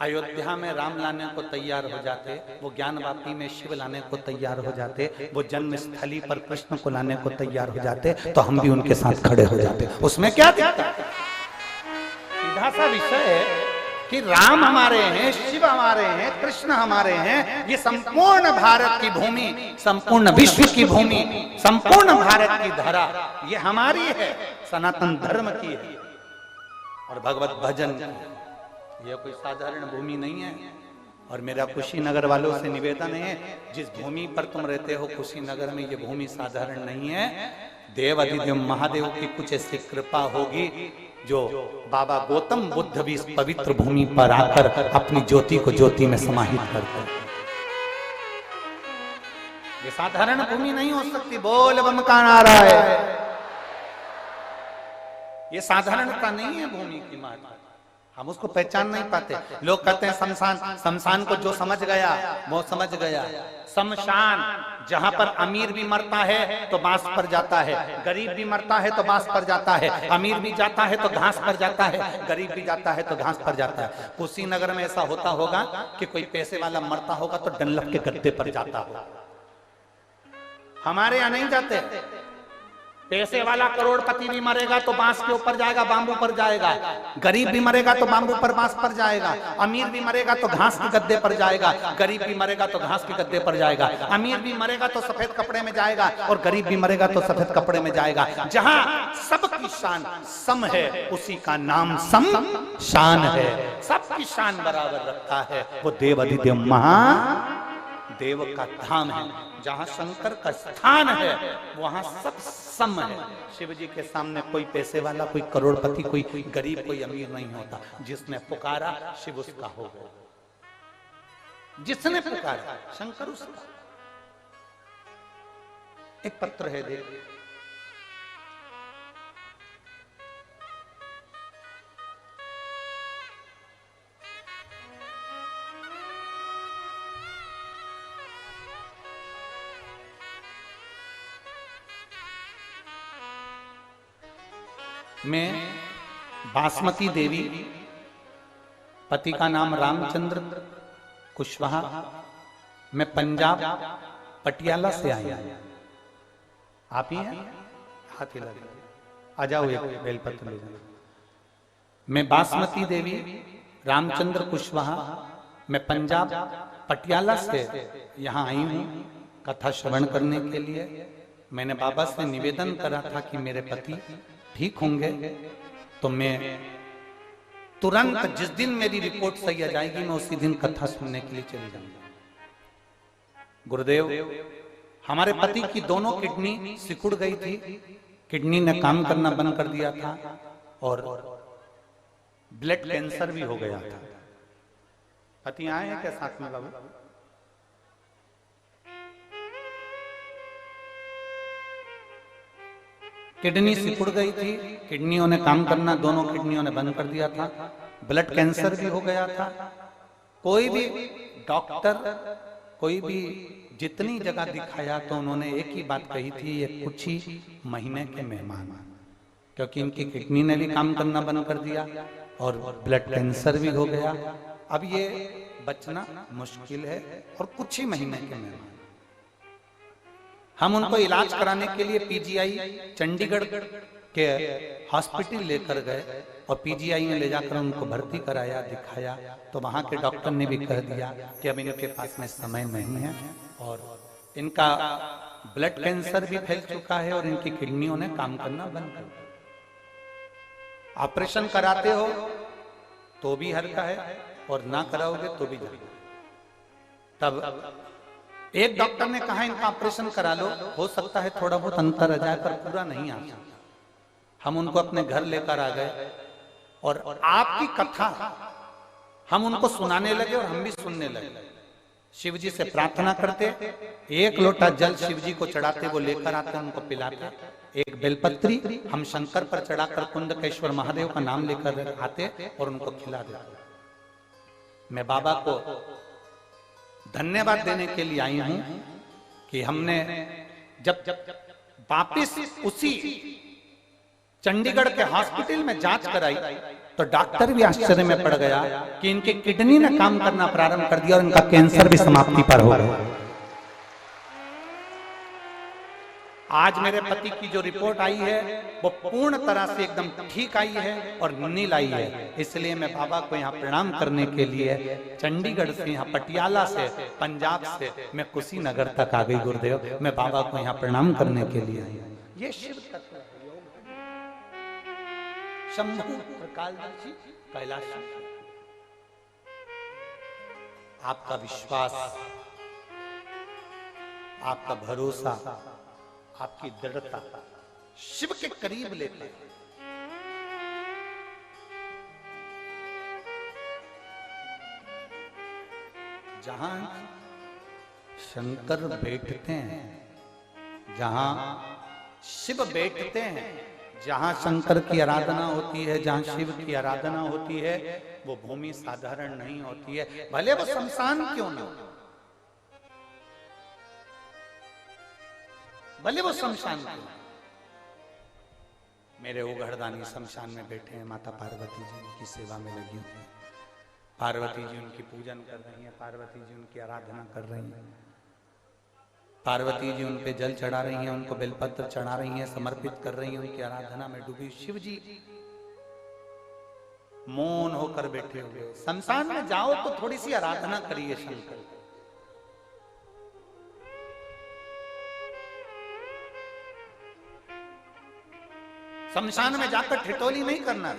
अयोध्या में राम लाने को तैयार हो जाते, वो ज्ञानवापी में शिव लाने को तैयार हो जाते, वो जन्मस्थली पर कृष्ण को लाने को तैयार हो जाते, तो हम भी उनके साथ खड़े हो जाते। उसमें क्या दिक्कत है? सीधा सा विषय है कि राम हमारे हैं, शिव हमारे हैं, कृष्ण हमारे हैं। ये संपूर्ण भारत की भूमि, संपूर्ण विश्व की भूमि, संपूर्ण भारत की धरा ये हमारी है, सनातन धर्म की है और भगवत भजन की। यह कोई साधारण भूमि नहीं है। और मेरा कुशीनगर वालों से निवेदन है, जिस भूमि पर तुम रहते हो कुशीनगर में, ये भूमि साधारण नहीं है। देव अधिदेव महादेव की कुछ ऐसी कृपा होगी जो बाबा गौतम बुद्ध भी इस पवित्र भूमि पर आकर अपनी ज्योति को ज्योति में समाहित करते हैं। ये साधारण भूमि नहीं हो सकती। बोल बम का नारा है। ये साधारणता नहीं है भूमि की महत्व, हम उसको पहचान नहीं पाते। लोग कहते हैं शमशान, शमशान को जो समझ गया वो समझ गया। शमशान जहां पर अमीर भी मरता है तो बांस पर जाता है, गरीब भी मरता है तो बांस पर जाता है, अमीर भी जाता है तो घास पर जाता है, गरीब भी जाता है तो घास पर जाता है। कुशीनगर में ऐसा होता होगा कि कोई पैसे वाला मरता होगा तो डनलप के गद्दे पर जाता होगा। हमारे यहां नहीं जाते। पैसे वाला करोड़पति भी मरेगा तो बांस के ऊपर जाएगा, बांबू पर जाएगा। गरीब भी मरेगा तो बांबू पर, बांस पर जाएगा। अमीर भी मरेगा तो घास के गद्दे पर जाएगा, गरीब भी मरेगा तो घास के गद्दे पर जाएगा। अमीर भी मरेगा तो सफेद कपड़े में जाएगा और गरीब भी मरेगा तो सफेद कपड़े में जाएगा। जहां सबकी शान सम है उसी का नाम शमशान है। सबकी शान बराबर रखता है वो देव अधिदेव महादेव का धाम है। जहां शंकर का स्थान है वहां सब सम है। शिव जी के सामने कोई पैसे वाला, कोई करोड़पति, कोई गरीब, कोई अमीर नहीं होता। जिसने पुकारा शिव उसका हो गया, जिसने पुकारा शंकर उसका। एक पत्र है, देख मैं बासमती देवी, पति का नाम रामचंद्र कुशवाहा, मैं पंजाब पटियाला से आई हूं। आप ही हैं? हाथ हिला दीजिए। आ जाओ, एक बेलपत्र ले जाओ। मैं बासमती देवी रामचंद्र कुशवाहा, मैं पंजाब पटियाला से यहाँ आई हूँ कथा श्रवण करने के लिए। मैंने बाबा से निवेदन करा था कि मेरे पति ठीक होंगे तो मैं तुरंत, जिस दिन मेरी रिपोर्ट सही आ जाएगी, मैं उसी दिन कथा सुनने के लिए चली जाऊंगा। गुरुदेव, हमारे पति की दोनों किडनी सिकुड़ गई थी, किडनी ने काम करना बंद कर दिया था और ब्लड कैंसर भी हो गया था। पति आए हैं क्या साथ में बाबू? किडनी सिकुड़ गई थी, किडनियों ने काम करना, दोनों किडनियों ने बंद कर दिया था, ब्लड कैंसर भी हो गया था। कोई भी डॉक्टर, कोई भी जितनी जगह दिखाया तो उन्होंने एक ही बात कही थी, ये कुछ ही महीने के मेहमान, क्योंकि इनकी किडनी ने भी काम करना बंद कर दिया और ब्लड कैंसर भी हो गया। अब ये बचना मुश्किल है और कुछ ही महीने के मेहमान। हम उनको इलाज कराने के लिए पीजीआई चंडीगढ़ के हॉस्पिटल लेकर गए और पीजीआई में ले जाकर उनको भर्ती कराया, दिखाया तो वहां के डॉक्टर ने भी कह दिया कि अब इनके पास में समय नहीं है और इनका ब्लड कैंसर भी फैल चुका है और इनकी किडनियों ने काम करना बंद कर दिया। ऑपरेशन कराते हो तो भी हल्का है और ना कराओगे तो भी जल्दी। तब एक डॉक्टर ने कहा इनका ऑपरेशन करा लो, हो सकता है थोड़ा बहुत अंतर आ जाए पर पूरा नहीं आ सकता। हम उनको अपने घर लेकर आ गए और आपकी कथा हम उनको सुनाने लगे और हम भी सुनने लगे। शिव जी से प्रार्थना करते, एक लोटा जल शिव जी को चढ़ाते, वो लेकर आते, उनको पिलाते। एक बेलपत्री हम शंकर पर चढ़ाकर कुंडकेश्वर महादेव का नाम लेकर आते और उनको खिला देते। मैं बाबा को धन्यवाद देने के लिए आई हूं कि हमने जब वापिस उसी चंडीगढ़ के हॉस्पिटल में जांच कराई तो डॉक्टर भी आश्चर्य में पड़ गया कि इनकी किडनी ने काम करना प्रारंभ कर दिया और इनका कैंसर भी समाप्ति पर हो गया। आज मेरे पति की जो रिपोर्ट आई है वो पूर्ण तरह से एकदम ठीक आई है और नील आई है। इसलिए मैं बाबा को यहाँ प्रणाम करने के लिए चंडीगढ़ से, यहाँ पटियाला से, पंजाब से मैं कुशीनगर तक आ गई। गुरुदेव, मैं बाबा को यहाँ प्रणाम करने के लिए आई। ये शिव तत्व शंभु कालदर्शी कैलाश। आपका विश्वास, आपका भरोसा, आपकी दृढ़ता शिव के करीब लेते हैं। जहां शंकर बैठते हैं, जहां शिव बैठते हैं, जहां शंकर की आराधना होती है, जहां शिव की आराधना होती है, वो भूमि साधारण नहीं होती है, भले वो शमशान क्यों ना, भले वो शमशान क्यों ना। मेरे ओघड़दानी शमशान में बैठे हैं, माता पार्वती जी उनकी सेवा में लगी हुई है, पार्वती जी उनकी पूजन कर रही हैं, पार्वती जी उनकी आराधना कर रही हैं, पार्वती जी उन पे जल चढ़ा रही हैं, उनको बेलपत्र चढ़ा रही हैं, समर्पित कर रही हैं, उनकी आराधना में डूबी। शिव जी मौन होकर बैठे हुए। शमशान में जाओ तो थोड़ी सी आराधना करिए शंकर। शमशान में जाकर ठिठोली नहीं करना,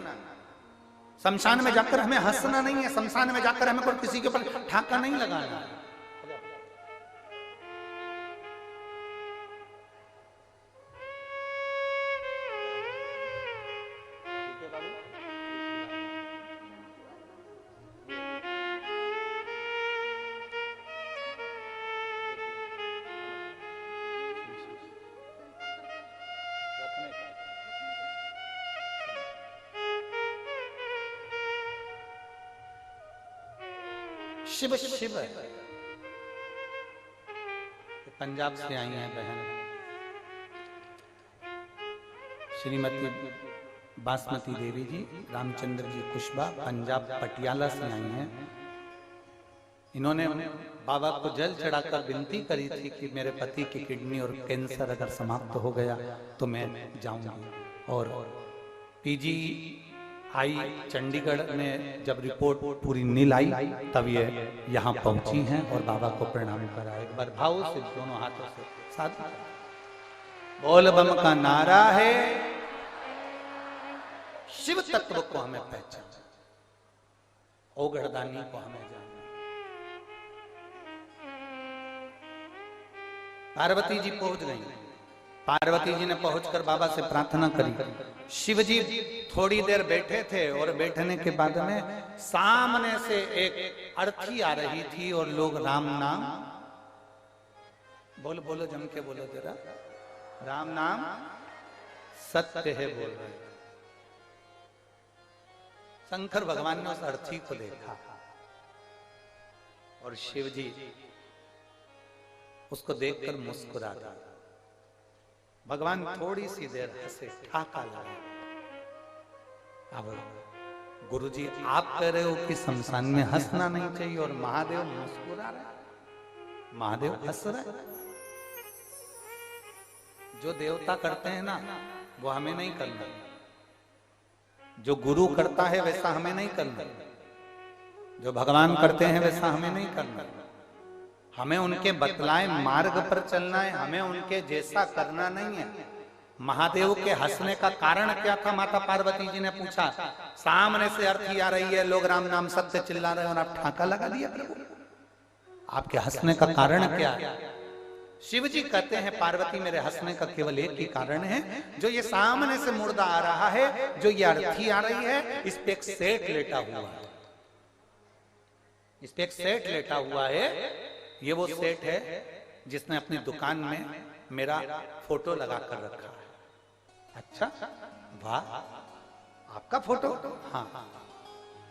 शमशान में जाकर हमें हंसना नहीं है, शमशान में जाकर हमें कोई किसी के ऊपर ठाका नहीं लगाना। शिव शिव पंजाब से आई हैं बहन श्रीमती बासमती देवी जी, रामचंद्र जी कुशबा, पंजाब पटियाला से आई हैं। इन्होंने बाबा को जल चढ़ाकर विनती करी थी कि मेरे पति की किडनी और कैंसर अगर समाप्त हो गया तो मैं जाऊंगी। और पीजी आई चंडीगढ़ में जब रिपोर्ट पूरी नील आई तब ये यहाँ पहुंची हैं और बाबा को प्रणाम करा। एक बार भाव से दोनों हाथों से साथ बोल बम का नारा है, शिव तत्व को हमें पहचान, ओघड़दानी को हमें जानना। पार्वती जी पहुंच गई। पार्वती जी ने पहुंचकर बाबा से प्रार्थना करी। शिव जी थोड़ी देर बैठे थे और बैठने के बाद में सामने से एक अर्थी आ रही थी और लोग राम नाम बोलो बोलो जम के बोलो जरा, राम नाम सत्य है बोल रहे। शंकर भगवान ने उस अर्थी को देखा और शिव जी उसको देखकर मुस्कुरा दिया। भगवान थोड़ी सी देर हंसे, ठाका लगा। अब गुरुजी आप कह रहे हो कि शमशान में हंसना नहीं चाहिए और महादेव मुस्कुरा रहे, महादेव हंस रहे। जो देवता करते हैं ना वो हमें नहीं करना, जो गुरु करता है वैसा हमें नहीं करना, जो भगवान करते हैं वैसा हमें नहीं करना। हमें उनके बतलाए मार्ग पर चलना है, हमें उनके जैसा करना नहीं है। महादेव के हंसने का कारण क्या था? माता पार्वती जी ने पूछा। सामने से अर्थी आ रही है, लोग राम नाम सत्य चिल्ला रहे हैं और आप ठाका लगा दिया प्रभु। आपके हंसने का कारण क्या है? शिव जी कहते हैं पार्वती मेरे हंसने का केवल एक ही कारण है, जो ये सामने से मुर्दा आ रहा है, जो ये अर्थी आ रही है, इस पे एक सेठ लेटा हुआ है, इस पे एक सेठ लेटा हुआ है। ये वो सेठ है जिसने अपनी दुकान में मेरा फोटो लगा कर रखा है। अच्छा वाह, आपका फोटो? हाँ,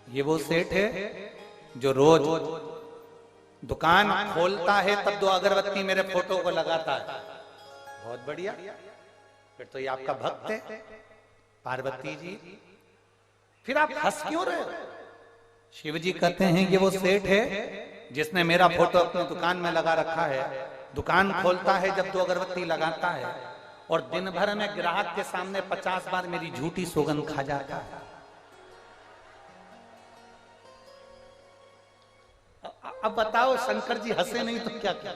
ये वो सेठ है जो रोज दुकान खोलता है तब 2 अगरबत्ती मेरे फोटो को लगाता है। बहुत बढ़िया, फिर तो ये आपका भक्त है पार्वती जी। फिर आप हंस क्यों रहे हो? शिव जी कहते हैं ये वो सेठ है जिसने मेरा फोटो अपनी दुकान में लगा रखा है। दुकान खोलता है जब 2 अगरबत्ती लगाता है और दिन भर में ग्राहक के सामने 50 बार मेरी झूठी सौगंध खा जाता है। अब बताओ शंकर जी हंसे नहीं तो क्या क्या?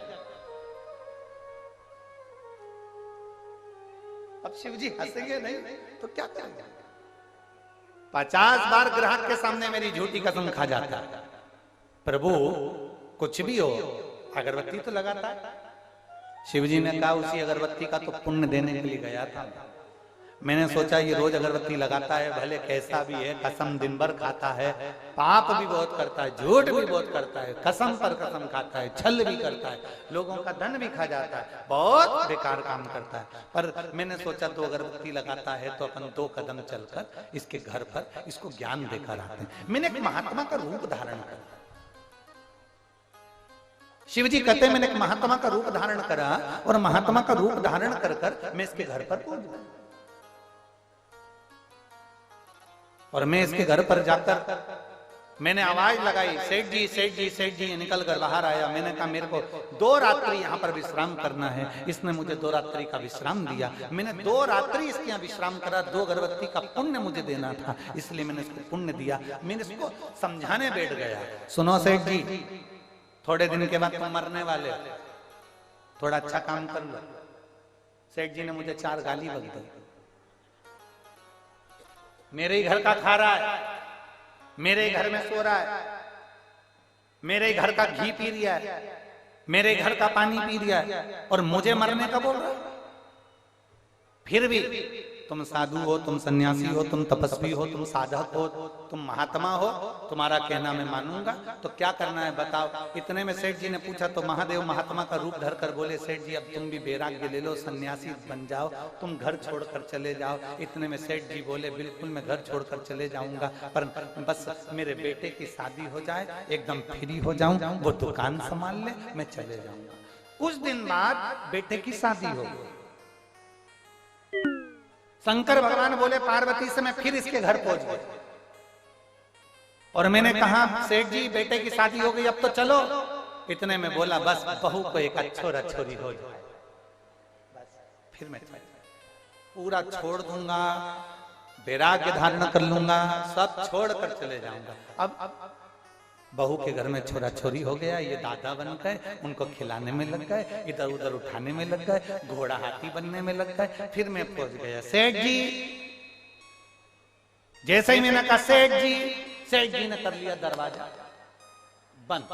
अब शिव जी हंसेंगे नहीं तो क्या करेंगे? 50 बार ग्राहक के सामने मेरी झूठी कसम खा जाता है। प्रभु कुछ भी हो, अगरबत्ती तो लगाता है। शिव जी ने कहा उसी अगरबत्ती का तो पुण्य देने के लिए गया था। मैंने सोचा ये रोज अगरबत्ती लगाता है, भले कैसा भी है, कसम दिन भर खाता है, पाप भी बहुत करता है, झूठ भी बहुत करता है, कसम पर कसम खाता है, छल भी करता है, लोगों का धन भी खा जाता है, बहुत बेकार काम करता है। पर मैंने सोचा तो अगरबत्ती लगाता है तो अपन 2 कदम चलकर इसके घर पर इसको ज्ञान देकर आते हैं। मैंने एक महात्मा का रूप धारण करा। शिव जी कहते हैं मैंने एक महात्मा का रूप धारण करा, और महात्मा का रूप धारण कर कर मैं इसके घर पर पहुंच गया। और मैं इसके घर पर जाकर मैंने आवाज लगाई, सेठ जी सेठ जी सेठ जी। निकल कर बाहर आया। मैंने कहा मेरे को 2 रात्रि यहाँ पर विश्राम करना है। इसने मुझे 2 रात्रि का विश्राम दिया। मैंने 2 रात्रि इसके यहाँ विश्राम करा। 2 अगरबत्ती का पुण्य मुझे देना था, इसलिए मैंने इसको पुण्य दिया। मैंने इसको समझाने बैठ गया, सुनो सेठ जी, थोड़े दिन के बाद तुम मरने वाले, थोड़ा अच्छा काम कर लो। सेठ जी ने मुझे 4 गाली बक दी। मेरे ही घर का खा रहा है, मेरे ही घर में सो रहा है, मेरे ही घर का घी पी रहा है, मेरे घर का पानी पी रहा है, और मुझे मरने का बोल रहा है। फिर भी तुम साधु हो, तुम सन्यासी हो, तुम तपस्वी हो, तुम साधक हो, तुम महात्मा हो, तुम्हारा कहना मैं मानूंगा, तो क्या करना है बताओ। इतने में सेठ जी ने पूछा तो महादेव महात्मा का रूप धरकर बोले, सेठ जी अब तुम भी वैराग्य ले लो, सन्यासी बन जाओ, तुम घर छोड़कर चले जाओ। इतने में सेठ जी बोले बिल्कुल मैं घर छोड़कर चले जाऊंगा, पर बस मेरे बेटे की शादी हो जाए, एकदम फ्री हो जाऊं, वो दुकान संभाल ले, मैं चले जाऊंगा। कुछ दिन बाद बेटे की शादी हो गई। शंकर भगवान बोले पार्वती से मैं फिर इसके घर पहुंच गया, और मैंने कहा सेठ जी बेटे की शादी हो गई, अब तो चलो। इतने में बोला बस बहू को एक अच्छोरा छोरी हो जाए, बस फिर मैं पूरा छोड़ दूंगा, वैराग्य धारण कर लूंगा, सब छोड़ कर चले जाऊंगा। अब बहू के घर में छोरा छोरी हो गया, ये दादा बन गए, उनको खिलाने में लग गए, इधर उधर उठाने में लग गए, घोड़ा हाथी बनने में लग गए। फिर मैं पहुंच गया सेठ जी। जैसे ही मैंने कहा सेठ जी ने कर लिया दरवाजा बंद।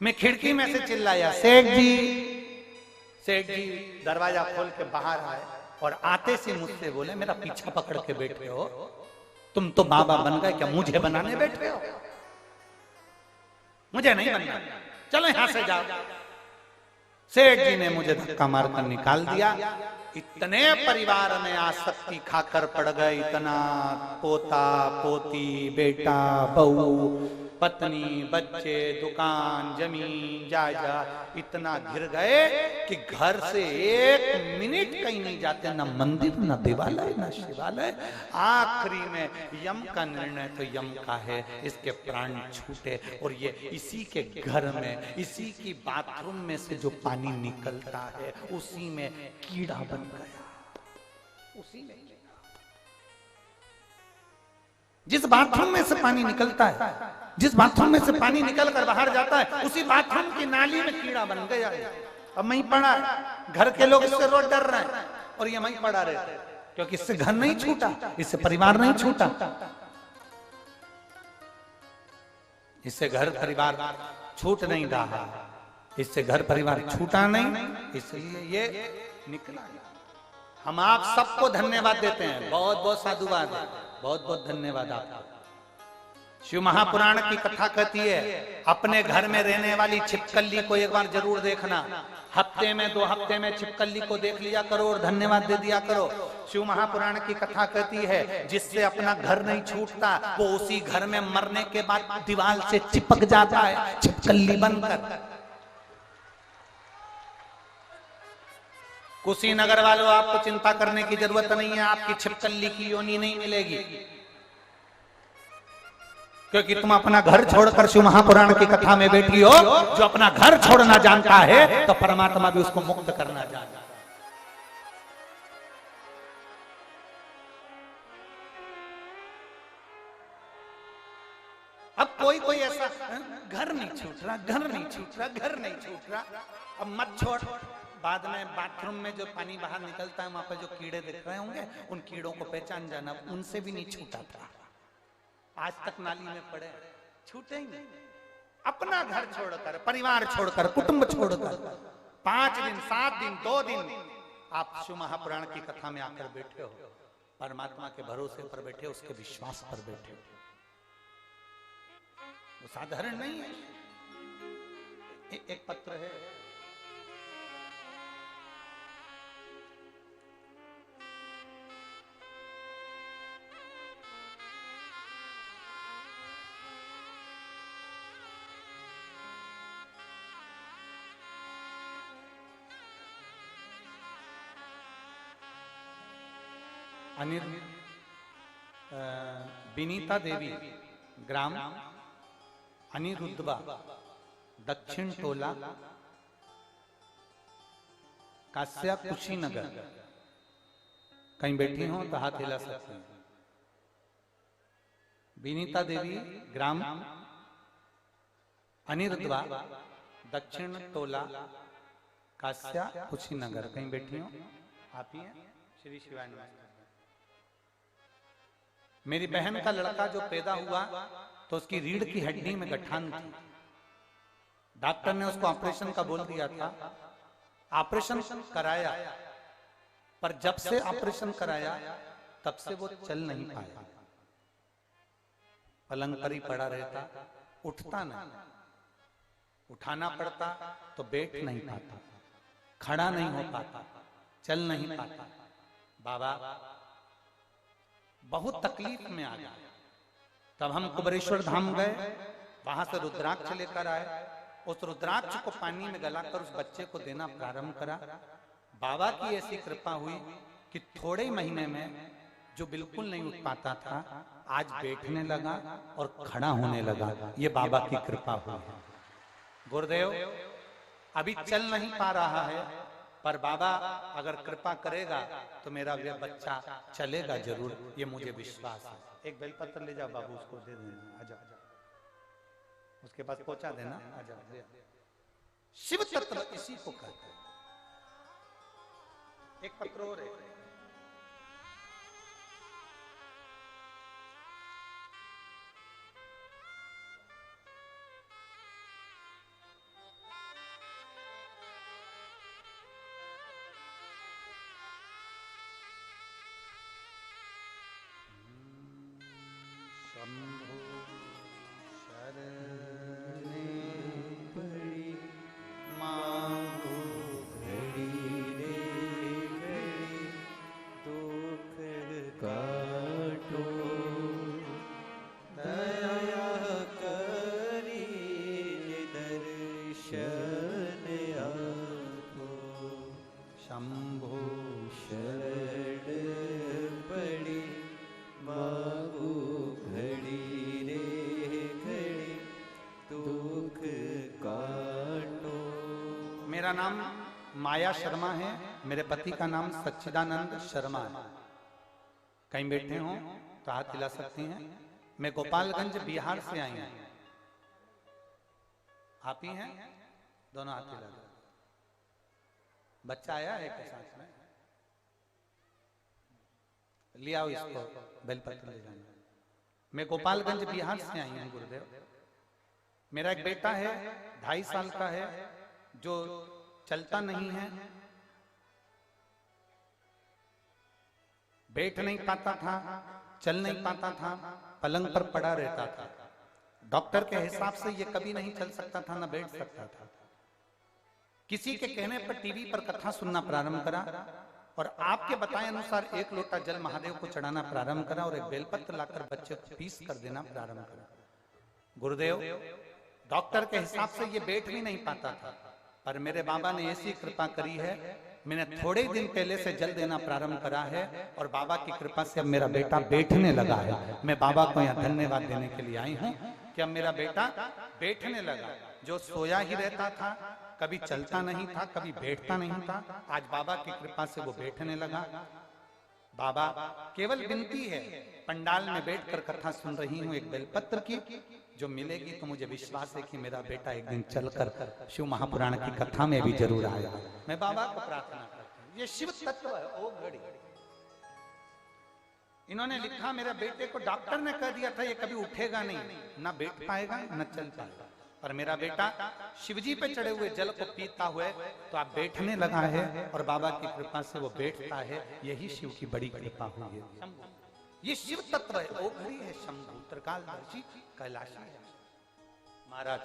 मैं खिड़की में से चिल्लाया सेठ जी दरवाजा खोल के बाहर आए, और आते से मुझसे बोले मेरा पीछा पकड़ के बैठे हो, तुम तो बाबा बन गए, क्या मुझे बनाने बैठे हो? मुझे नहीं बनना, चलो यहां से जाओ। सेठ जी ने मुझे धक्का मारकर निकाल दिया। इतने परिवार में आसक्ति खाकर पड़ गए, इतना पोता पोती बेटा बहू पत्नी बच्चे दुकान जमीन जायदाद इतना घिर गए कि घर से 1 मिनट कहीं नहीं जाते, ना मंदिर ना देवालय ना शिवालय। आखिरी में यम का निर्णय तो यम का है, इसके प्राण छूटे, और ये इसी के घर में इसी की बाथरूम में से जो पानी निकलता है उसी में कीड़ा बन गया। उसी में जिस बाथरूम में से पानी निकलता है, जिस बाथरूम में से पानी निकल कर बाहर जाता है, उसी बाथरूम की नाली में कीड़ा बन गया। अब वहीं पड़ा है, घर के लोग इससे रोज डर रहे हैं, और ये वहीं पड़ा रहे, क्योंकि इससे घर नहीं छूटा, इससे परिवार नहीं छूटा, इससे घर परिवार छूट नहीं रहा, इससे घर परिवार छूटा नहीं, इसलिए ये निकला। हम आप सबको धन्यवाद देते हैं, बहुत बहुत साधुवाद, बहुत बहुत धन्यवाद आपको। शिव महापुराण की कथा कहती है अपने घर में रहने वाली छिपकली को एक बार जरूर देखना, हफ्ते में 2 हफ्ते में छिपकली को देख लिया करो और धन्यवाद दे दिया करो। शिव महापुराण की कथा कहती है जिससे अपना घर नहीं छूटता वो उसी घर में मरने के बाद दीवार से चिपक जाता है छिपकली बनकर। कुशीनगर वालों आपको चिंता करने की जरूरत नहीं है, आपकी छिपकली की योनि नहीं मिलेगी, क्योंकि तुम अपना घर छोड़कर शिव महापुराण की कथा में बैठी हो। जो अपना घर छोड़ना जानता है तो परमात्मा भी उसको मुक्त करना जानता है। अब कोई ऐसा घर नहीं छूट रहा, घर नहीं छूट रहा, घर नहीं छूट रहा, अब मत छोड़। बाद में बाथरूम में जो पानी बाहर निकलता है वहां पर जो कीड़े दिख रहे होंगे उन कीड़ों को पहचान जाना, उनसे भी नहीं छूटा था, आज तक नाली में पड़े, छूटे ही नहीं। अपना घर छोड़कर, परिवार छोड़कर, कुटुंब छोड़कर 5 दिन, 7 दिन, 2 दिन आप शिव महापुराण की कथा में आकर बैठे हो, परमात्मा के भरोसे पर बैठे हो, उसके विश्वास पर बैठे हो। वो साधारण नहीं है। एक पत्र है, विनीता देवी, ग्राम अनिरुद्धवा, दक्षिण टोला, कास्या, कुशीनगर। कहीं बैठी हो तो हाथ हिला सकते हैं। विनीता देवी, ग्राम अनिरुद्धवा, दक्षिण टोला, कास्या, कुशीनगर। कहीं बैठी हो? आप ही हैं? श्री शिवाय नमस्कार। मेरी बहन का लड़का जो पैदा हुआ तो उसकी रीढ़ की हड्डी में गठान थी। डॉक्टर ने उसको ऑपरेशन का बोल दिया था। ऑपरेशन कराया, पर जब से ऑपरेशन कराया तब से वो चल नहीं पाया। पलंग पर ही पड़ा रहता, उठता नहीं। उठाना पड़ता तो बैठ नहीं पाता, खड़ा नहीं हो पाता, चल नहीं पाता। बाबा बहुत तकलीफ में आ गया। तब हम कुबरेश्वर धाम गए, वहां से रुद्राक्ष लेकर आए। उस रुद्राक्ष को पानी में गलाकर उस बच्चे को देना प्रारंभ करा। बाबा की ऐसी कृपा हुई कि थोड़े महीने में जो बिल्कुल नहीं उठ पाता था आज बैठने लगा और खड़ा होने लगा। ये बाबा की कृपा हुई है। गुरुदेव अभी चल नहीं पा रहा है, पर बाबा अगर कृपा करेगा तो मेरा यह बच्चा चलेगा जरूर, ये मुझे विश्वास है। एक बेलपत्र ले जाओ बाबू, उसको दे देना। आजा, उसके पास पहुंचा देना। आजा। शिव तत्व इसी को कहते हैं। एक पत्र और है। शंभो शरणे पड़ी मांगो घड़ी रे घड़ी, दुख काटो दया करी दर्शन आपो। शंभो शरण पड़ी मांगो घड़ी रे घड़ी, दुख काटो। मेरा नाम माया शर्मा है, मेरे पति का नाम सच्चिदानंद शर्मा है। कहीं बैठे हो तो हाथ हिला सकती हैं। मैं गोपालगंज बिहार से आई हूं। आप ही हैं? दोनों हाथ हिला दो। बच्चा आया है के साथ में? ले आओ इसको, बेलपत्र ले जाना। मैं गोपालगंज बिहार से आई हूं गुरुदेव। मेरा एक बेटा है 2.5 साल का है, जो चलता नहीं है, बैठ नहीं पाता था, चल नहीं पाता था, पलंग पर पड़ा रहता था। डॉक्टर के हिसाब से ये कभी नहीं चल सकता था, ना बैठ सकता था। किसी के कहने पर टीवी पर कथा सुनना प्रारंभ करा और आपके बताए अनुसार 1 लोटा जल महादेव को चढ़ाना प्रारंभ करा और एक बेलपत्र लाकर बच्चे को पीस कर देना प्रारंभ करा। गुरुदेव डॉक्टर के हिसाब से ये बैठ भी नहीं पाता था, पर मेरे बाबा ने ऐसी कृपा करी है, मैंने थोड़े दिन पहले से जल देना प्रारंभ करा है और बाबा की कृपा से अब मेरा बेटा बैठने लगा है। मैं बाबा को यहाँ धन्यवाद देने के लिए आई हूँ कि अब मेरा बेटा बैठने लगा। जो सोया ही रहता था, कभी चलता नहीं था, कभी बैठता नहीं था, आज बाबा की कृपा से वो बैठने लगा। बाबा केवल विनती है, पंडाल में बैठकर कथा सुन रही हूँ एक बेलपत्र की, जो मिलेगी तो मुझे विश्वास है कि मेरा बेटा एक दिन चलकर शिव महापुराण की कथा में भी जरूर आएगा। मैं बाबा को प्रार्थना करता हूँ। ये शिव तत्व है। ओ घड़ी इन्होंने लिखा, मेरे बेटे को डॉक्टर ने कह दिया था ये कभी उठेगा नहीं, ना बैठ पाएगा ना चल पाएगा, और मेरा बेटा शिवजी पे चढ़े हुए जल को पीता हुए तो आप बैठने लगा है और बाबा की कृपा से वो बैठता है। यही शिव की बड़ी कृपा हुई है। ये शिव तत्व है, ओ घड़ी है शंभु त्रिकालदर्शी कैलाशी है महाराज।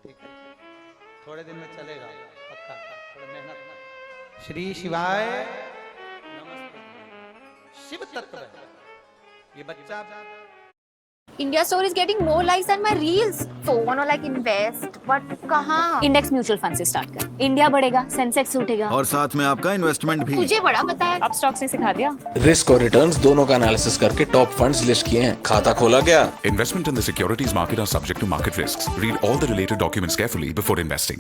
ठीक है, थोड़े दिन में चलेगा पक्का, थोड़ा मेहनत। श्री शिवाय नमस्ते। शिव तत्व है ये बच्चा। India Store is getting more likes than my reels. So wanna like invest, but कहाँ? इंडेक्स म्यूचुअल फंड से स्टार्ट कर, इंडिया बढ़ेगा, सेंसेक्स उठेगा और साथ में आपका इन्वेस्टमेंट भी। तुझे बड़ा पता है। अब स्टॉक से सिखा दिया। रिस्क और रिटर्न्स दोनों का एनालिसिस करके टॉप फंड्स लिस्ट किए हैं। खाता खोला गया। Investment in the securities market are subject to market risks. Read all the related documents carefully before investing.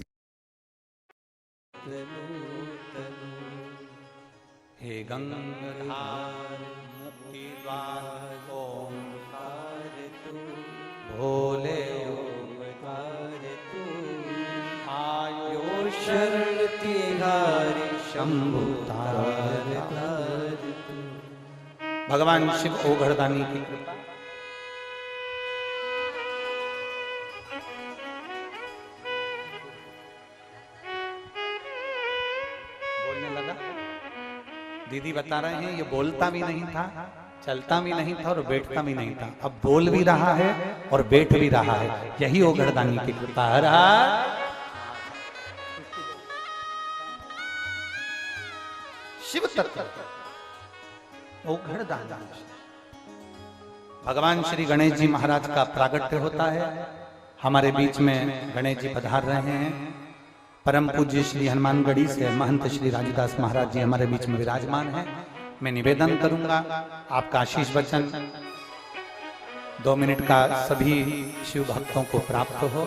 हे गंगाधार मुक्ति द्वार ओंकार तू भोले ओंकार तू आयो शरण तिहारी शंभु तार तू। भगवान शिव ओघड़दानी की कृपा। बोलने लगा। दीदी बता रहे हैं ये बोलता भी नहीं था, चलता भी नहीं था और बैठता भी नहीं था, अब बोल भी रहा है और बैठ भी रहा है। यही ओघड़दानी की कृपा है। शिव तत्व ओघड़दानी। भगवान श्री गणेश जी महाराज का प्रागट्य होता है। हमारे बीच में गणेश जी पधार रहे हैं। परम पूज्य श्री हनुमानगढ़ी से महंत श्री राजूदास महाराज जी हमारे बीच में विराजमान हैं। मैं निवेदन करूंगा आपका आशीष वचन 2 मिनट का सभी शिव भक्तों को प्राप्त हो।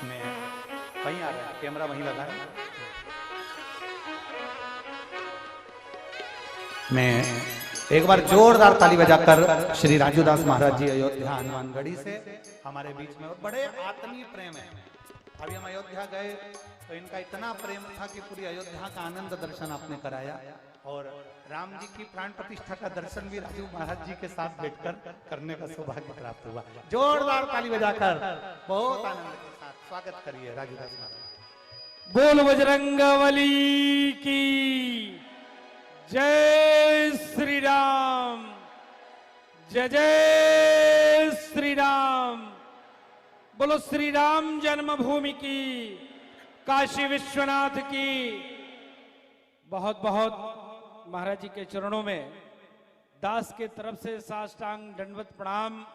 मैं वहीं आ रहा, कैमरा वहीं लगा है। मैं एक बार जोरदार ताली बजाकर श्री राजूदास महाराज जी अयोध्या हनुमानगढ़ी से हमारे बीच में, और बड़े आत्मीय प्रेम है। अभी हम अयोध्या गए तो इनका इतना प्रेम था कि पूरी अयोध्या का आनंद दर्शन आपने कराया, और राम जी की प्राण प्रतिष्ठा का दर्शन भी राजू महाराज जी के साथ बैठकर करने का सौभाग्य प्राप्त हुआ। जोरदार ताली बजाकर बहुत आनंद के साथ स्वागत करिए राजूदास महाराज। बोल बजरंगबली की जय श्री राम, जय जय श्री राम। बोलो श्री राम जन्मभूमि की, काशी विश्वनाथ की। बहुत बहुत महाराज जी के चरणों में दास के तरफ से साष्टांग दंडवत प्रणाम।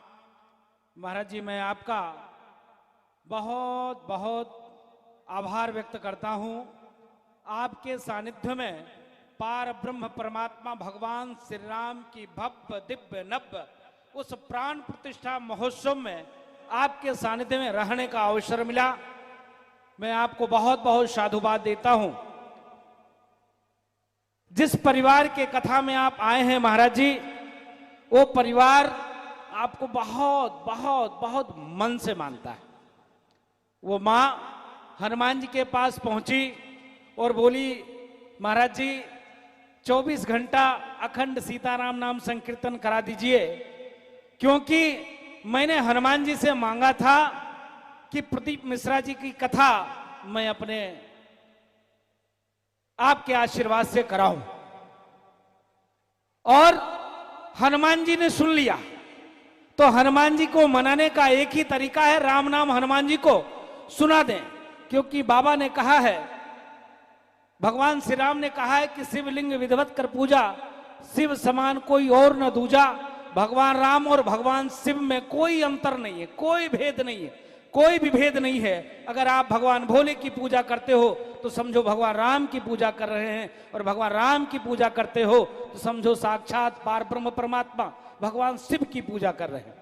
महाराज जी मैं आपका बहुत बहुत आभार व्यक्त करता हूं। आपके सानिध्य में पार ब्रह्म परमात्मा भगवान श्री राम की भव्य दिव्य नव्य उस प्राण प्रतिष्ठा महोत्सव में आपके सानिध्य में रहने का अवसर मिला। मैं आपको बहुत बहुत साधुवाद देता हूं। जिस परिवार के कथा में आप आए हैं महाराज जी, वो परिवार आपको बहुत बहुत बहुत मन से मानता है। वो माँ हनुमान जी के पास पहुंची और बोली, महाराज जी 24 घंटा अखंड सीताराम नाम संकीर्तन करा दीजिए, क्योंकि मैंने हनुमान जी से मांगा था कि प्रदीप मिश्रा जी की कथा मैं अपने आपके आशीर्वाद से कराऊं, और हनुमान जी ने सुन लिया। तो हनुमान जी को मनाने का एक ही तरीका है, राम नाम हनुमान जी को सुना दें, क्योंकि बाबा ने कहा है, भगवान श्री राम ने कहा है कि शिवलिंग विधिवत कर पूजा, शिव समान कोई और न दूजा। भगवान राम और भगवान शिव में कोई अंतर नहीं है, कोई भेद नहीं है। कोई भी भेद नहीं है। अगर आप भगवान भोले की पूजा करते हो तो समझो भगवान राम की पूजा कर रहे हैं, और भगवान राम की पूजा करते हो तो समझो साक्षात पार ब्रह्म परमात्मा भगवान शिव की पूजा कर रहे हैं।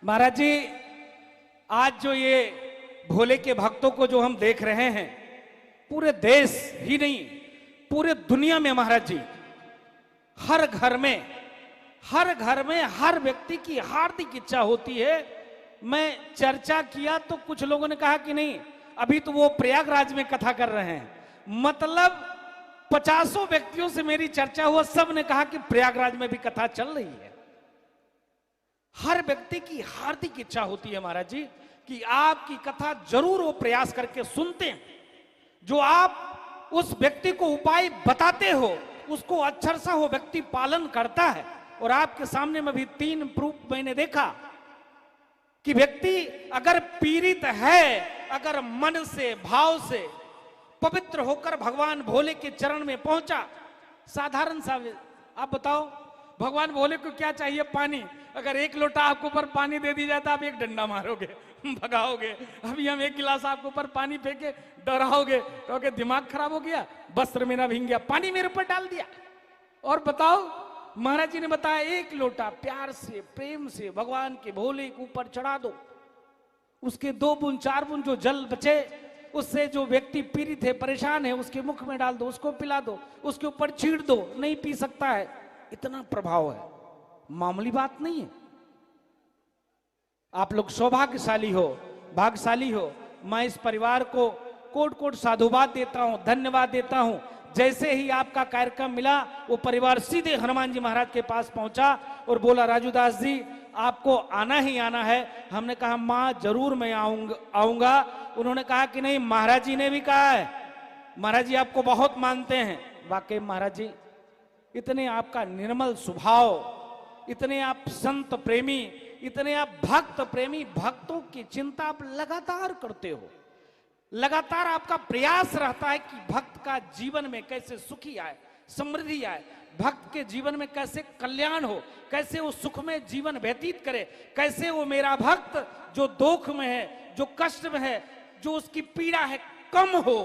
महाराज जी, आज जो ये भोले के भक्तों को जो हम देख रहे हैं, पूरे देश ही नहीं पूरे दुनिया में महाराज जी, हर घर में हर व्यक्ति की हार्दिक इच्छा होती है। मैं चर्चा किया तो कुछ लोगों ने कहा कि नहीं, अभी तो वो प्रयागराज में कथा कर रहे हैं, मतलब 50 व्यक्तियों से मेरी चर्चा हुआ, सब ने कहा कि प्रयागराज में भी कथा चल रही है। हर व्यक्ति की हार्दिक इच्छा होती है महाराज जी कि आपकी कथा जरूर वो प्रयास करके सुनते हैं। जो आप उस व्यक्ति को उपाय बताते हो उसको अक्षर सा वो व्यक्ति पालन करता है। और आपके सामने में भी 3 प्रूफ मैंने देखा कि व्यक्ति अगर पीड़ित है, अगर मन से भाव से पवित्र होकर भगवान भोले के चरण में पहुंचा, साधारण सा आप बताओ भगवान भोले को क्या चाहिए? पानी। अगर 1 लोटा आपको ऊपर पानी दे दी जाए तो आप एक डंडा मारोगे, भगाओगे। अभी हम 1 गिलास आपके ऊपर पानी फेंके, डराओगे, कहोगे दिमाग खराब हो गया, वस्त्र मेरा भीग गया, पानी मेरे ऊपर डाल दिया। और बताओ, महाराज जी ने बताया 1 लोटा प्यार से प्रेम से भगवान के भोले के ऊपर चढ़ा दो, उसके 2 बूंद 4 बूंद जो जल बचे उससे जो व्यक्ति पीड़ित है, परेशान है, उसके मुख में डाल दो, उसको पिला दो, उसके ऊपर छींट दो, नहीं पी सकता है, इतना प्रभाव है, मामूली बात नहीं है। आप लोग सौभाग्यशाली हो, भाग्यशाली हो। मैं इस परिवार को कोट कोट साधुवाद देता हूं, धन्यवाद देता हूं। जैसे ही आपका कार्यक्रम मिला वो परिवार सीधे हनुमान जी महाराज के पास पहुंचा और बोला राजूदास जी आपको आना ही आना है। हमने कहा मां जरूर मैं आऊंगा। उन्होंने कहा कि नहीं, महाराज जी ने भी कहा है, महाराज जी आपको बहुत मानते हैं। वाकई महाराज जी, इतने आपका निर्मल स्वभाव, इतने आप संत प्रेमी, इतने आप भक्त प्रेमी, भक्तों की चिंता आप लगातार करते हो। लगातार आपका प्रयास रहता है कि भक्त का जीवन में कैसे सुखी आए, समृद्धि आए, भक्त के जीवन में कैसे कल्याण हो, कैसे वो सुख में जीवन व्यतीत करे, कैसे वो मेरा भक्त जो दुख में है, जो कष्ट में है, जो उसकी पीड़ा है, कम हो।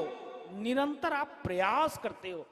निरंतर आप प्रयास करते हो।